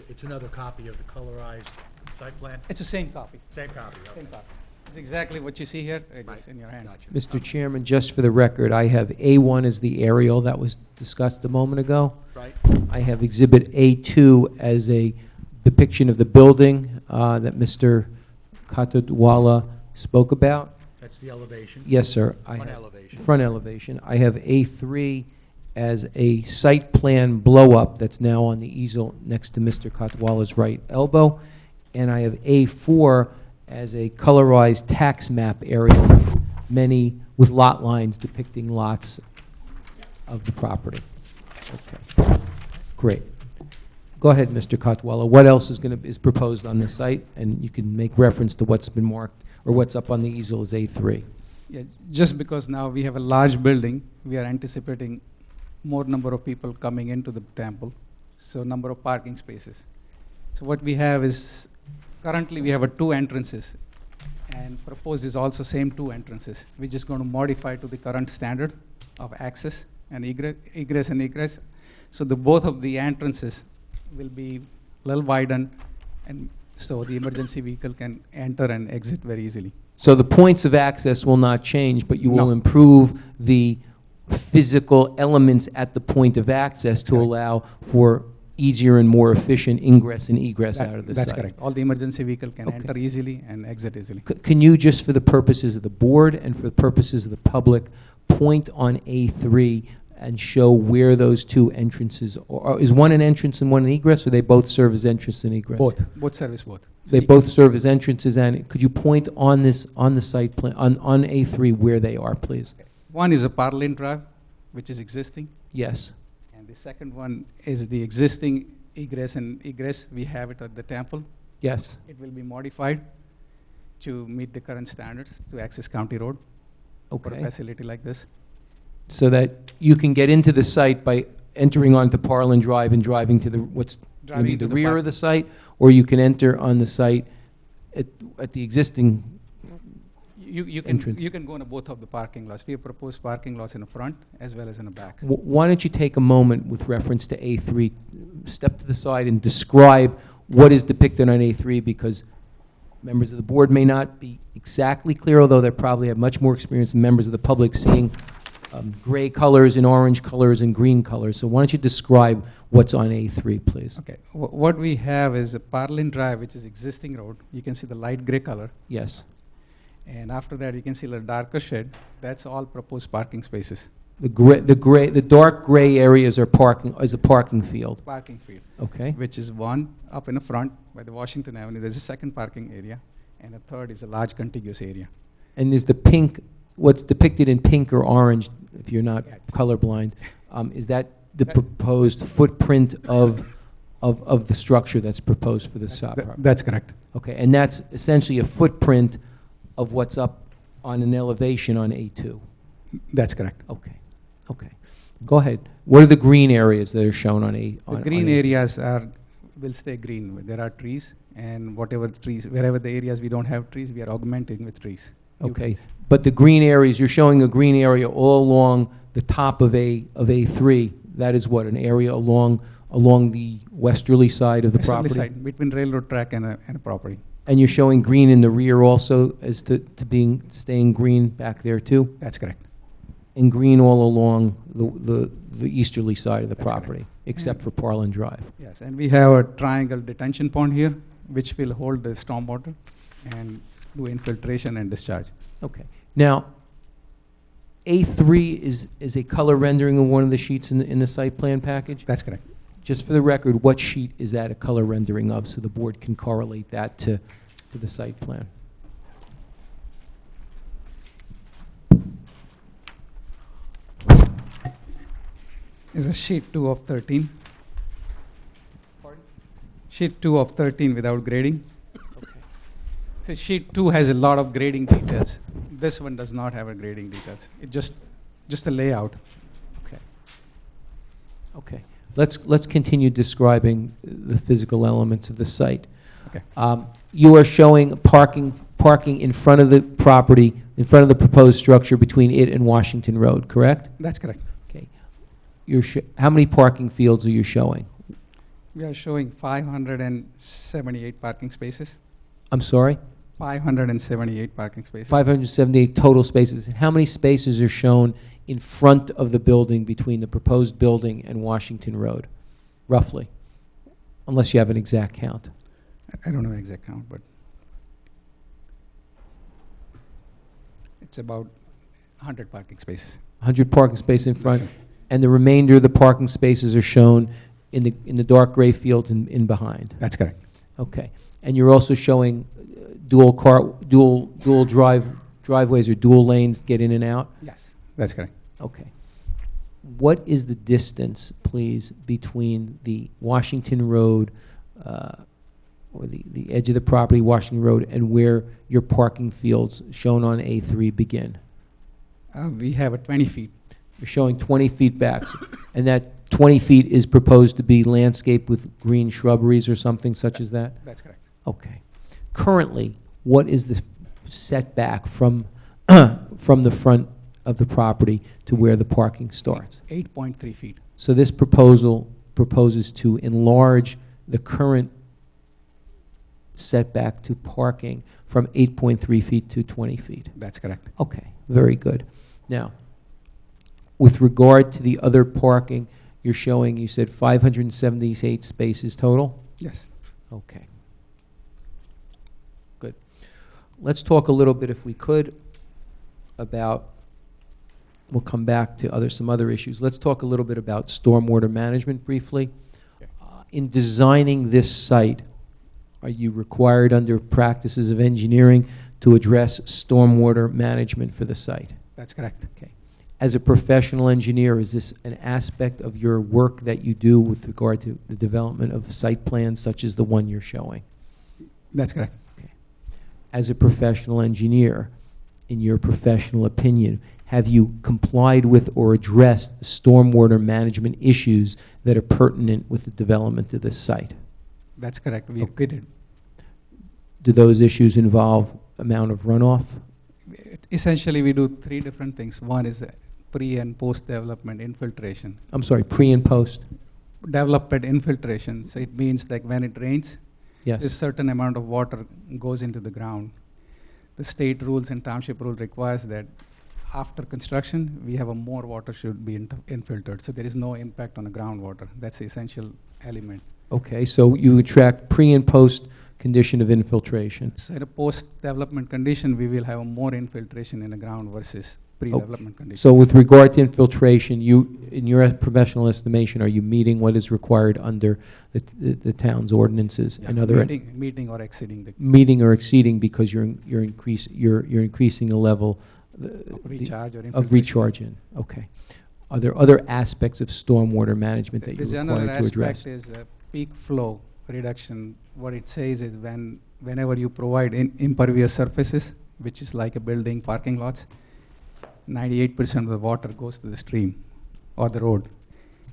it's another copy of the colorized site plan? It's the same copy. Same copy, okay. Same copy. It's exactly what you see here, it's just in your hand. Mr. Chairman, just for the record, I have A1 as the aerial that was discussed a moment ago. Right. I have Exhibit A2 as a depiction of the building that Mr. Katodwala spoke about. That's the elevation. Yes, sir. Front elevation. Front elevation. I have A3 as a site plan blow-up that's now on the easel next to Mr. Kotwala's right elbow. And I have A4 as a colorized tax map area with lot lines depicting lots of the property. Okay, great. Go ahead, Mr. Kotwala. What else is proposed on the site? And you can make reference to what's been marked, or what's up on the easel as A3. Yeah, just because now we have a large building, we are anticipating more number of people coming into the temple, so number of parking spaces. So what we have is, currently we have 2 entrances, and proposed is also same 2 entrances. We're just going to modify to the current standard of access and egress and egress. So both of the entrances will be a little widened, and so the emergency vehicle can enter and exit very easily. So the points of access will not change, but you will No. improve the physical elements at the point of access to allow for easier and more efficient ingress and egress out of the That's site. correct. All the emergency vehicle can Okay. enter easily and exit easily. Can you, just for the purposes of the board and for the purposes of the public, point on A3 and show where those 2 entrances are? Is one an entrance and one an egress, or they both serve as entrance and egress? Both service both. They both serve as entrances, and could you point on the site plan, on A3 where they are, please? One is a Parlin Drive, which is existing. Yes. And the second one is the existing egress and egress. We have it at the temple. Yes. It will be modified to meet the current standards to access County Road for a Okay. facility like this. So that you can get into the site by entering onto Parlin Drive and driving to what's going to Driving be into the the rear park. of the site, or you can enter on the site at the existing You entrance. can go into both of the parking lots. We have proposed parking lots in the front as well as in the back. Why don't you take a moment with reference to A3, step to the side and describe what is depicted on A3, because members of the board may not be exactly clear, although they probably have much more experience than members of the public seeing gray colors and orange colors and green colors. So why don't you describe what's on A3, please? Okay. What we have is a Parlin Drive, which is existing road. You can see the light gray color. Yes. And after that, you can see the darker shade. That's all proposed parking spaces. The dark gray areas are a parking field. Parking field. Okay. Which is one up in the front by the Washington Avenue. There's a second parking area, and a third is a large contiguous area. And is the pink, what's depicted in pink or orange, if you're not colorblind, is that the proposed footprint of the structure that's proposed for the site? That's correct. Okay, and that's essentially a footprint of what's up on an elevation on A2? That's correct. Okay, okay. Go ahead. What are the green areas that are shown on A? The green areas will stay green. There are trees, and whatever trees, wherever the areas we don't have trees, we are augmenting with trees. New Okay, trees. but the green areas, you're showing a green area all along the top of A3. That is what, an area along the westerly side of the Westerly property? side, between railroad track and a property. And you're showing green in the rear also as to staying green back there too? That's correct. And green all along the easterly side of the That's correct. property, except for Parlin Drive? Yes, and we have a triangle detention pond here, which will hold the stormwater and do infiltration and discharge. Okay. Now, A3 is a color rendering of one of the sheets in the site plan package? That's correct. Just for the record, what sheet is that a color rendering of, so the board can correlate that to the site plan? Is a sheet 2 of 13. Sheet 2 of 13 without grading. Okay. So sheet 2 has a lot of grading details. This one does not have a grading details. It just a layout. Okay. Okay. Let's continue describing the physical elements of the site. Okay. You are showing parking in front of the property, in front of the proposed structure between it and Washington Road, correct? That's correct. Okay. How many parking fields are you showing? We are showing 578 parking spaces. I'm sorry? 578 parking spaces. 578 total spaces. And how many spaces are shown in front of the building between the proposed building and Washington Road, roughly? Unless you have an exact count. I don't know the exact count, but It's about 100 parking spaces. 100 parking spaces in front, right. and the remainder of the parking spaces are shown in the dark gray fields in behind? That's correct. Okay. And you're also showing dual driveways or dual lanes get in and out? Yes, that's correct. Okay. What is the distance, please, between the Washington Road, or the edge of the property, Washington Road, and where your parking fields shown on A3 begin? We have a 20 feet. You're showing 20 feet back, and that 20 feet is proposed to be landscaped with green shrubberies or something such as that? That's correct. Okay. Currently, what is the setback from, from the front of the property to where the parking starts? 8.3 feet. So this proposal proposes to enlarge the current setback to parking from 8.3 feet to 20 feet. That's correct. Okay, very good. Now, with regard to the other parking, you're showing, you said 578 spaces total? Yes. Okay. Good. Let's talk a little bit, if we could, about, we'll come back to some other issues. Let's talk a little bit about stormwater management briefly. In designing this site, are you required under practices of engineering to address stormwater management for the site? That's correct. Okay. As a professional engineer, is this an aspect of your work that you do with regard to the development of site plans such as the one you're showing? That's correct. Okay. As a professional engineer, in your professional opinion, have you complied with or addressed stormwater management issues that are pertinent with the development of this site? That's correct. We did. Do those issues involve amount of runoff? Essentially, we do 3 different things. One is pre and post development infiltration. I'm sorry, pre and post? Development infiltration. So it means like when it rains, Yes. a certain amount of water goes into the ground. The state rules and township rule requires that after construction, we have a more water should be infiltrated. So there is no impact on the groundwater. That's the essential element. Okay, so you attract pre and post condition of infiltration. So in a post-development condition, we will have a more infiltration in the ground versus pre-development condition. So with regard to infiltration, you, in your professional estimation, are you meeting what is required under the town's ordinances and other? Meeting or exceeding the. Meeting or exceeding because you're increasing the level Of recharge or of infiltration. recharge in. Okay. Are there other aspects of stormwater management that There's you're another required to address? aspect is peak flow reduction. What it says is whenever you provide impervious surfaces, which is like a building, parking lots, 98% of the water goes to the stream or the road.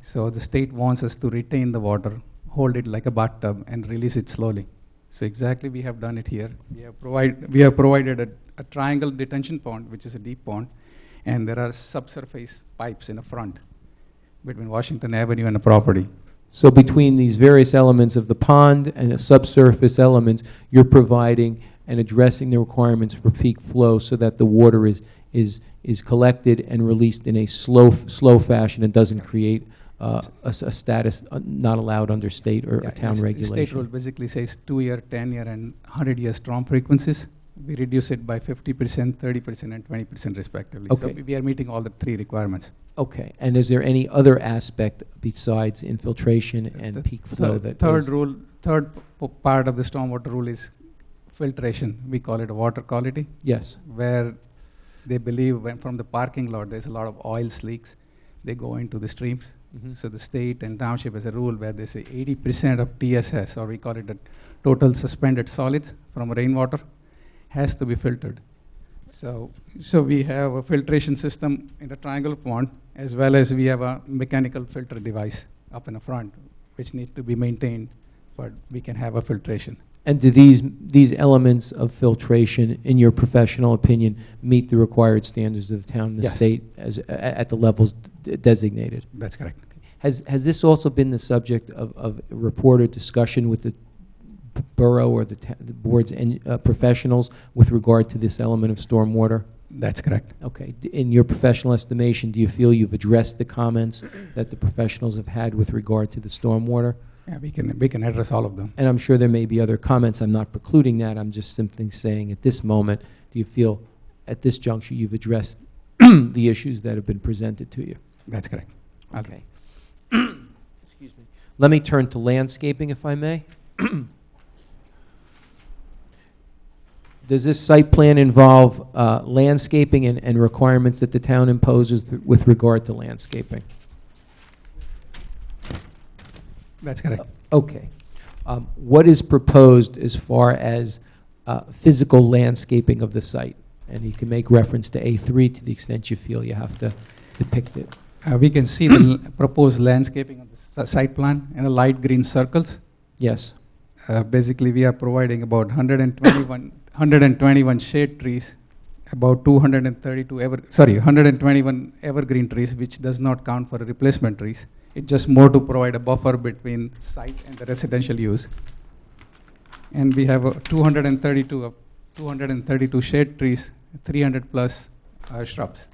So the state wants us to retain the water, hold it like a bathtub, and release it slowly. So exactly we have done it here. We have provided a triangle detention pond, which is a deep pond, and there are subsurface pipes in the front between Washington Avenue and the property. So between these various elements of the pond and the subsurface elements, you're providing and addressing the requirements for peak flow so that the water is collected and released in a slow fashion and doesn't create a status not allowed under state or town regulation. The state rule basically says 2-year, 10-year, and 100-year storm frequencies. We reduce it by 50%, 30%, and 20% respectively. Okay. So we are meeting all the 3 requirements. Okay, and is there any other aspect besides infiltration and peak flow that Third part of the stormwater rule is filtration. We call it water quality. Yes. Where they believe when from the parking lot there's a lot of oil leaks, they go into the streams. So the state and township has a rule where they say 80% of TSS, or we call it the total suspended solids from rainwater, has to be filtered. So we have a filtration system in the triangle pond, as well as we have a mechanical filter device up in the front, which need to be maintained, but we can have a filtration. And do these elements of filtration, in your professional opinion, meet the required standards of the town and the Yes. state at the levels designated? That's correct. Has this also been the subject of reported discussion with the borough or the board's professionals with regard to this element of stormwater? That's correct. Okay. In your professional estimation, do you feel you've addressed the comments that the professionals have had with regard to the stormwater? Yeah, we can address all of them. And I'm sure there may be other comments. I'm not precluding that. I'm just simply saying at this moment, do you feel at this juncture, you've addressed the issues that have been presented to you. That's correct. Okay. Excuse me. Let me turn to landscaping, if I may. Does this site plan involve landscaping and requirements that the town imposes with regard to landscaping? That's correct. Okay. What is proposed as far as physical landscaping of the site? And you can make reference to A3 to the extent you feel you have to depict it. We can see the proposed landscaping on the site plan in a light green circles. Yes. Basically, we are providing about 121 shade trees, about 121 evergreen trees, which does not count for replacement trees. It's just more to provide a buffer between site and the residential use. And we have 232 shade trees, 300 plus shrubs.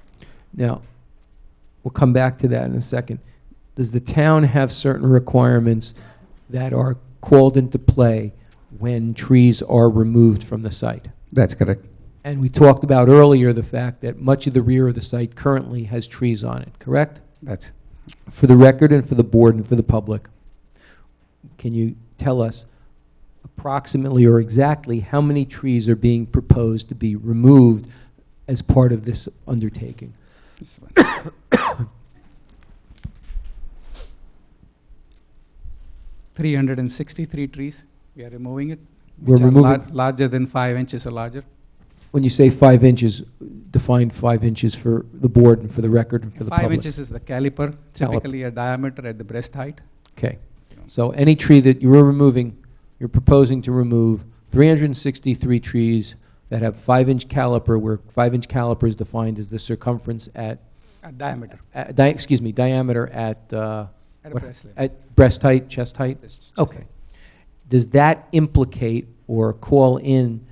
Now, we'll come back to that in a second. Does the town have certain requirements that are called into play when trees are removed from the site? That's correct. And we talked about earlier the fact that much of the rear of the site currently has trees on it, correct? That's. For the record and for the board and for the public, can you tell us approximately or exactly how many trees are being proposed to be removed as part of this undertaking? 363 trees. We are removing it. We're which are removing- larger than 5 inches or larger. When you say 5 inches, define 5 inches for the board and for the record and for the 5 public. inches is the caliper, typically a diameter at the breast height. Okay. So any tree that you are removing, you're proposing to remove 363 trees that have 5-inch caliper, where 5-inch caliper is defined as the circumference at, Diameter. diameter at, At a what- breast level. at breast height, chest height? Chest Okay. Does that implicate or call in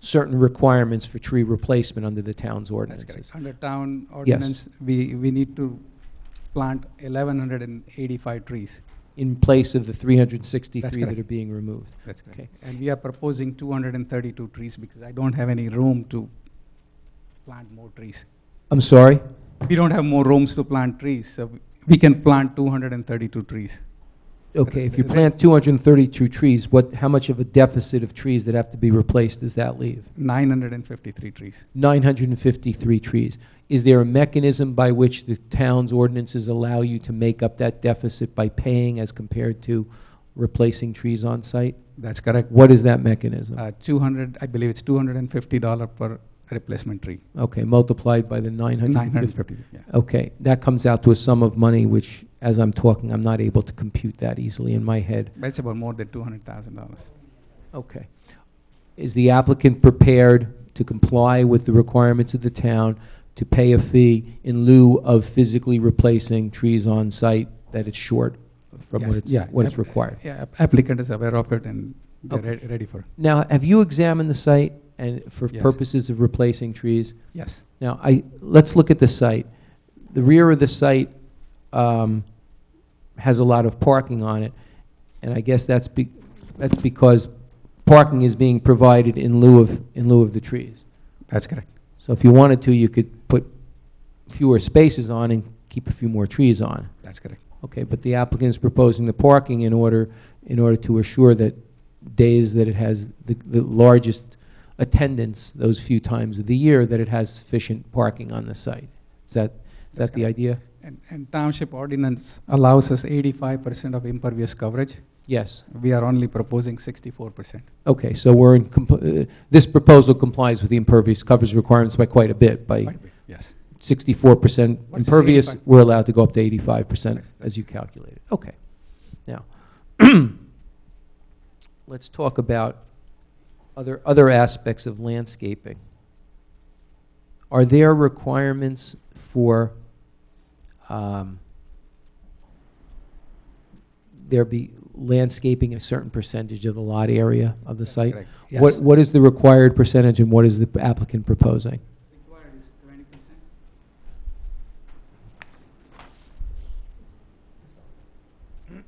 certain requirements for tree replacement under the town's That's ordinances? correct. Under town ordinance, we need to plant 1,185 trees. In place of the 363 That's that correct. are being removed? That's correct. Okay. And we are proposing 232 trees because I don't have any room to plant more trees. I'm sorry? We don't have more rooms to plant trees, so we can plant 232 trees. Okay, if you plant 232 trees, how much of a deficit of trees that have to be replaced does that leave? 953 trees. 953 trees. Is there a mechanism by which the town's ordinances allow you to make up that deficit by paying as compared to replacing trees on site? That's correct. What is that mechanism? 200, I believe it's $250 per replacement tree. Okay, multiplied by the 950. 950, yeah. Okay, that comes out to a sum of money which, as I'm talking, I'm not able to compute that easily in my head. But it's about more than $200,000. Okay. Is the applicant prepared to comply with the requirements of the town to pay a fee in lieu of physically replacing trees on site that it's short from Yes, what it's required? Yeah, applicant is aware of it and they're ready for it. Now, have you examined the site and for Yes. purposes of replacing trees? Yes. Now, let's look at the site. The rear of the site has a lot of parking on it, and I guess that's because parking is being provided in lieu of the trees. That's correct. So if you wanted to, you could put fewer spaces on and keep a few more trees on. That's correct. Okay, but the applicant is proposing the parking in order to assure that days that it has the largest attendance, those few times of the year, that it has sufficient parking on the site. Is that the idea? And township ordinance allows us 85% of impervious coverage. Yes. We are only proposing 64%. Okay, so we're in this proposal complies with the impervious coverage requirements by quite a bit, by Quite a bit, yes. 64% What is this impervious, 85? we're allowed to go up to 85% as you calculated. Okay. Now, let's talk about other aspects of landscaping. Are there requirements for there be landscaping a certain percentage of the lot area of the site? correct. Yes. What is the required percentage and what is the applicant proposing? Required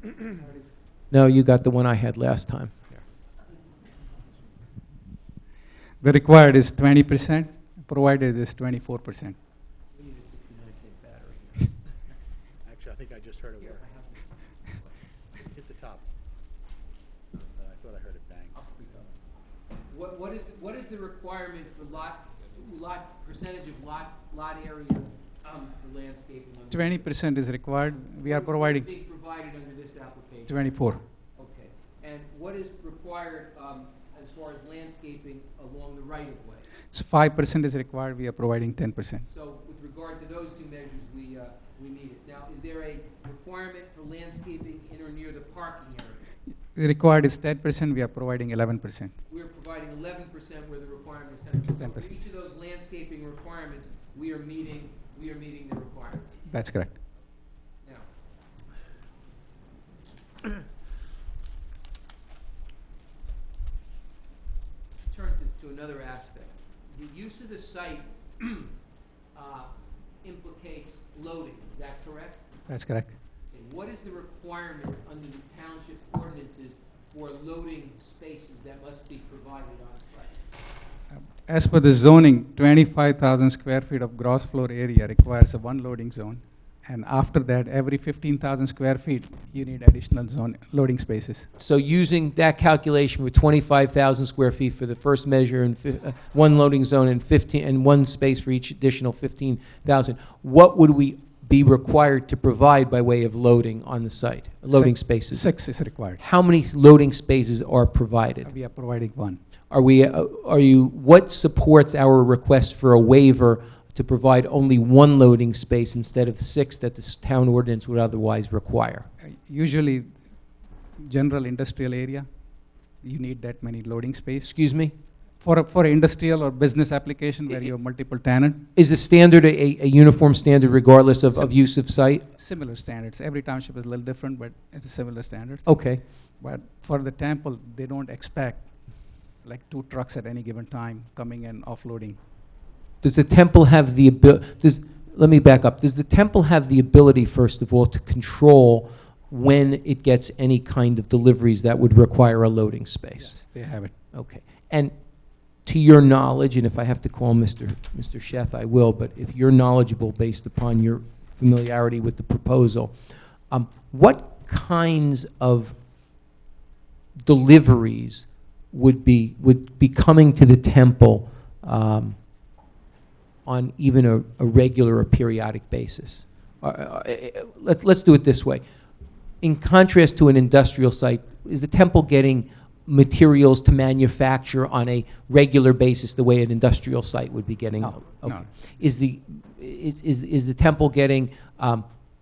is 20%. No, you got the one I had last time. The required is 20%. provided is 24%. We need a 69-cent battery. Actually, I think I just heard it work. Hit the top. I thought I heard it bang. What is the requirement for percentage of lot area for landscaping? 20% is required. We are providing What is being provided under this application? 24. Okay. And what is required as far as landscaping along the right-of-way? So 5% is required. We are providing 10%. So with regard to those two measures, we meet it. Now, is there a requirement for landscaping in or near the parking area? The required is 10%. We are providing 11%. We're providing 11% where the requirement is 10%. So 10%. for each of those landscaping requirements, we are meeting the requirements. That's correct. Now, let's turn to another aspect. The use of the site implicates loading, is that correct? That's correct. Okay, what is the requirement under the township's ordinances for loading spaces that must be provided on site? As per the zoning, 25,000 square feet of gross floor area requires a one loading zone. And after that, every 15,000 square feet, you need additional zone loading spaces. So using that calculation with 25,000 square feet for the first measure and one loading zone and one space for each additional 15,000, what would we be required to provide by way of loading on the site, loading spaces? 6 is required. How many loading spaces are provided? We are providing 1. What supports our request for a waiver to provide only 1 loading space instead of 6 that the town ordinance would otherwise require? Usually, general industrial area, you need that many loading space. Excuse me? For industrial or business application where you have multiple tenant. Is the standard a uniform standard regardless of use of site? Similar standards. Every township is a little different, but it's a similar standard. Okay. But for the temple, they don't expect like 2 trucks at any given time coming and offloading. Does the temple have the ability, let me back up. Does the temple have the ability, first of all, to control when it gets any kind of deliveries that would require a loading space? Yes, they have it. Okay. And to your knowledge, and if I have to call Mr. Sheth, I will, but if you're knowledgeable based upon your familiarity with the proposal, what kinds of deliveries would be coming to the temple on even a regular or periodic basis? Let's do it this way. In contrast to an industrial site, is the temple getting materials to manufacture on a regular basis the way an industrial site would be getting? No, okay. no. Is the temple getting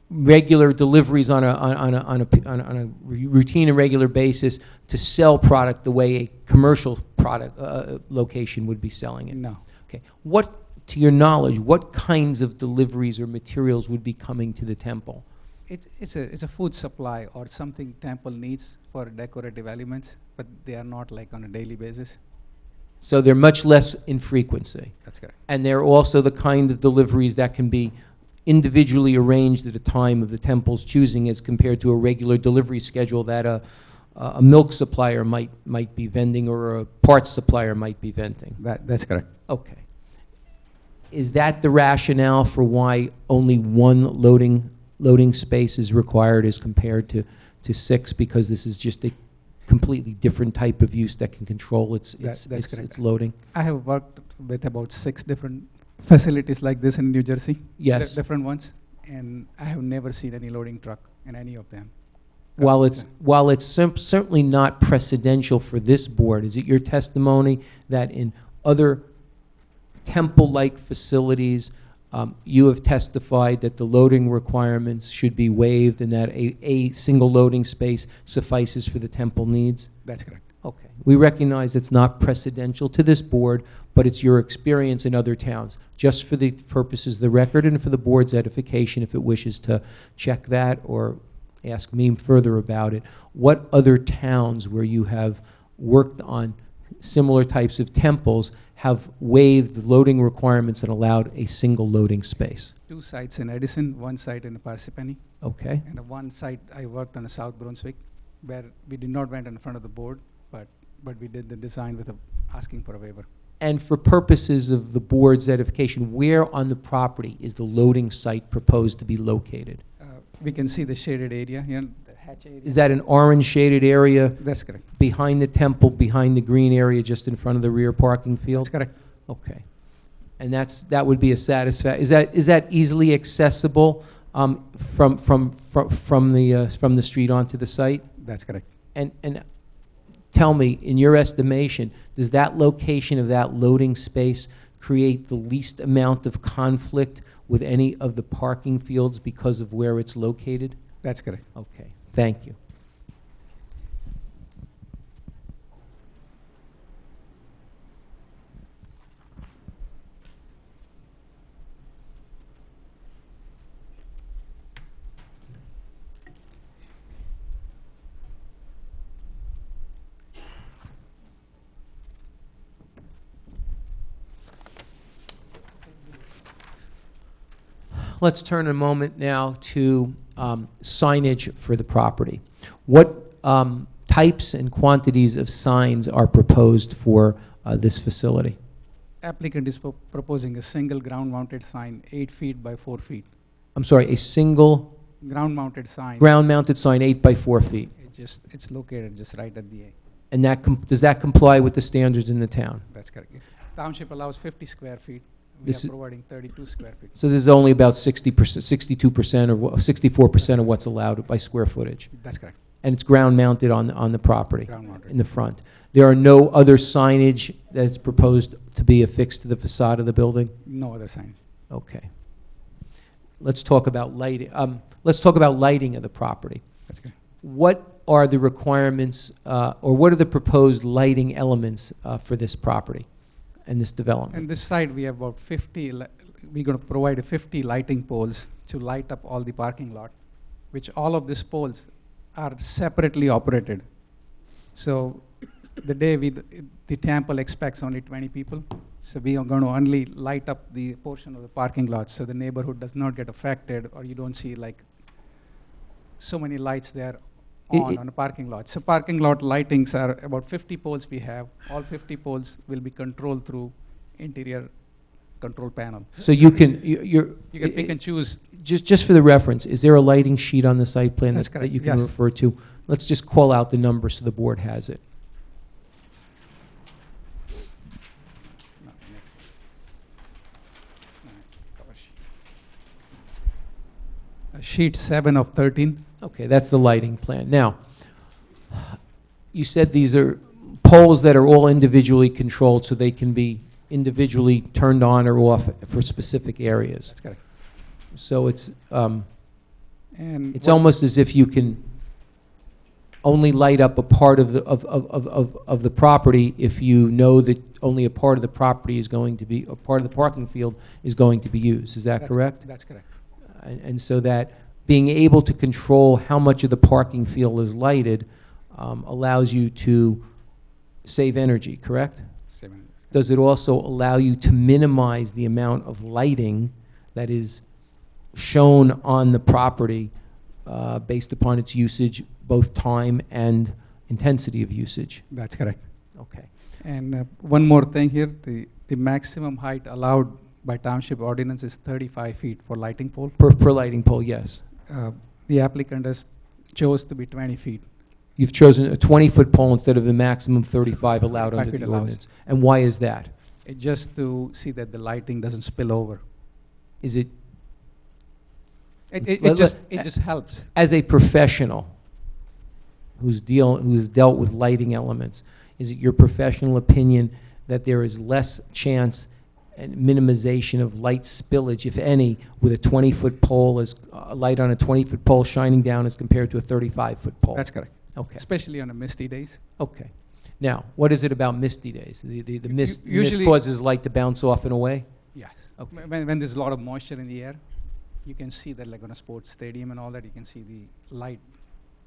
regular deliveries on a routine and regular basis to sell product the way a commercial product location would be selling it? No. Okay. What, to your knowledge, what kinds of deliveries or materials would be coming to the temple? It's a food supply or something temple needs for decorative elements, but they are not like on a daily basis. So they're much less in frequency. That's correct. And they're also the kind of deliveries that can be individually arranged at a time of the temple's choosing as compared to a regular delivery schedule that a milk supplier might be vending or a parts supplier might be vending. That's correct. Okay. Is that the rationale for why only 1 loading space is required as compared to 6? Because this is just a completely different type of use that can control its loading? I have worked with about 6 different facilities like this in New Jersey. Yes. Different ones. And I have never seen any loading truck in any of them. While it's certainly not precedential for this board, is it your testimony that in other temple-like facilities, you have testified that the loading requirements should be waived and that a single loading space suffices for the temple needs? That's correct. Okay. We recognize it's not precedential to this board, but it's your experience in other towns. Just for the purposes of the record and for the board's edification, if it wishes to check that or ask me further about it, what other towns where you have worked on similar types of temples have waived the loading requirements and allowed a single loading space? 2 sites in Edison, 1 site in Parsippany. Okay. And 1 site I worked on South Brunswick, where we did not went in front of the board, but we did the design with asking for a waiver. And for purposes of the board's edification, where on the property is the loading site proposed to be located? We can see the shaded area here, the hatch area. Is that an orange shaded area? That's correct. Behind the temple, behind the green area, just in front of the rear parking field? That's correct. Okay. And that would be a is that easily accessible from the street onto the site? That's correct. And tell me, in your estimation, does that location of that loading space create the least amount of conflict with any of the parking fields because of where it's located? That's correct. Okay, thank you. Let's turn a moment now to signage for the property. What types and quantities of signs are proposed for this facility? Applicant is proposing a single ground-mounted sign, 8 feet by 4 feet. I'm sorry, a single Ground-mounted sign. ground-mounted sign, 8 by 4 feet. It's located just right at the A. And does that comply with the standards in the town? That's correct. Township allows 50 square feet. We This are is- providing 32 square feet. So this is only about 60%, 62% or 64% of what's allowed by square footage. That's correct. And it's ground-mounted on the property? Ground-mounted. In the front. There are no other signage that's proposed to be affixed to the facade of the building? No other sign. Okay. Let's talk about lighting. Let's talk about lighting of the property. That's good. What are the requirements, or what are the proposed lighting elements for this property and this development? On this side, we have about 50, we're going to provide 50 lighting poles to light up all the parking lot, which all of these poles are separately operated. So the day the temple expects only 20 people, so we are going to only light up the portion of the parking lot so the neighborhood does not get affected, or you don't see like so many lights there on the parking lot. So parking lot lightings are about 50 poles we have. All 50 poles will be controlled through interior control panel. So you can, You can pick and choose. Just for the reference, is there a lighting sheet on the site plan That's that correct, you can yes. refer to? Let's just call out the number so the board has it. No, next. No, it's cover sheet. Sheet 7 of 13. Okay, that's the lighting plan. Now, you said these are poles that are all individually controlled, so they can be individually turned on or off for specific areas. That's correct. So it's And it's what- almost as if you can only light up a part of the property if you know that only a part of the property is going to be, a part of the parking field is going to be used. Is that That's- correct? That's correct. And so that being able to control how much of the parking field is lighted allows you to save energy, correct? 7. Does it also allow you to minimize the amount of lighting that is shown on the property based upon its usage, both time and intensity of usage? That's correct. Okay. And one more thing here, the maximum height allowed by township ordinance is 35 feet for lighting pole. Per lighting pole, yes. The applicant has chose to be 20 feet. You've chosen a 20-foot pole instead of the maximum 35 allowed 35 under feet the allows. ordinance. And why is that? Just to see that the lighting doesn't spill over. Is it? It Let- just helps. As a professional who's dealt with lighting elements, is it your professional opinion that there is less chance and minimization of light spillage, if any, with a 20-foot pole, as a light on a 20-foot pole shining down as compared to a 35-foot pole? That's correct. Okay. Especially on the misty days. Okay. Now, what is it about misty days? The mist usually- causes light to bounce off and away? Yes. Okay. When there's a lot of moisture in the air, you can see that, like on a sports stadium and all that, you can see the light.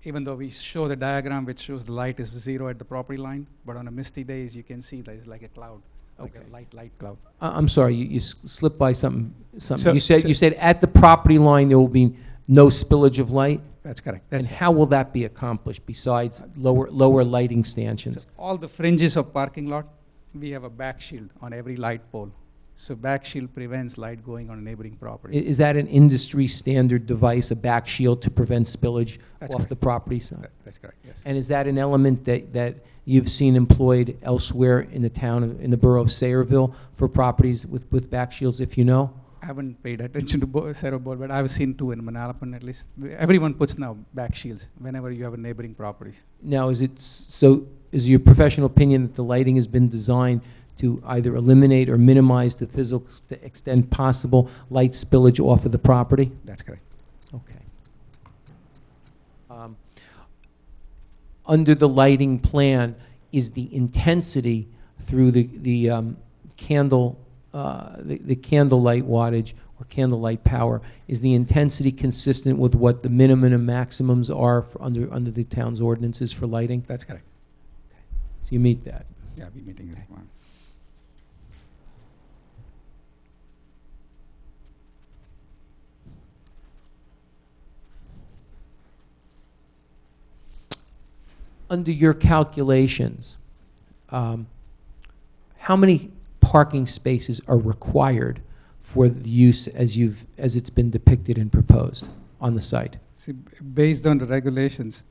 Even though we show the diagram which shows the light is 0 at the property line, but on a misty days, you can see there's like a cloud, like a light cloud. I'm sorry, you slipped by something. So- You said, so- you said at the property line, there will be no spillage of light? That's correct. And That's how will that be accomplished besides lower lighting stanchions? all the fringes of parking lot, we have a back shield on every light pole. So back shield prevents light going on a neighboring property. Is that an industry standard device, a back shield to prevent spillage That's off correct. the property side? That's correct, yes. And is that an element that you've seen employed elsewhere in the town, in the borough of Sayreville for properties with back shields, if you know? I haven't paid attention to Cerro Bowl, but I've seen two in Manalapan at least. Everyone puts now back shields whenever you have a neighboring properties. Now, is your professional opinion that the lighting has been designed to either eliminate or minimize to physical extent possible light spillage off of the property? That's correct. Okay. Under the lighting plan, is the intensity through the candle, the candlelight wattage or candlelight power, is the intensity consistent with what the minimum and maximums are for under the town's ordinances for lighting? That's correct. So you meet that? Yeah, we're meeting the requirement. Under your calculations, how many parking spaces are required for the use as it's been depicted and proposed on the site? See, based on the regulations,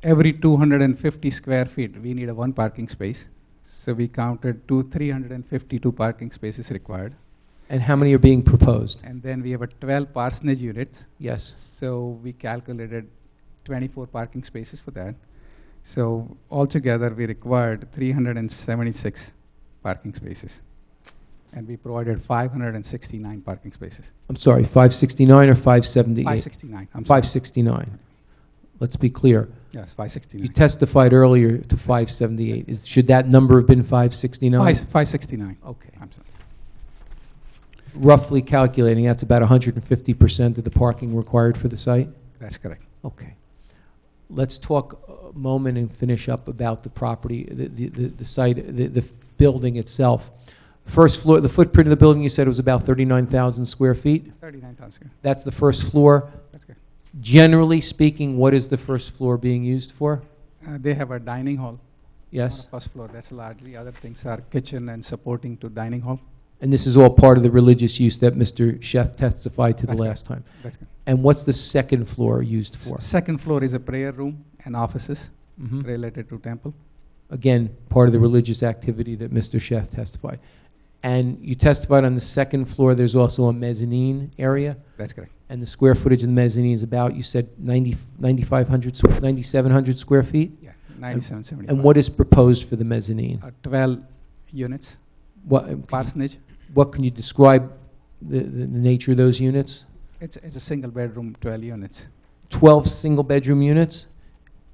every 250 square feet, we need a one parking space. So we counted 352 parking spaces required. And how many are being proposed? And then we have a 12 parsonage units. Yes. So we calculated 24 parking spaces for that. So altogether, we required 376 parking spaces. And we provided 569 parking spaces. I'm sorry, 569 or 578? 569, I'm sorry. 569. Let's be clear. Yes, 569. You testified earlier to 578. Should that number have been 569? 569. Okay. I'm sorry. Roughly calculating, that's about 150% of the parking required for the site? That's correct. Okay. Let's talk a moment and finish up about the property, the site, the building itself. First floor, the footprint of the building, you said it was about 39,000 square feet? 39,000 square. That's the first floor? That's good. Generally speaking, what is the first floor being used for? They have a dining hall. Yes. On the first floor, that's largely. Other things are kitchen and supporting to dining hall. And this is all part of the religious use that Mr. Sheth testified to the That's last time? That's good. And what's the second floor used for? Second floor is a prayer room and offices Mhm. related to temple. Again, part of the religious activity that Mr. Sheth testified. And you testified on the second floor, there's also a mezzanine area? That's correct. And the square footage of the mezzanine is about, you said 9,700 square feet? Yeah, 9775. And what is proposed for the mezzanine? 12 units. What, Parsonage. what can you describe the nature of those units? It's a single bedroom, 12 units. 12 single-bedroom units?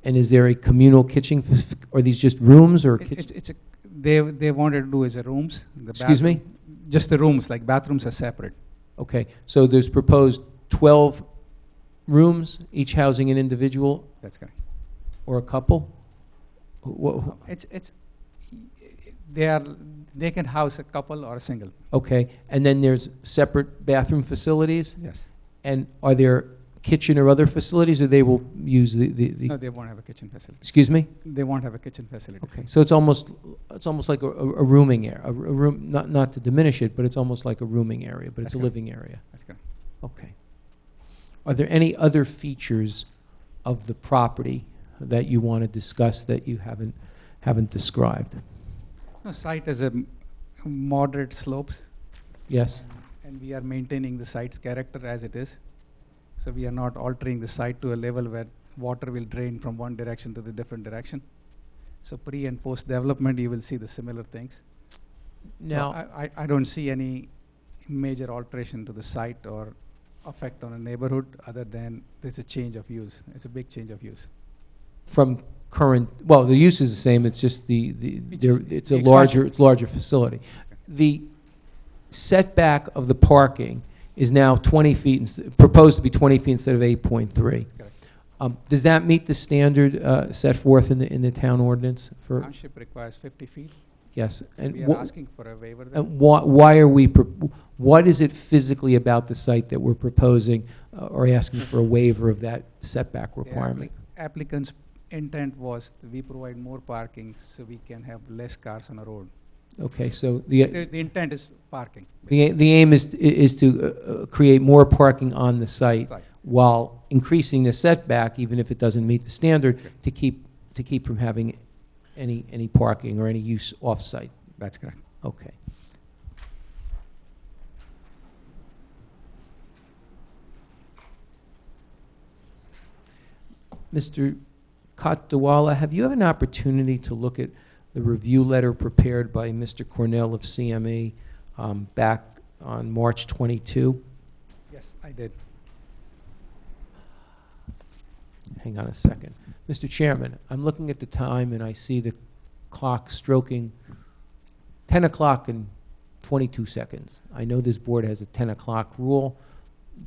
And is there a communal kitchen, or are these just rooms or kitchen? They wanted to do is a rooms. The Excuse me? bathroom- Just the rooms, like bathrooms are separate. Okay, so there's proposed 12 rooms, each housing an individual That's correct. or a couple? They can house a couple or a single. Okay, and then there's separate bathroom facilities? Yes. And are there kitchen or other facilities, or they will use the? No, they won't have a kitchen facility. Excuse me? They won't have a kitchen facility. Okay, so it's almost like a rooming area, a room, not to diminish it, but it's almost like a rooming area, but it's That's a correct. living area. That's correct. Okay. Are there any other features of the property that you want to discuss that you haven't described? No, site has a moderate slopes. Yes? And we are maintaining the site's character as it is. So we are not altering the site to a level where water will drain from one direction to the different direction. So pre and post development, you will see the similar things. Now, So I don't see any major alteration to the site or effect on a neighborhood other than there's a change of use. It's a big change of use. from current, well, the use is the same, it's just it's a larger facility. The setback of the parking is now 20 feet, proposed to be 20 feet instead of 8.3. Does that meet the standard set forth in the town ordinance for? Township requires 50 feet. Yes. So And we are wha- asking for a waiver there. And why are we, what is it physically about the site that we're proposing or asking for a waiver of that setback The requirement? applicant's intent was that we provide more parking so we can have less cars on the road. Okay, so The intent is parking. the aim is to create more parking on the site Site. while increasing the setback, even if it doesn't meet the standard, to keep from having any parking or any use off-site. That's correct. Okay. Mr. Katdawala, have you had an opportunity to look at the review letter prepared by Mr. Cornell of CME back on March 22? Yes, I did. Hang on a second. Mr. Chairman, I'm looking at the time and I see the clock stroking 10 o'clock and 22 seconds. I know this board has a 10 o'clock rule.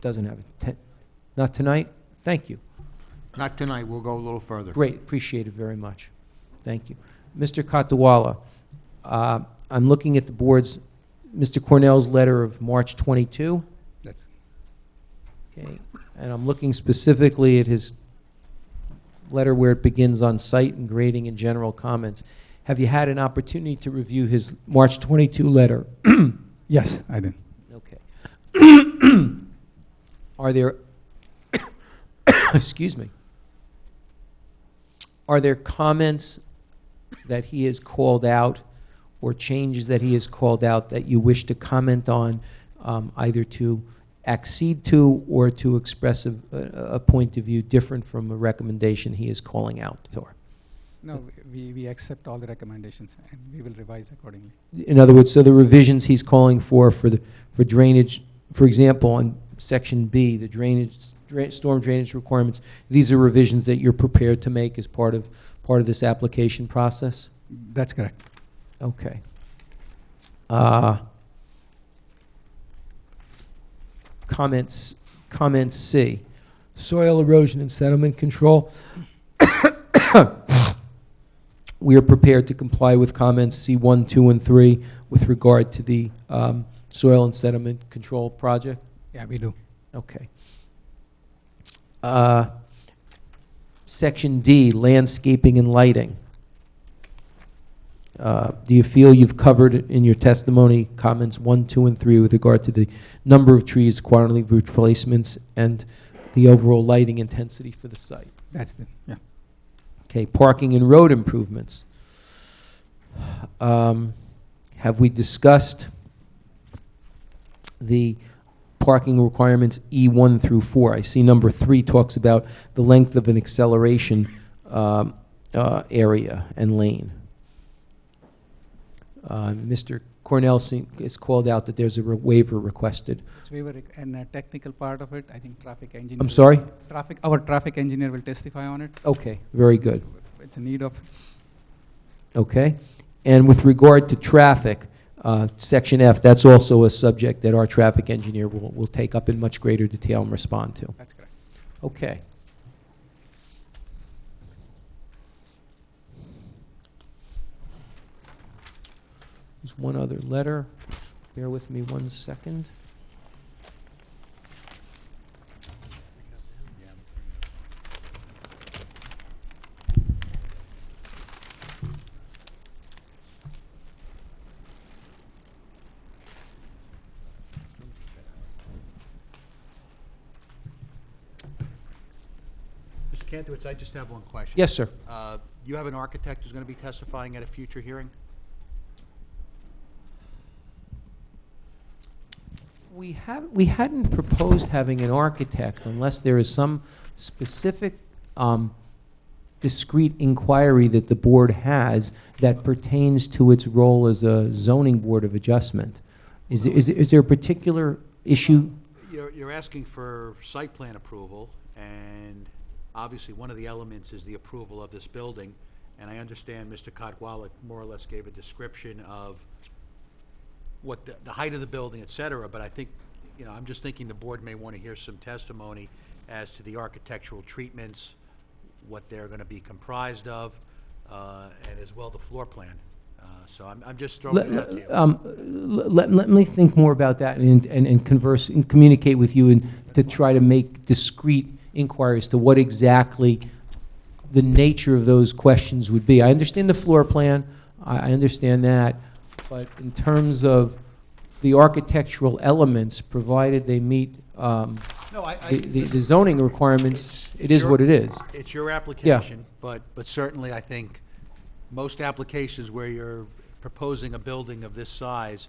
Doesn't have a 10. Not tonight? Thank you. Not tonight, we'll go a little further. Great, appreciate it very much. Thank you. Mr. Katdawala, I'm looking at the board's, Mr. Cornell's letter of March 22. That's Okay, and I'm looking specifically at his letter where it begins on site and grading and general comments. Have you had an opportunity to review his March 22 letter? Yes, I did. Okay. Are there, excuse me, are there comments that he has called out or changes that he has called out that you wish to comment on, either to accede to or to express a point of view different from a recommendation he is calling out for? No, we accept all the recommendations and we will revise accordingly. In other words, so the revisions he's calling for drainage, for example, on section B, the storm drainage requirements, these are revisions that you're prepared to make as part of this application process? That's correct. Okay. Comments C, soil erosion and sediment control. We are prepared to comply with comments C1, 2, and 3 with regard to the soil and sediment control project? Yeah, we do. Okay. Section D, landscaping and lighting. Do you feel you've covered in your testimony comments 1, 2, and 3 with regard to the number of trees, quantity of replacements, and the overall lighting intensity for the site? That's it, yeah. Okay, parking and road improvements. Have we discussed the parking requirements E1 through 4? I see number 3 talks about the length of an acceleration area and lane. Mr. Cornell has called out that there's a waiver requested. It's waiver and a technical part of it, I think traffic engineer. I'm sorry? Our traffic engineer will testify on it. Okay, very good. It's a need of. Okay, and with regard to traffic, section F, that's also a subject that our traffic engineer will take up in much greater detail and respond to. That's correct. Okay. There's one other letter. Bear with me 1 second. Mr. Kantowitz, I just have one question. Yes, sir. You have an architect who's going to be testifying at a future hearing? We hadn't proposed having an architect unless there is some specific discrete inquiry that the board has that pertains to its role as a zoning board of adjustment. Is there a particular issue? You're asking for site plan approval, and obviously one of the elements is the approval of this building, and I understand Mr. Katdawala more or less gave a description of what the height of the building, et cetera, but I think, I'm just thinking the board may want to hear some testimony as to the architectural treatments, what they're going to be comprised of, and as well the floor plan. So I'm just throwing it out to you. Let me think more about that and converse and communicate with you and to try to make discrete inquiries to what exactly the nature of those questions would be. I understand the floor plan, I understand that, but in terms of the architectural elements, provided they meet No, the zoning requirements, it is what it is. It's your application, but certainly I think most applications where you're proposing a building of this size,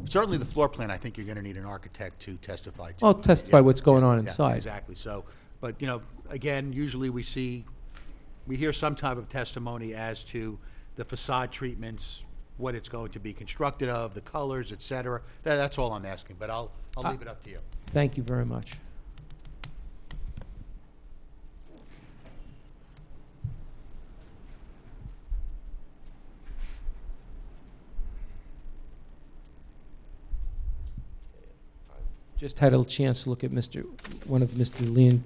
certainly the floor plan, I think you're gonna need an architect to testify to. I'll testify Yeah, what's going on yeah, inside. Exactly, so, but, you know, again, usually we hear some type of testimony as to the facade treatments, what it's going to be constructed of, the colors, et cetera. That's all I'm asking, but I'll leave it up to you. Thank you very much. Just had a chance to look at one of Mr.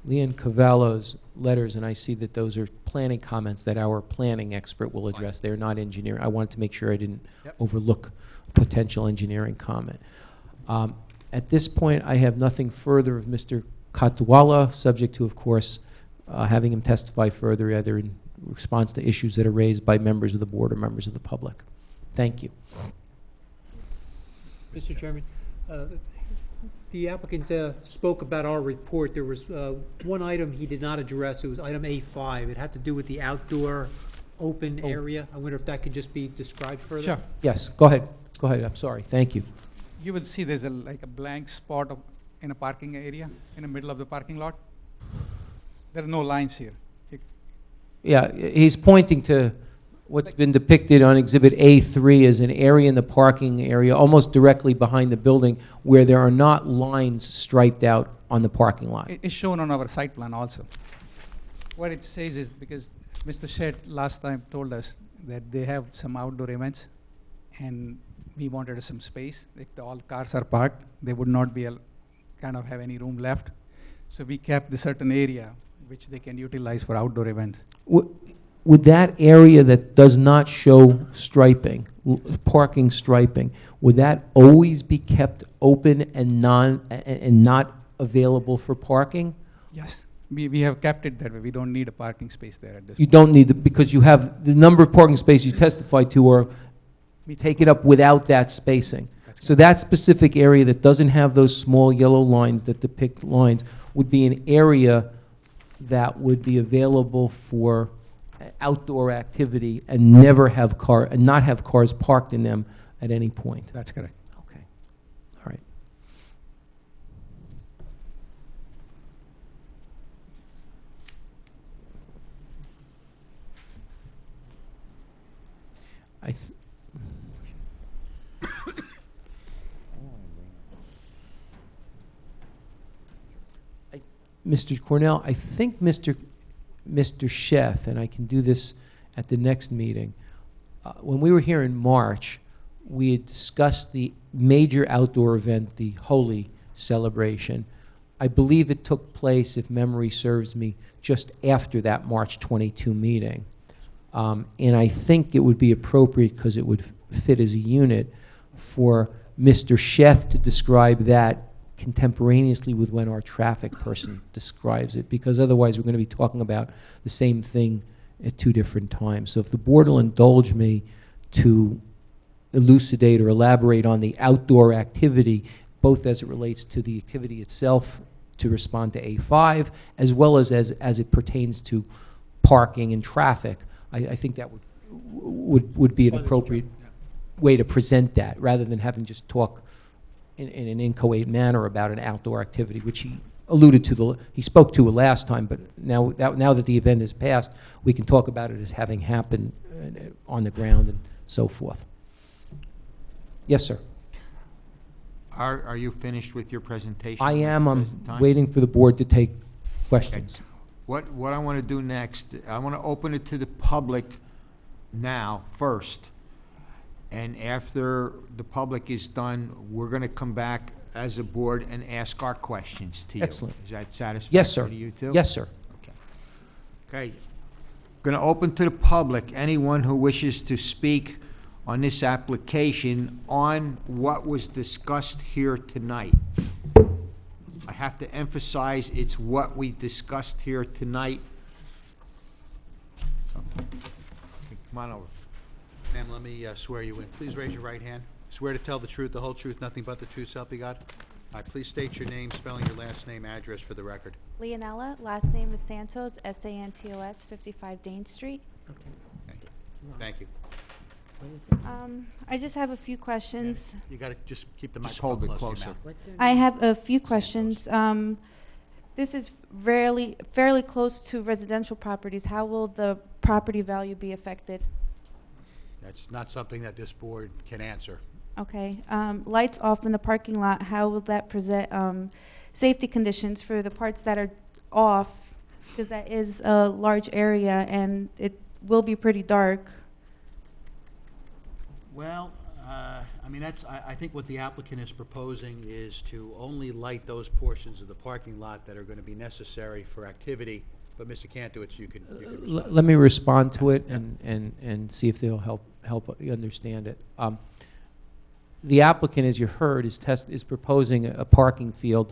Leon Cavallo's letters, and I see that those are planning comments that our planning expert will address. They're not engineering. I wanted to make sure I didn't overlook a potential engineering comment. At this point, I have nothing further of Mr. Katwala, subject to, of course, having him testify further, either in response to issues that are raised by members of the board or members of the public. Thank you. Mr. Chairman, the applicant spoke about our report. There was one item he did not address. It was item A5. It had to do with the outdoor open area. I wonder if that could just be described further? Sure. Yes, go ahead. Go ahead. I'm sorry. Thank you. You will see there's like a blank spot in a parking area in the middle of the parking lot. There are no lines here. Yeah, he's pointing to what's been depicted on Exhibit A3 as an area in the parking area, almost directly behind the building, where there are not lines striped out on the parking lot. It's shown on our site plan also. What it says is, because Mr. Shedd last time told us that they have some outdoor events, and we wanted some space. If all cars are parked, they would not be kind of have any room left. So we kept the certain area which they can utilize for outdoor events. Would that area that does not show striping, parking striping, would that always be kept open and not available for parking? Yes, we have kept it that way. We don't need a parking space there at this You point. don't need because you have the number of parking spaces you testified to are take it up without that spacing. So that specific area that doesn't have those small yellow lines that depict lines would be an area that would be available for outdoor activity and not have cars parked in them at any point. That's correct. Okay. All right. Mr. Cornell, I think Mr. Sheth, and I can do this at the next meeting, when we were here in March, we had discussed the major outdoor event, the Holi celebration. I believe it took place, if memory serves me, just after that March 22 meeting. And I think it would be appropriate, because it would fit as a unit, for Mr. Sheth to describe that contemporaneously with when our traffic person describes it, because otherwise we're going to be talking about the same thing at two different times. So if the board will indulge me to elucidate or elaborate on the outdoor activity, both as it relates to the activity itself to respond to A5, as well as it pertains to parking and traffic, I think that would be an appropriate way to present that, rather than having just talk in an inchoate manner about an outdoor activity, which he alluded to, he spoke to it last time, but now that the event has passed, we can talk about it as having happened on the ground and so forth. Yes, sir. Are you finished with your presentation? I am. at the I'm present time? waiting for the board to take questions. What I want to do next, I want to open it to the public now, first. And after the public is done, we're going to come back as a board and ask our questions to you. Excellent. Is that satisfactory Yes, sir. to you too? Yes, sir. Okay. Going to open to the public, anyone who wishes to speak on this application on what was discussed here tonight. I have to emphasize it's what we discussed here tonight. Come on over. Ma'am, let me swear you in. Please raise your right hand. Swear to tell the truth, the whole truth, nothing but the truth, so help you God? All right, please state your name, spelling your last name, address for the record. Leonella, last name is Santos, S-A-N-T-O-S, 55 Dane Street. Thank you. I just have a few questions. You gotta just keep the Just microphone hold it close to your closer. mouth. I have a few questions. This is fairly close to residential properties. How will the property value be affected? That's not something that this board can answer. Okay. Lights off in the parking lot, how will that present safety conditions for the parts that are off? Because that is a large area and it will be pretty dark. Well, I mean, I think what the applicant is proposing is to only light those portions of the parking lot that are going to be necessary for activity. But Mr. Kantowitz, you can respond. Let me respond to it and see if they'll help you understand it. The applicant, as you heard, is proposing a parking field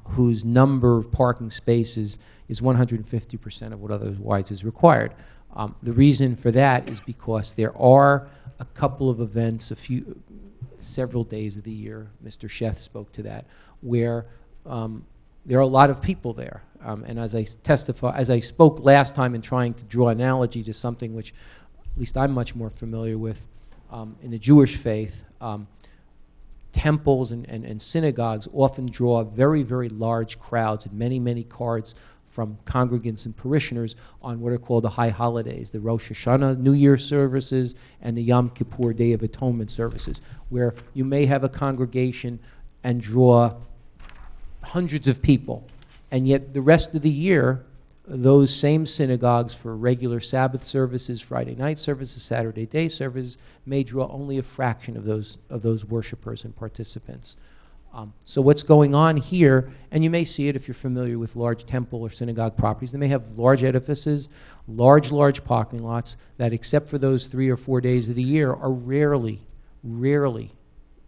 whose number of parking spaces is 150% of what otherwise is required. The reason for that is because there are a couple of events, several days of the year, Mr. Sheth spoke to that, where there are a lot of people there. And as I spoke last time in trying to draw an analogy to something which at least I'm much more familiar with in the Jewish faith, temples and synagogues often draw very, very large crowds and many, many cars from congregants and parishioners on what are called the high holidays, the Rosh Hashanah, New Year services, and the Yom Kippur, Day of Atonement services, where you may have a congregation and draw hundreds of people, and yet the rest of the year, those same synagogues for regular Sabbath services, Friday night services, Saturday day services, may draw only a fraction of those worshipers and participants. So what's going on here, and you may see it if you're familiar with large temple or synagogue properties, they may have large edifices, large parking lots that, except for those 3 or 4 days of the year, are rarely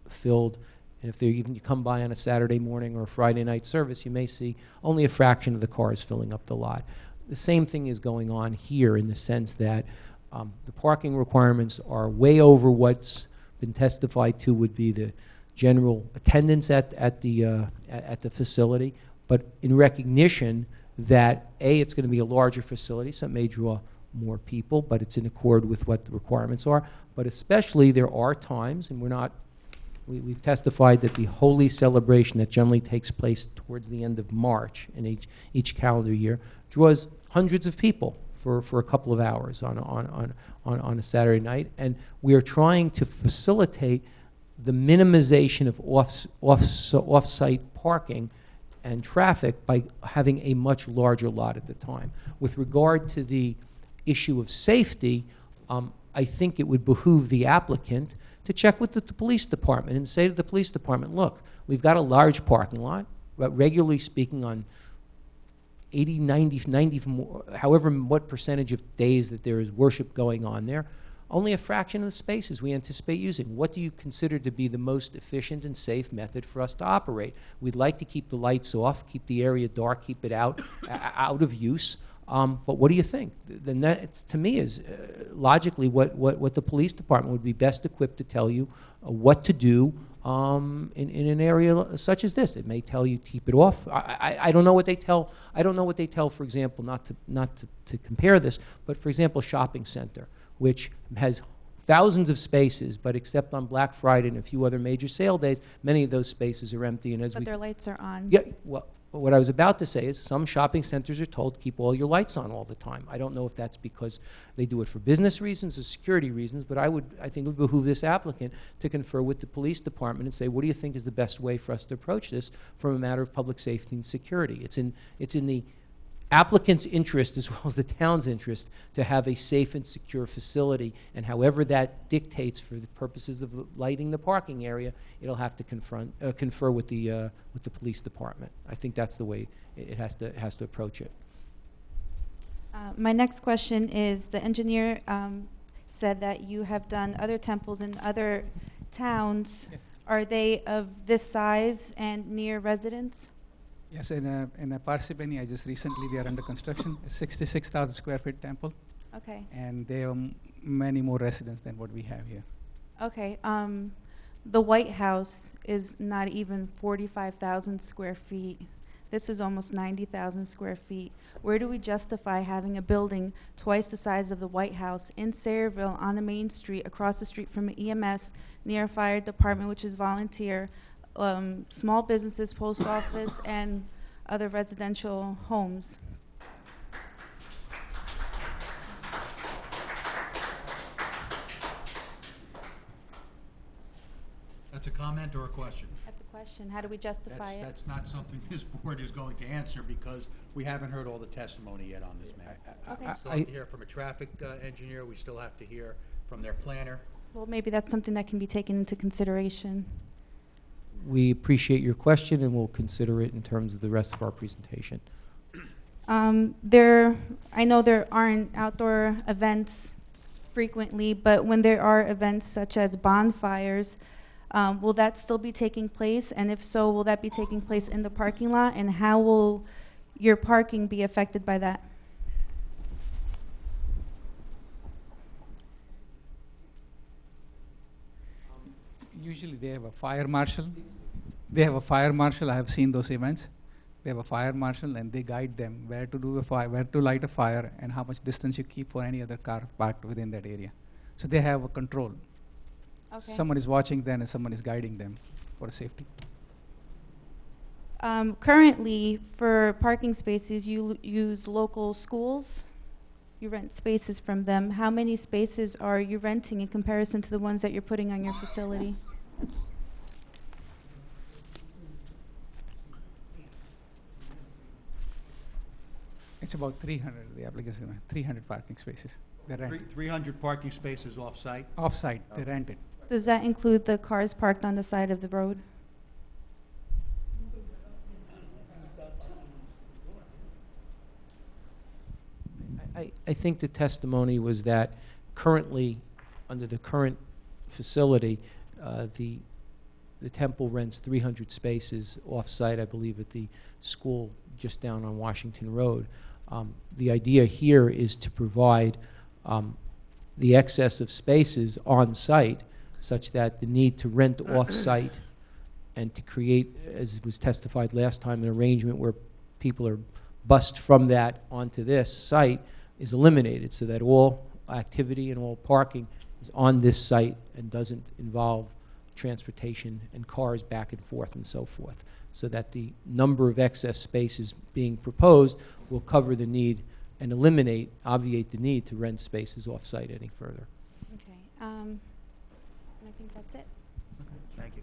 filled. And if you come by on a Saturday morning or a Friday night service, you may see only a fraction of the cars filling up the lot. The same thing is going on here in the sense that the parking requirements are way over what's been testified to would be the general attendance at the facility, but in recognition that it's going to be a larger facility, so it may draw more people, but it's in accord with what the requirements are. But especially there are times, and we've testified that the holy celebration that generally takes place towards the end of March in each calendar year draws hundreds of people for a couple of hours on a Saturday night, and we are trying to facilitate the minimization of off-site parking and traffic by having a much larger lot at the time. With regard to the issue of safety, I think it would behoove the applicant to check with the police department and say to the police department, look, we've got a large parking lot, but regularly speaking on 80, 90, however what percentage of days that there is worship going on there, only a fraction of the spaces we anticipate using. What do you consider to be the most efficient and safe method for us to operate? We'd like to keep the lights off, keep the area dark, keep it out of use. But what do you think? Then that, to me, is logically what the police department would be best equipped to tell you what to do in an area such as this. It may tell you keep it off. I don't know what they tell. I don't know what they tell. For example, not to compare this, but for example, shopping center, which has thousands of spaces, but except on Black Friday and a few other major sale days, many of those spaces are empty. And But their lights are on. Yeah, well, what I was about to say is some shopping centers are told keep all your lights on all the time. I don't know if that's because they do it for business reasons or security reasons, but I think it would behoove this applicant to confer with the police department and say, what do you think is the best way for us to approach this from a matter of public safety and security? It's in the applicant's interest as well as the town's interest to have a safe and secure facility, and however that dictates for the purposes of lighting the parking area, it'll have to confer with the police department. I think that's the way it has to approach it. My next question is, the engineer said that you have done other temples in other towns. Yes. Are they of this size and near residents? Yes, in Parsippany, I just recently, they are under construction, a 66,000 square feet temple. Okay. And they have many more residents than what we have here. Okay, the White House is not even 45,000 square feet. This is almost 90,000 square feet. Where do we justify having a building twice the size of the White House in Sayreville on the main street, across the street from EMS, near a fire department, which is volunteer, small businesses, post office, and other residential homes? That's a comment or a question? That's a question. How do we justify it? That's not something this board is going to answer because we haven't heard all the testimony yet on this matter. Okay. We still have to hear from a traffic engineer, we still have to hear from their planner. Well, maybe that's something that can be taken into consideration. We appreciate your question, and we'll consider it in terms of the rest of our presentation. I know there aren't outdoor events frequently, but when there are events such as bonfires, will that still be taking place? And if so, will that be taking place in the parking lot? And how will your parking be affected by that? Usually they have a fire marshal. They have a fire marshal. I have seen those events. They have a fire marshal and they guide them where to do a fire, where to light a fire, and how much distance you keep for any other car parked within that area. So they have a control. Okay. Someone is watching them and someone is guiding them for safety. Currently, for parking spaces, you use local schools. You rent spaces from them. How many spaces are you renting in comparison to the ones that you're putting on your facility? It's about 300, the application, 300 parking spaces. They rent it. 300 parking spaces off-site? Off-site, they rent it. Does that include the cars parked on the side of the road? I think the testimony was that currently, under the current facility, the temple rents 300 spaces off-site, I believe, at the school just down on Washington Road. The idea here is to provide the excess of spaces on-site such that the need to rent off-site and to create, as was testified last time, an arrangement where people are bused from that onto this site is eliminated, so that all activity and all parking is on this site and doesn't involve transportation and cars back and forth and so forth, so that the number of excess spaces being proposed will cover the need and obviate the need to rent spaces off-site any further. Okay. I think that's it. Thank you.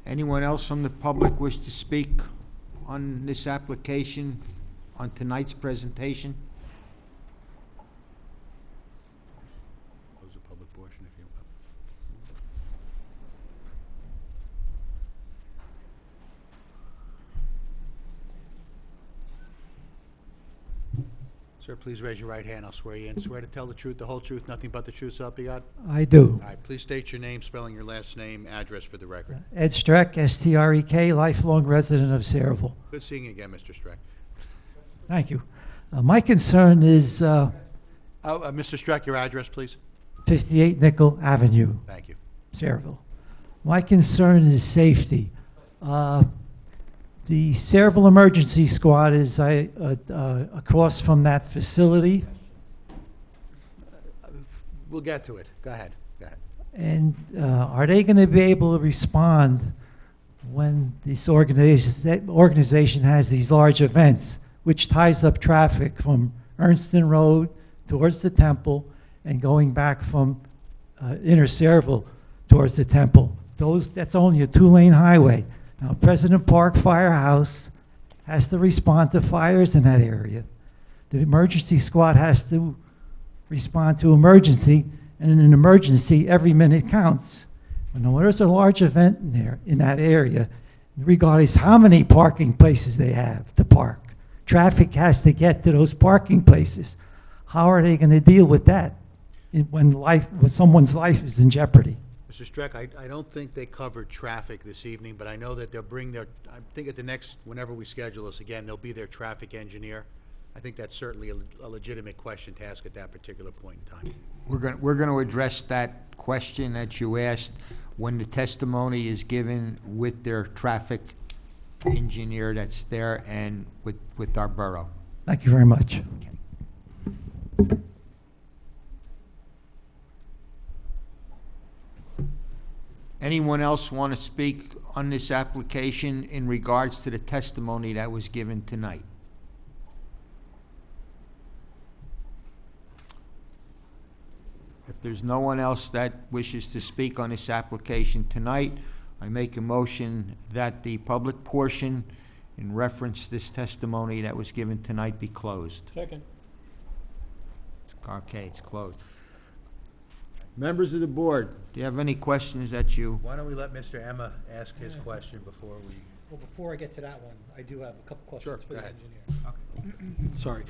Anyone else from the public wish to speak on this application, on tonight's presentation? Close the public portion if you will. Sir, please raise your right hand. I'll swear you in. Swear to tell the truth, the whole truth, nothing but the truth, so help you God? I do. All right, please state your name, spelling your last name, address for the record. Ed Streck, S-T-R-E-K, lifelong resident of Sayreville. Good seeing you again, Mr. Streck. Thank you. My concern is Mr. Streck, your address, please. 58 Nickel Avenue, Thank you. Sayreville. My concern is safety. The Sayreville Emergency Squad is across from that facility, We'll get to it. Go ahead. Go ahead. and are they going to be able to respond when this organization has these large events, which ties up traffic from Ernston Road towards the temple and going back from Inner Sayreville towards the temple? That's only a 2-lane highway. Now, President Park Firehouse has to respond to fires in that area. The emergency squad has to respond to emergency, and in an emergency, every minute counts. When there's a large event in that area, regardless how many parking places they have to park, traffic has to get to those parking places. How are they going to deal with that when someone's life is in jeopardy? Mr. Streck, I don't think they covered traffic this evening, but I know that they'll bring their, I think at the next, whenever we schedule this again, there'll be their traffic engineer. I think that's certainly a legitimate question to ask at that particular point in time. We're gonna address that question that you asked when the testimony is given with their traffic engineer that's there and with our borough. Thank you very much. Anyone else want to speak on this application in regards to the testimony that was given tonight? If there's no one else that wishes to speak on this application tonight, I make a motion that the public portion in reference to this testimony that was given tonight be closed. Second. Okay, it's closed. Members of the board, do you have any questions that you? Why don't we let Mr. Emma ask his question before we? Well, before I get to that one, I do have a couple questions for Sure, the go ahead. engineer. Sorry.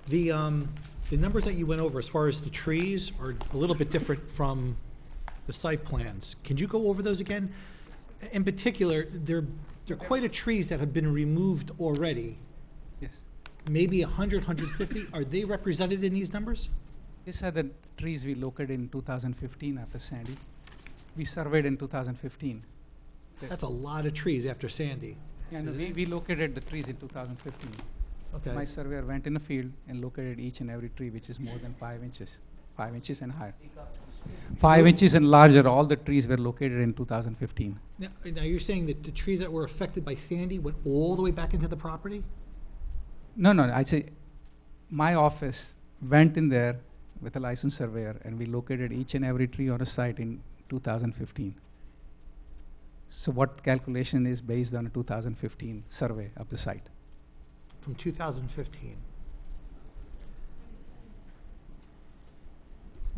The numbers that you went over as far as the trees are a little bit different from the site plans. Can you go over those again? In particular, there are quite a trees that have been removed already. Yes. Maybe 100, 150. Are they represented in these numbers? These are the trees we located in 2015 after Sandy. We surveyed in 2015. That's a lot of trees after Sandy. Yeah, no, we located the trees in 2015. Okay. My surveyor went in the field and located each and every tree which is more than 5 inches, 5 inches and higher. 5 inches and larger, all the trees were located in 2015. Now you're saying that the trees that were affected by Sandy went all the way back into the property? No, I'd say my office went in there with a licensed surveyor and we located each and every tree on a site in 2015. So what calculation is based on a 2015 survey of the site? From 2015.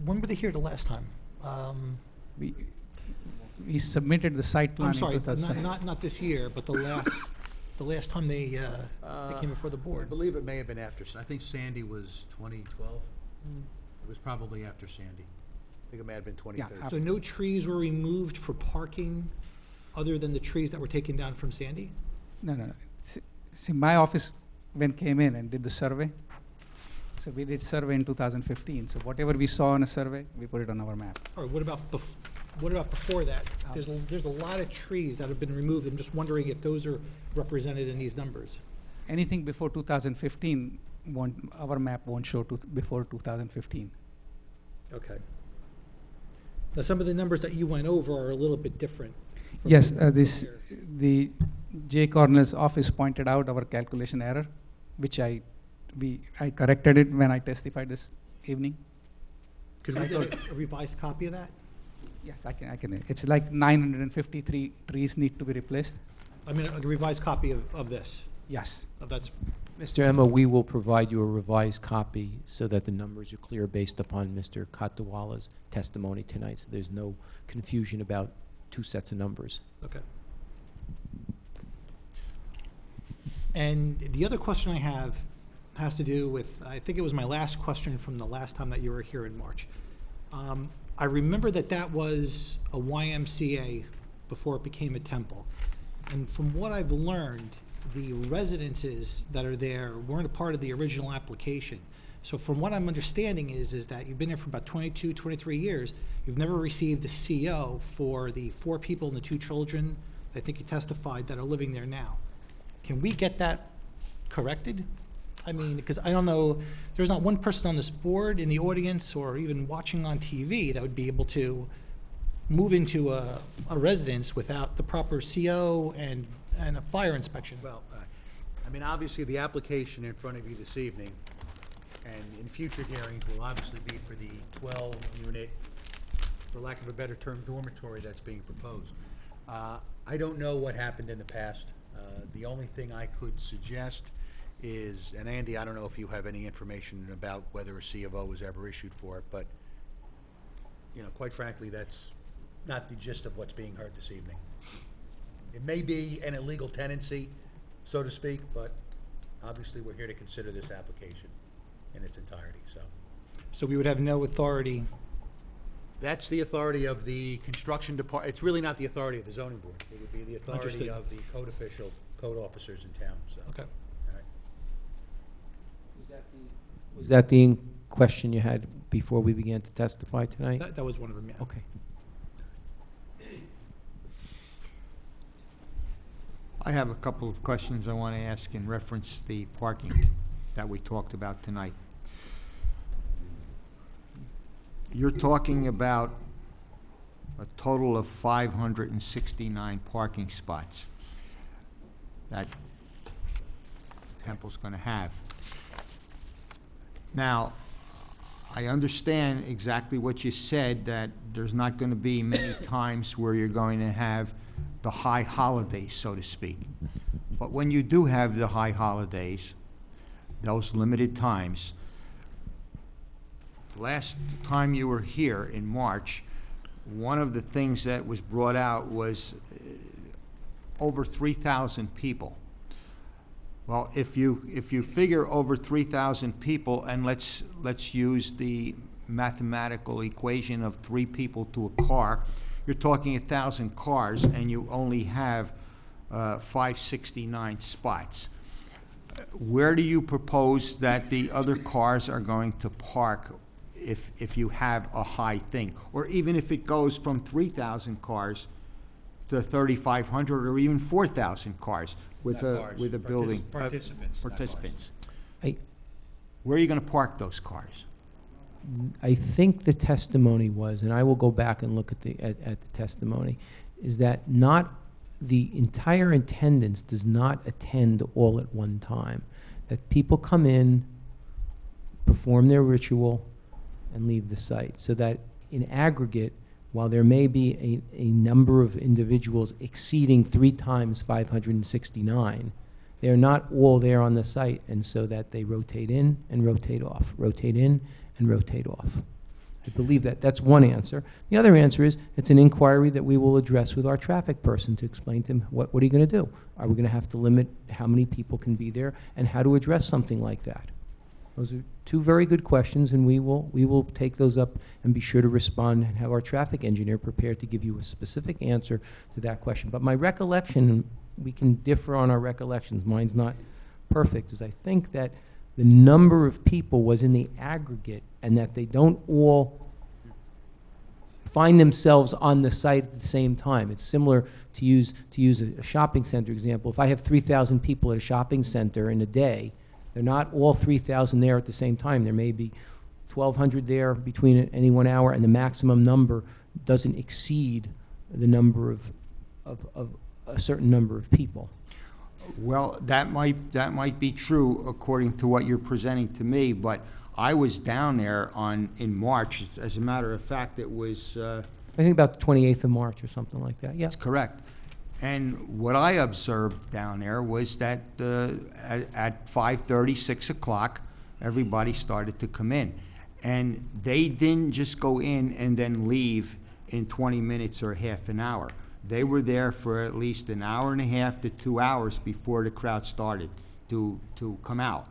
When were they here the last time? We submitted the site plan. I'm sorry, in 2000. not this year, but the last time they came before the I board. believe it may have been after, I think Sandy was 2012. It was probably after Sandy. I think it may have been 2013. So no trees were removed for parking other than the trees that were taken down from Sandy? No. See, my office came in and did the survey. So we did survey in 2015. So whatever we saw on a survey, we put it on our map. Or what about before that? There's a lot of trees that have been removed. I'm just wondering if those are represented in these numbers. Anything before 2015, our map won't show before 2015. Okay. Now, some of the numbers that you went over are a little bit different. from Yes, here. the Jay Cornell's office pointed out our calculation error, which I corrected it when I testified this evening. Could we get a revised copy of that? Yes, I can. It's like 953 trees need to be replaced. I mean, a revised copy of this? Yes. That's, Mr. Emma, we will provide you a revised copy so that the numbers are clear based upon Mr. Katawala's testimony tonight, so there's no confusion about two sets of numbers. okay. And the other question I have has to do with, I think it was my last question from the last time that you were here in March. I remember that was a YMCA before it became a temple. And from what I've learned, the residences that are there weren't a part of the original application. So from what I'm understanding is that you've been there for about 22, 23 years. You've never received a CO for the 4 people and the 2 children, I think you testified, that are living there now. Can we get that corrected? I mean, because I don't know, there's not one person on this board, in the audience, or even watching on TV that would be able to move into a residence without the proper CO and a fire inspection. Well, I mean, obviously, the application in front of you this evening and in future hearings will obviously be for the 12-unit, for lack of a better term, dormitory that's being proposed. I don't know what happened in the past. The only thing I could suggest is, and Andy, I don't know if you have any information about whether a C of O was ever issued for it, but, quite frankly, that's not the gist of what's being heard this evening. It may be an illegal tenancy, so to speak, but obviously we're here to consider this application in its entirety, so. So we would have no authority That's the authority of the construction department. It's really not the authority of the zoning board. It would be the authority Understood. of the code official, code officers in town, so. Okay. All right. Was that the question you had before we began to testify tonight? That was one of them, yeah. Okay. I have a couple of questions I want to ask in reference to the parking that we talked about tonight. You're talking about a total of 569 parking spots that Temple's going to have. Now, I understand exactly what you said, that there's not going to be many times where you're going to have the high holidays, so to speak. But when you do have the high holidays, those limited times, last time you were here in March, one of the things that was brought out was over 3,000 people. Well, if you figure over 3,000 people, and let's use the mathematical equation of 3 people to a car, you're talking 1,000 cars, and you only have 569 spots. Where do you propose that the other cars are going to park if you have a high thing? Or even if it goes from 3,000 cars to 3,500 or even 4,000 cars with a building? Participants. Participants. I- Where are you going to park those cars? I think the testimony was, and I will go back and look at the testimony, is that not the entire attendance does not attend all at one time. That people come in, perform their ritual, and leave the site. So that in aggregate, while there may be a number of individuals exceeding 3 times 569, they're not all there on the site, and so that they rotate in and rotate off, rotate in and rotate off. I believe that's one answer. The other answer is it's an inquiry that we will address with our traffic person to explain to him what are you going to do? Are we going to have to limit how many people can be there and how to address something like that? Those are 2 very good questions, and we will take those up and be sure to respond and have our traffic engineer prepared to give you a specific answer to that question. But my recollection, we can differ on our recollections, mine's not perfect, is I think that the number of people was in the aggregate, and that they don't all find themselves on the site at the same time. It's similar to use a shopping center example. If I have 3,000 people at a shopping center in a day, they're not all 3,000 there at the same time. There may be 1,200 there between any 1 hour, and the maximum number doesn't exceed the number of a certain number of people. Well, that might be true according to what you're presenting to me, but I was down there in March. As a matter of fact, it was. I think about the 28th of March or something like that. Yeah. That's correct. And what I observed down there was that at 5:30, 6 o'clock, everybody started to come in, and they didn't just go in and then leave in 20 minutes or half an hour. They were there for at least an hour and a half to 2 hours before the crowd started to come out.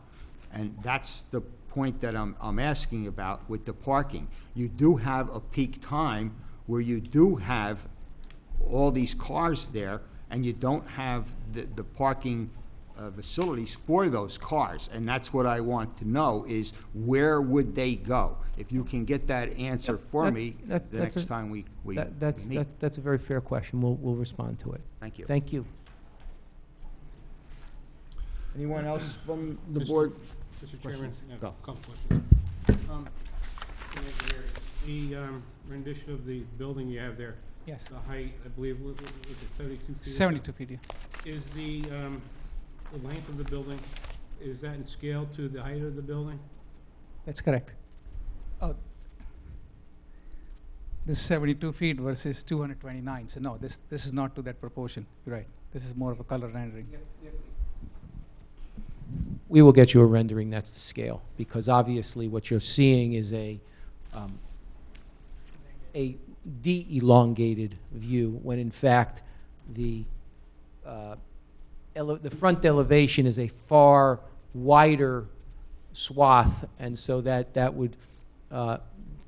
And that's the point that I'm asking about with the parking. You do have a peak time where you do have all these cars there, and you don't have the parking facilities for those cars. And that's what I want to know, is where would they go? If you can get that answer for me the next time we meet. That's a very fair question. We'll respond to it. Thank you. Thank you. Anyone else from the board? Mr. Chairman, I have Go. a couple questions. The rendition of the building you have there. Yes. The height, I believe, was it 72 feet? 72 feet, yeah. Is the length of the building, is that in scale to the height of the building? That's correct. Oh, this is 72 feet versus 229. So no, this is not to that proportion. You're right. This is more of a color rendering. We will get you a rendering that's to scale, because obviously what you're seeing is a de-elongated view, when in fact the front elevation is a far wider swath, and so that would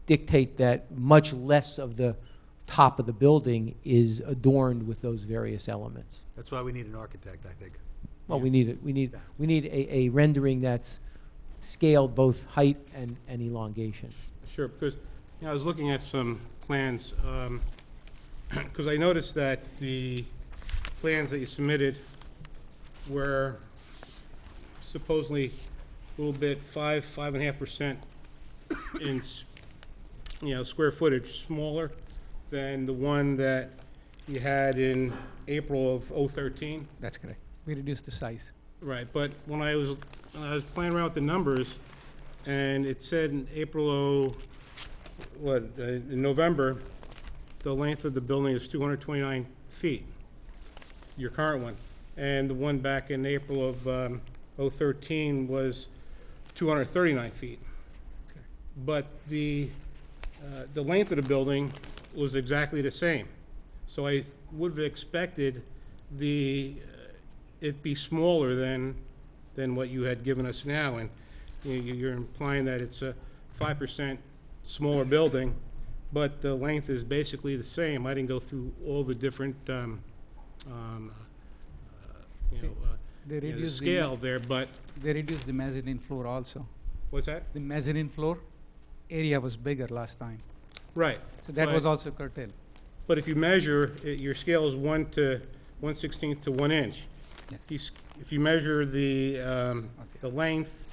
dictate that much less of the top of the building is adorned with those various elements. That's why we need an architect, I think. Well, we need a rendering that's scaled both height and elongation. Sure, because, I was looking at some plans, because I noticed that the plans that you submitted were supposedly a little bit 5.5% in, square footage smaller than the one that you had in April of '13. That's correct. We reduced the size. Right, but when I was playing around with the numbers, and it said in April in November, the length of the building is 229 feet, your current one. And the one back in April of '13 was 239 feet. But the length of the building was exactly the same. So I would have expected it be smaller than what you had given us now. And you're implying that it's a 5% smaller building, but the length is basically the same. I didn't go through all the different, They the reduced scale there, but They reduced the mezzanine floor also. what's that? The mezzanine floor area was bigger last time. Right. So that but- was also curtailed. But if you measure, your scale is 1/16 to 1 inch. If you measure the length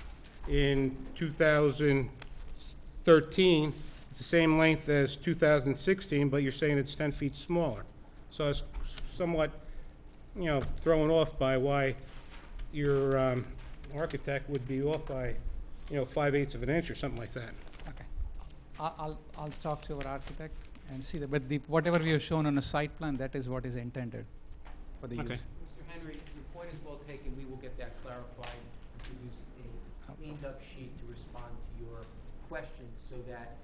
in 2013, it's the same length as 2016, but you're saying it's 10 feet smaller. So I was somewhat, thrown off by why your architect would be off by, 5/8 of an inch or something like that. Okay. I'll talk to our architect and see that, but whatever we have shown on a site plan, that is what is intended for the Okay. use. Mr. Henry, your point is well taken. We will get that clarified and produce a cleaned-up sheet to respond to your questions so that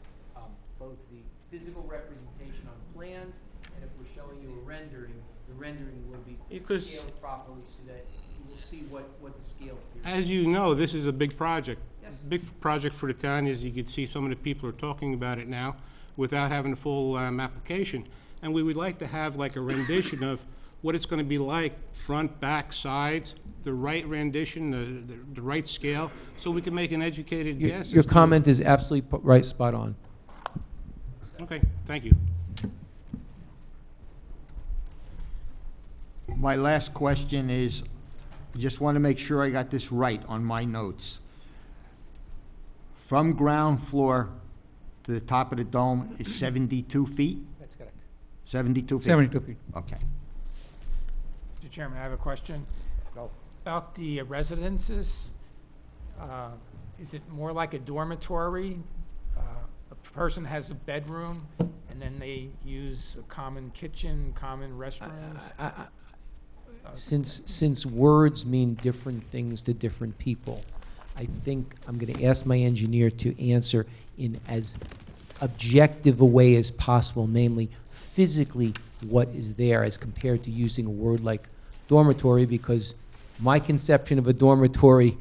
both the physical representation on plans and if we're showing you a rendering, the rendering will be Because- scaled properly so that you will see what the scale appears. As you know, this is a big project. Yes. Big project for the town, as you can see, some of the people are talking about it now without having a full application. And we would like to have like a rendition of what it's going to be like, front, back, sides, the right rendition, the right scale, so we can make an educated guess. Your as to- comment is absolutely right, spot on. Okay, thank you. My last question is, I just want to make sure I got this right on my notes. From ground floor to the top of the dome is 72 feet? That's correct. 72 feet? 72 feet. Okay. Mr. Chairman, I have a question. About the residences, is it more like a dormitory? A person has a bedroom, and then they use a common kitchen, common restrooms? Since words mean different things to different people, I think I'm going to ask my engineer to answer in as objective a way as possible, namely physically what is there as compared to using a word like dormitory, because my conception of a dormitory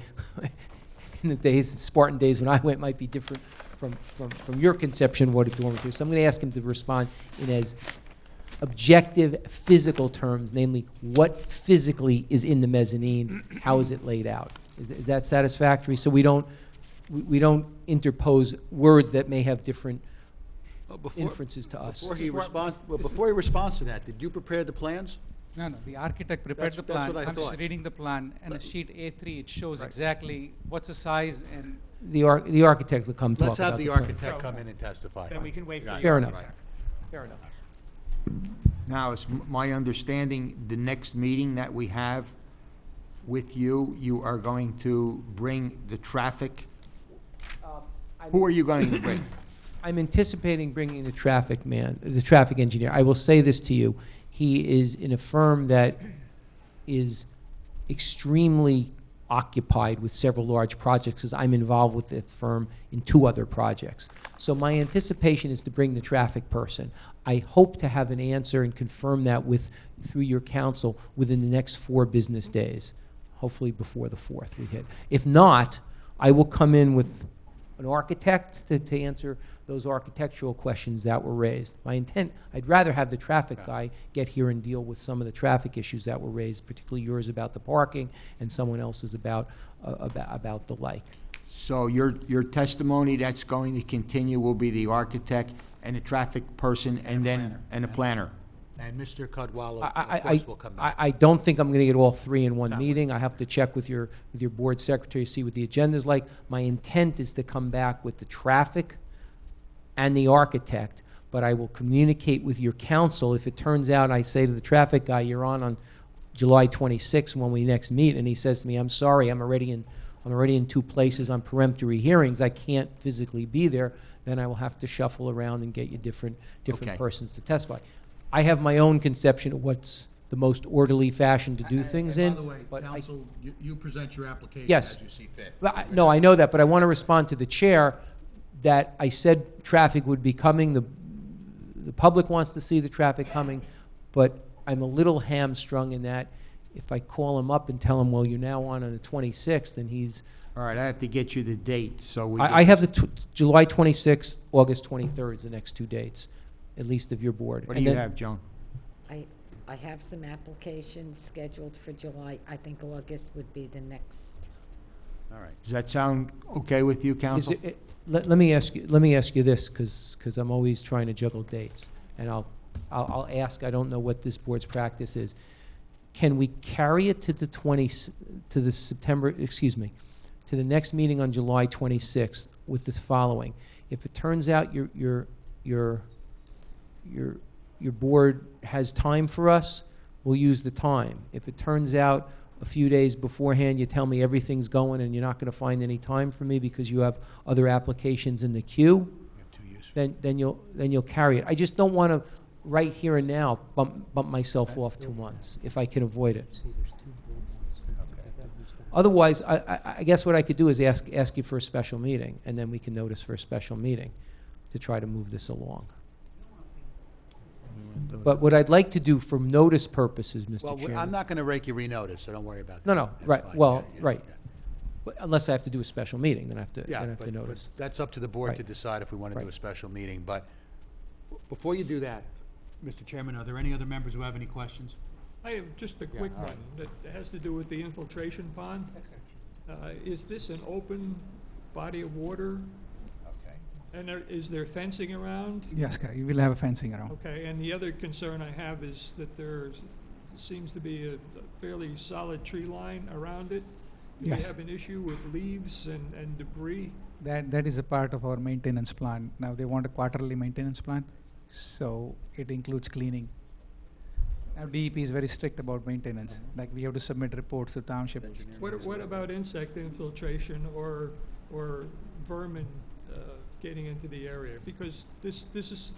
in the days, Spartan days when I went, might be different from your conception of what a dormitory is. So I'm going to ask him to respond in as objective physical terms, namely what physically is in the mezzanine, how is it laid out. Is that satisfactory? So we don't interpose words that may have different inferences to us. Before he responds to that, did you prepare the plans? No, the architect prepared the That's plan. what I I'm just thought. reading the plan, and a sheet A3, it shows exactly what's the size and. The architect will come talk Let's about have the plan. architect come in and testify. Then we can wait for you. Fair enough. Fair enough. Now, it's my understanding, the next meeting that we have with you, you are going to bring the traffic. Who are you going to bring? I'm anticipating bringing the traffic engineer. I will say this to you. He is in a firm that is extremely occupied with several large projects, because I'm involved with that firm in 2 other projects. So my anticipation is to bring the traffic person. I hope to have an answer and confirm that through your counsel within the next 4 business days, hopefully before the 4th we hit. If not, I will come in with an architect to answer those architectural questions that were raised. My intent, I'd rather have the traffic guy get here and deal with some of the traffic issues that were raised, particularly yours about the parking and someone else's about the like. So your testimony that's going to continue will be the architect and the traffic person and then, and the planner? And Mr. Cudwalla, of course, will come back. I don't think I'm going to get all three in one meeting. I have to check with your board secretary, see what the agenda's like. My intent is to come back with the traffic and the architect, but I will communicate with your council. If it turns out I say to the traffic guy, you're on July 26th when we next meet, and he says to me, I'm sorry, I'm already in two places on peremptory hearings, I can't physically be there, then I will have to shuffle around and get you different Okay. persons to testify. I have my own conception of what's the most orderly fashion to do things in. By the way, but counsel, you present your application Yes. as you see fit. No, I know that, but I want to respond to the chair that I said traffic would be coming, the public wants to see the traffic coming, but I'm a little hamstrung in that if I call him up and tell him, well, you're now on the 26th, and he's... All right, I have to get you the date, so we... I have the July 26th, August 23rd is the next two dates, at least of your board. What do And you then- have, Joan? I have some applications scheduled for July. I think August would be the next. All right. Does that sound okay with you, Is counsel? Let me ask you this, because I'm always trying to juggle dates, and I'll ask, I don't know what this board's practice is. Can we carry it to the to the next meeting on July 26th with this following? If it turns out your board has time for us, we'll use the time. If it turns out a few days beforehand, you tell me everything's going and you're not going to find any time for me because you have other applications in the queue, then you'll carry it. I just don't want to, right here and now, bump myself off 2 months, if I can avoid it. Otherwise, I guess what I could do is ask you for a special meeting, and then we can notice for a special meeting to try to move this along. But what I'd like to do for notice purposes, Mr. Well, Chairman... I'm not going to rake you renotice, so don't worry about that. No, That's right, fine. well, Yeah, right. yeah. But unless I have to do a special meeting, then I have to, Yeah, then I have to but notice. that's up to the board Right. to decide if we want to do Right. a special meeting. But before you do that, Mr. Chairman, are there any other members who have any questions? I have just a Yeah, quick all right. one that has to do with the infiltration pond. Is this an open body of water? Okay. And is there fencing around? Yes, correct. You will have a fencing around. Okay, and the other concern I have is that there seems to be a fairly solid tree line around it. Do we Yes. have an issue with leaves and debris? That is a part of our maintenance plan. Now, they want a quarterly maintenance plan, so it includes cleaning. Now, DEP is very strict about maintenance. Like, we have to submit reports to township. What about insect infiltration or vermin getting into the area? Because there's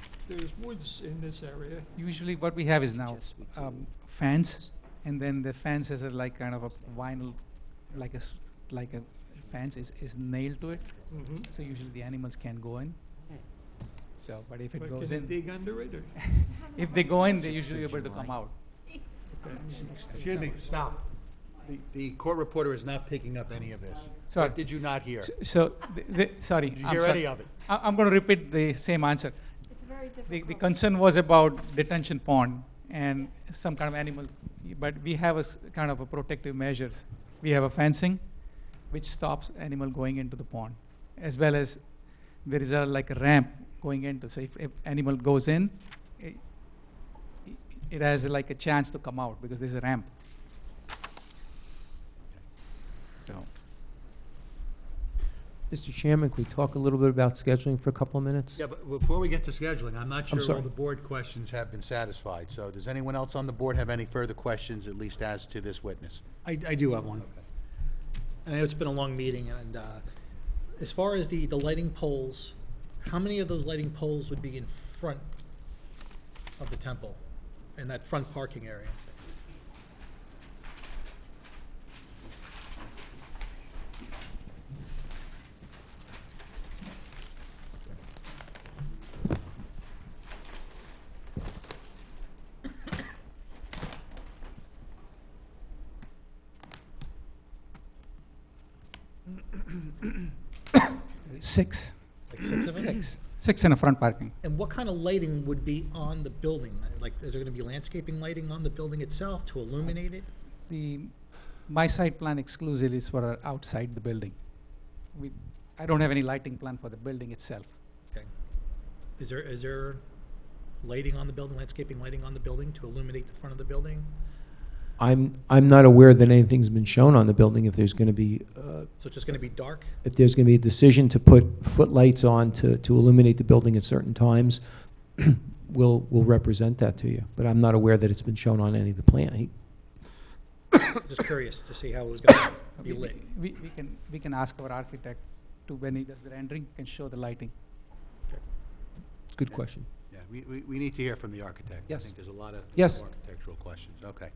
woods in this area. Usually what we have is now fence, and then the fence has a like kind of a vinyl, like a fence is nailed to it. Mhm. So usually the animals can't go in. So, but if it But goes can in, they dig under it, or? if they go in, they're usually able to come out. Excuse me, stop. The court reporter is not picking up any of this. Sorry. What did you not hear? So, sorry. Did you I'm hear sorry. any of it? I'm going to repeat the same answer. It's very difficult. The concern was about detention pond and some kind of animal, but we have a kind of a protective measures. We have a fencing, which stops animal going into the pond, as well as there is like a ramp going into. So if animal goes in, it has like a chance to come out because there's a ramp. So. Mr. Chairman, could we talk a little bit about scheduling for a couple of minutes? Yeah, but before we get to scheduling, I'm not sure all sorry. the board questions have been satisfied. So does anyone else on the board have any further questions, at least as to this witness? I do have one. I know it's been a long meeting, and as far as the lighting poles, how many of those lighting poles would be in front of the temple, in that front parking area? It's 6. Like 6 of them? 6. 6 in a front parking. And what kind of lighting would be on the building? Like, is there gonna be landscaping lighting on the building itself to illuminate it? My site plan exclusively is for outside the building. I don't have any lighting plan for the building itself. Okay. Is there lighting on the building, landscaping lighting on the building to illuminate the front of the building? I'm not aware that anything's been shown on the building. If there's going to be, So it's just gonna be dark? if there's going to be a decision to put footlights on to illuminate the building at certain times, we'll represent that to you. But I'm not aware that it's been shown on any of the plan. Just curious to see how it was gonna be lit. We can ask our architect to, when he does the rendering, can show the lighting. Good question. Yeah, we need to hear from the architect. Yes. I think there's a lot of Yes. architectural questions. Okay.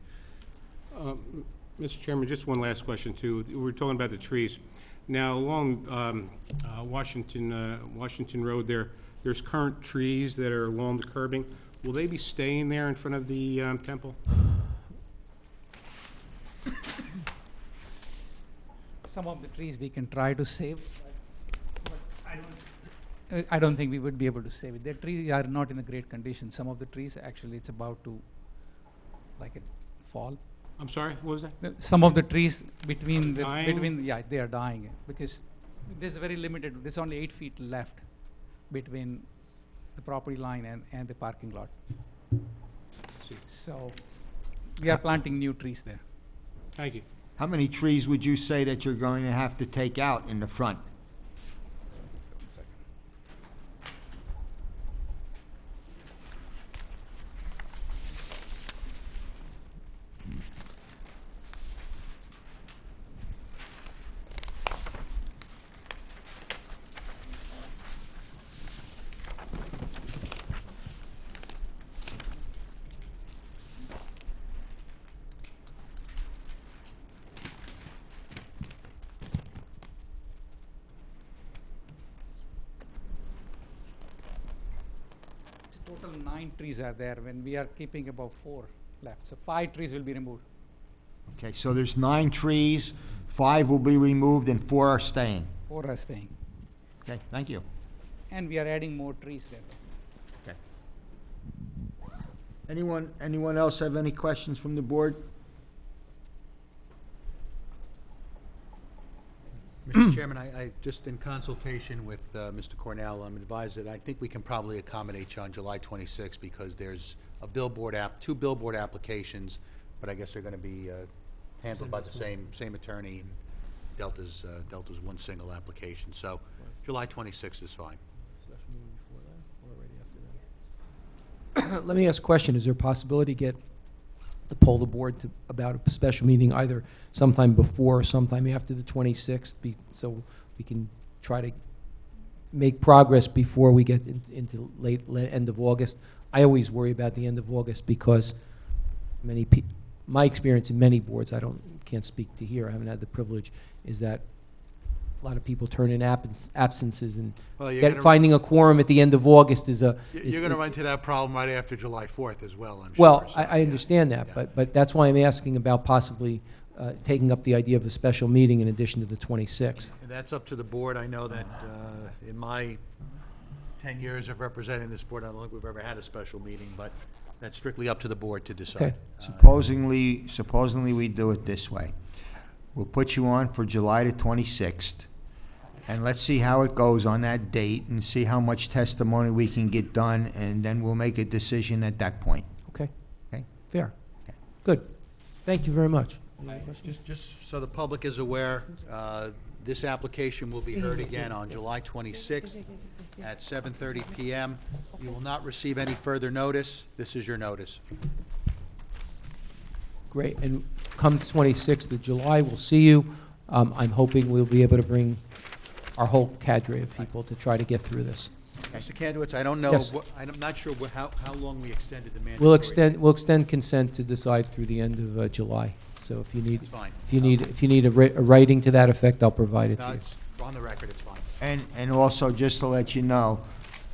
Mr. Chairman, just one last question, too. We're talking about the trees. Now, along Washington Road there's current trees that are along the curbing. Will they be staying there in front of the temple? Some of the trees we can try to save, but I don't think we would be able to save it. The trees are not in a great condition. Some of the trees, actually, it's about to, fall. I'm sorry, what was that? Some of the trees between Dying? yeah, they are dying, because there's very limited, there's only 8 feet left between the property line and the parking lot. So we are planting new trees there. Thank you. How many trees would you say that you're going to have to take out in the front? Total 9 trees are there, when we are keeping about 4 left. So 5 trees will be removed. Okay, so there's 9 trees, 5 will be removed and 4 are staying. 4 are staying. Okay, thank you. And we are adding more trees there. Okay. Anyone else have any questions from the board? Mr. Chairman, I just in consultation with Mr. Cornell, I'm advised that I think we can probably accommodate you on July 26th because there's a billboard 2 billboard applications, but I guess they're going to be handled by the same attorney. Delta's one single application, so July 26th is fine. Let me ask a question. Is there a possibility to poll the board about a special meeting either sometime before or sometime after the 26th, so we can try to make progress before we get into late end of August? I always worry about the end of August because my experience in many boards, can't speak to here, I haven't had the privilege, is that a lot of people turn in absences, and finding a quorum at the end of August is a... You're going to run into that problem right after July 4th as well, I'm sure. Well, I understand that, but that's why I'm asking about possibly taking up the idea of a special meeting in addition to the 26th. And that's up to the board. I know that in my 10 years of representing this board, I don't think we've ever had a special meeting, but that's strictly up to the board to decide. Okay. Supposedly we do it this way. We'll put you on for July the 26th, and let's see how it goes on that date and see how much testimony we can get done, and then we'll make a decision at that point. Okay. Okay? Fair. Good. Thank you very much. Just so the public is aware, this application will be heard again on July 26th at 7:30 p.m. You will not receive any further notice. This is your notice. Great. And come the 26th of July, we'll see you. I'm hoping we'll be able to bring our whole cadre of people to try to get through this. Mr. Kandowitz, I don't know, Yes. I'm not sure how long we extended the mandate. We'll extend consent to decide through the end of July. So if you need, That's fine. if you need a writing to that effect, I'll provide it No, to you. it's on the record, it's fine. And also, just to let you know,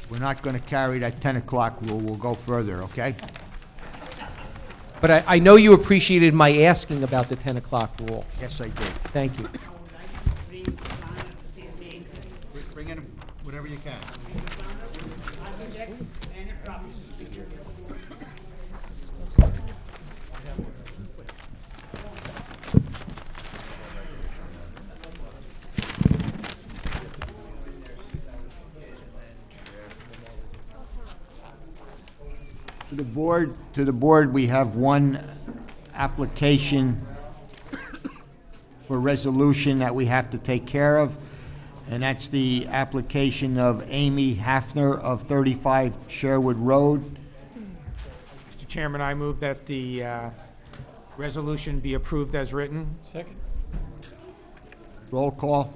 we're not going to carry that 10 o'clock rule. We'll go further, okay? But I know you appreciated my asking about the 10 o'clock rule. Yes, I did. Thank you. Bring in whatever you can. To the board, we have one application for resolution that we have to take care of, and that's the application of Amy Hafner of 35 Sherwood Road. Mr. Chairman, I move that the resolution be approved as written. Second. Roll call.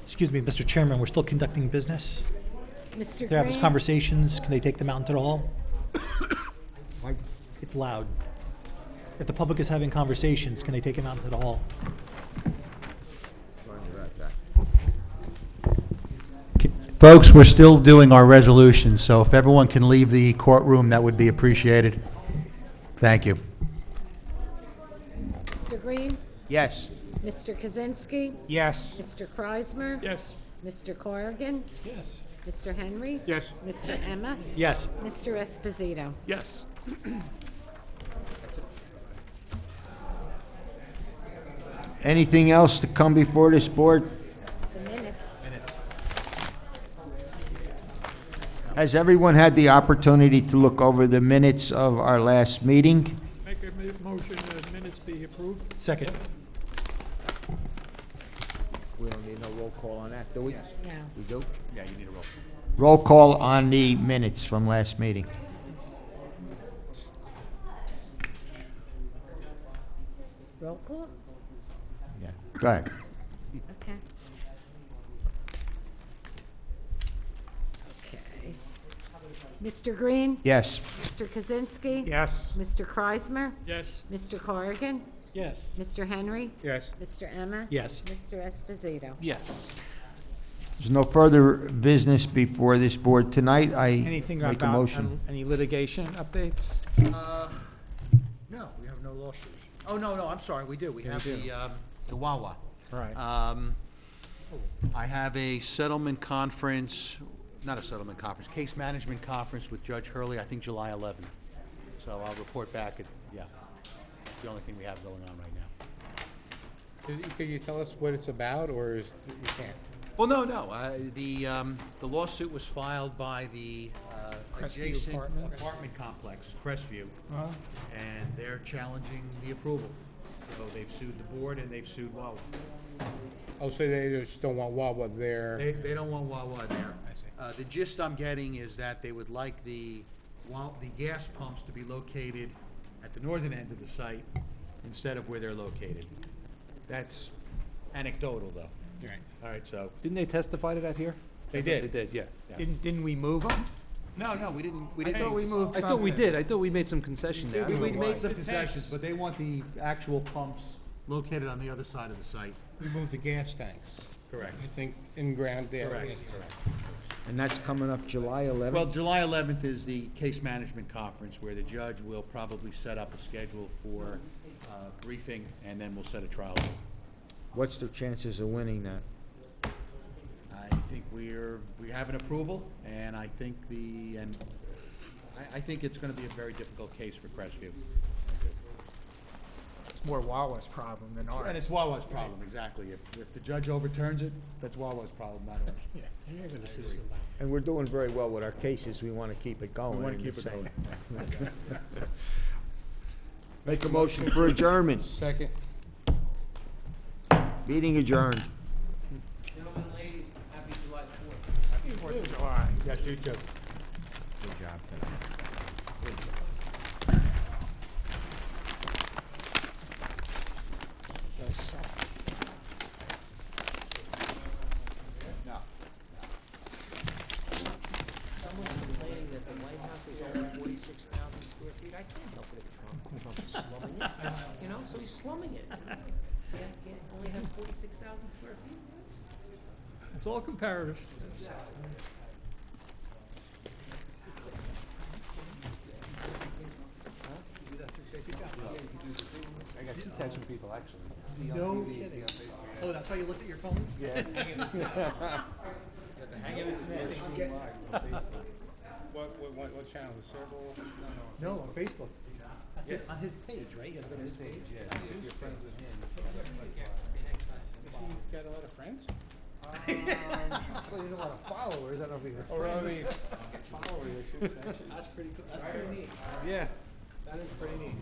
Excuse me, Mr. Chairman, we're still conducting business. Mr. They have these Green? conversations, can they take them out into the hall? It's loud. If the public is having conversations, can they take them out into the hall? Folks, we're still doing our resolution, so if everyone can leave the courtroom, that would be appreciated. Thank you. Mr. Green? Yes. Mr. Kaczynski? Yes. Mr. Kreismer? Yes. Mr. Corrigan? Yes. Mr. Henry? Yes. Mr. Emma? Yes. Mr. Esposito? Yes. Anything else to come before this board? The minutes. Has everyone had the opportunity to look over the minutes of our last meeting? Make a motion that minutes be approved. Second. We don't need no roll call on that, do we? No. We do? Yeah, you need a roll. Roll call on the minutes from last meeting. Roll call? Yeah. Go ahead. Okay. Okay. Mr. Green? Yes. Mr. Kaczynski? Yes. Mr. Kreismer? Yes. Mr. Corrigan? Yes. Mr. Henry? Yes. Mr. Emma? Yes. Mr. Esposito? Yes. There's no further business before this board tonight. I Anything make a about motion. any litigation updates? No, we have no lawsuits. Oh, no, I'm sorry, we do. We have the Wawa. Right. I have a settlement conference, not a settlement conference, case management conference with Judge Hurley, I think July 11th. So I'll report back at, it's the only thing we have going on right now. Can you tell us what it's about, or is, you can't? Well, no. The lawsuit was filed by the Crestview adjacent apartment? apartment complex, Crestview, and they're challenging the approval. So they've sued the board and they've sued Wawa. Oh, so they just don't want Wawa there? They don't want Wawa there. The gist I'm getting is that they would like the gas pumps to be located at the northern end of the site instead of where they're located. That's anecdotal, though. Right. All right, so, Didn't they testify to that here? They I thought did. They did, yeah. Didn't we move them? no, we didn't. I thought we moved I thought we something. did. I thought we made some concession there. I We don't know made why. some concessions, but they want the actual pumps located on the other side of the site. We moved the gas tanks. Correct. I think in ground there. Correct. yes. And that's coming up July 11th? Well, July 11th is the case management conference where the judge will probably set up a schedule for briefing, and then we'll set a trial date. What's the chances of winning that? I think we have an approval, and I think I think it's gonna be a very difficult case for Crestview. It's more Wawa's problem than ours. And it's Wawa's problem, exactly. If the judge overturns it, that's Wawa's problem, not ours. Yeah, and you're gonna sue somebody. And we're doing very well with our cases. We want to keep it going. We wanna I'm keep it just saying. going. Make a motion for adjournment. Second. Meeting adjourned. Gentlemen, ladies, happy July 4th. Happy 4th of July. Yes, you too. Good job tonight. Someone's complaining that the White House is only 46,000 square feet. I can't help it if Trump is slumming it. You know, so he's slumming it. Only has 46,000 square feet? It's all comparative. It's- I got two types of people, actually. See on No TV, see kidding. on Facebook. Oh, that's why you looked at your phone? Yeah. What channel, the Serval? No, on Facebook. That's it, on his page, right? You gotta go to his page. Yeah, if you're friends with him. Has he got a lot of friends? Well, you know, a lot of followers, I don't know if you're. Or, I mean, followers, I should say. That's pretty cool, that's pretty neat. Yeah. That is pretty neat.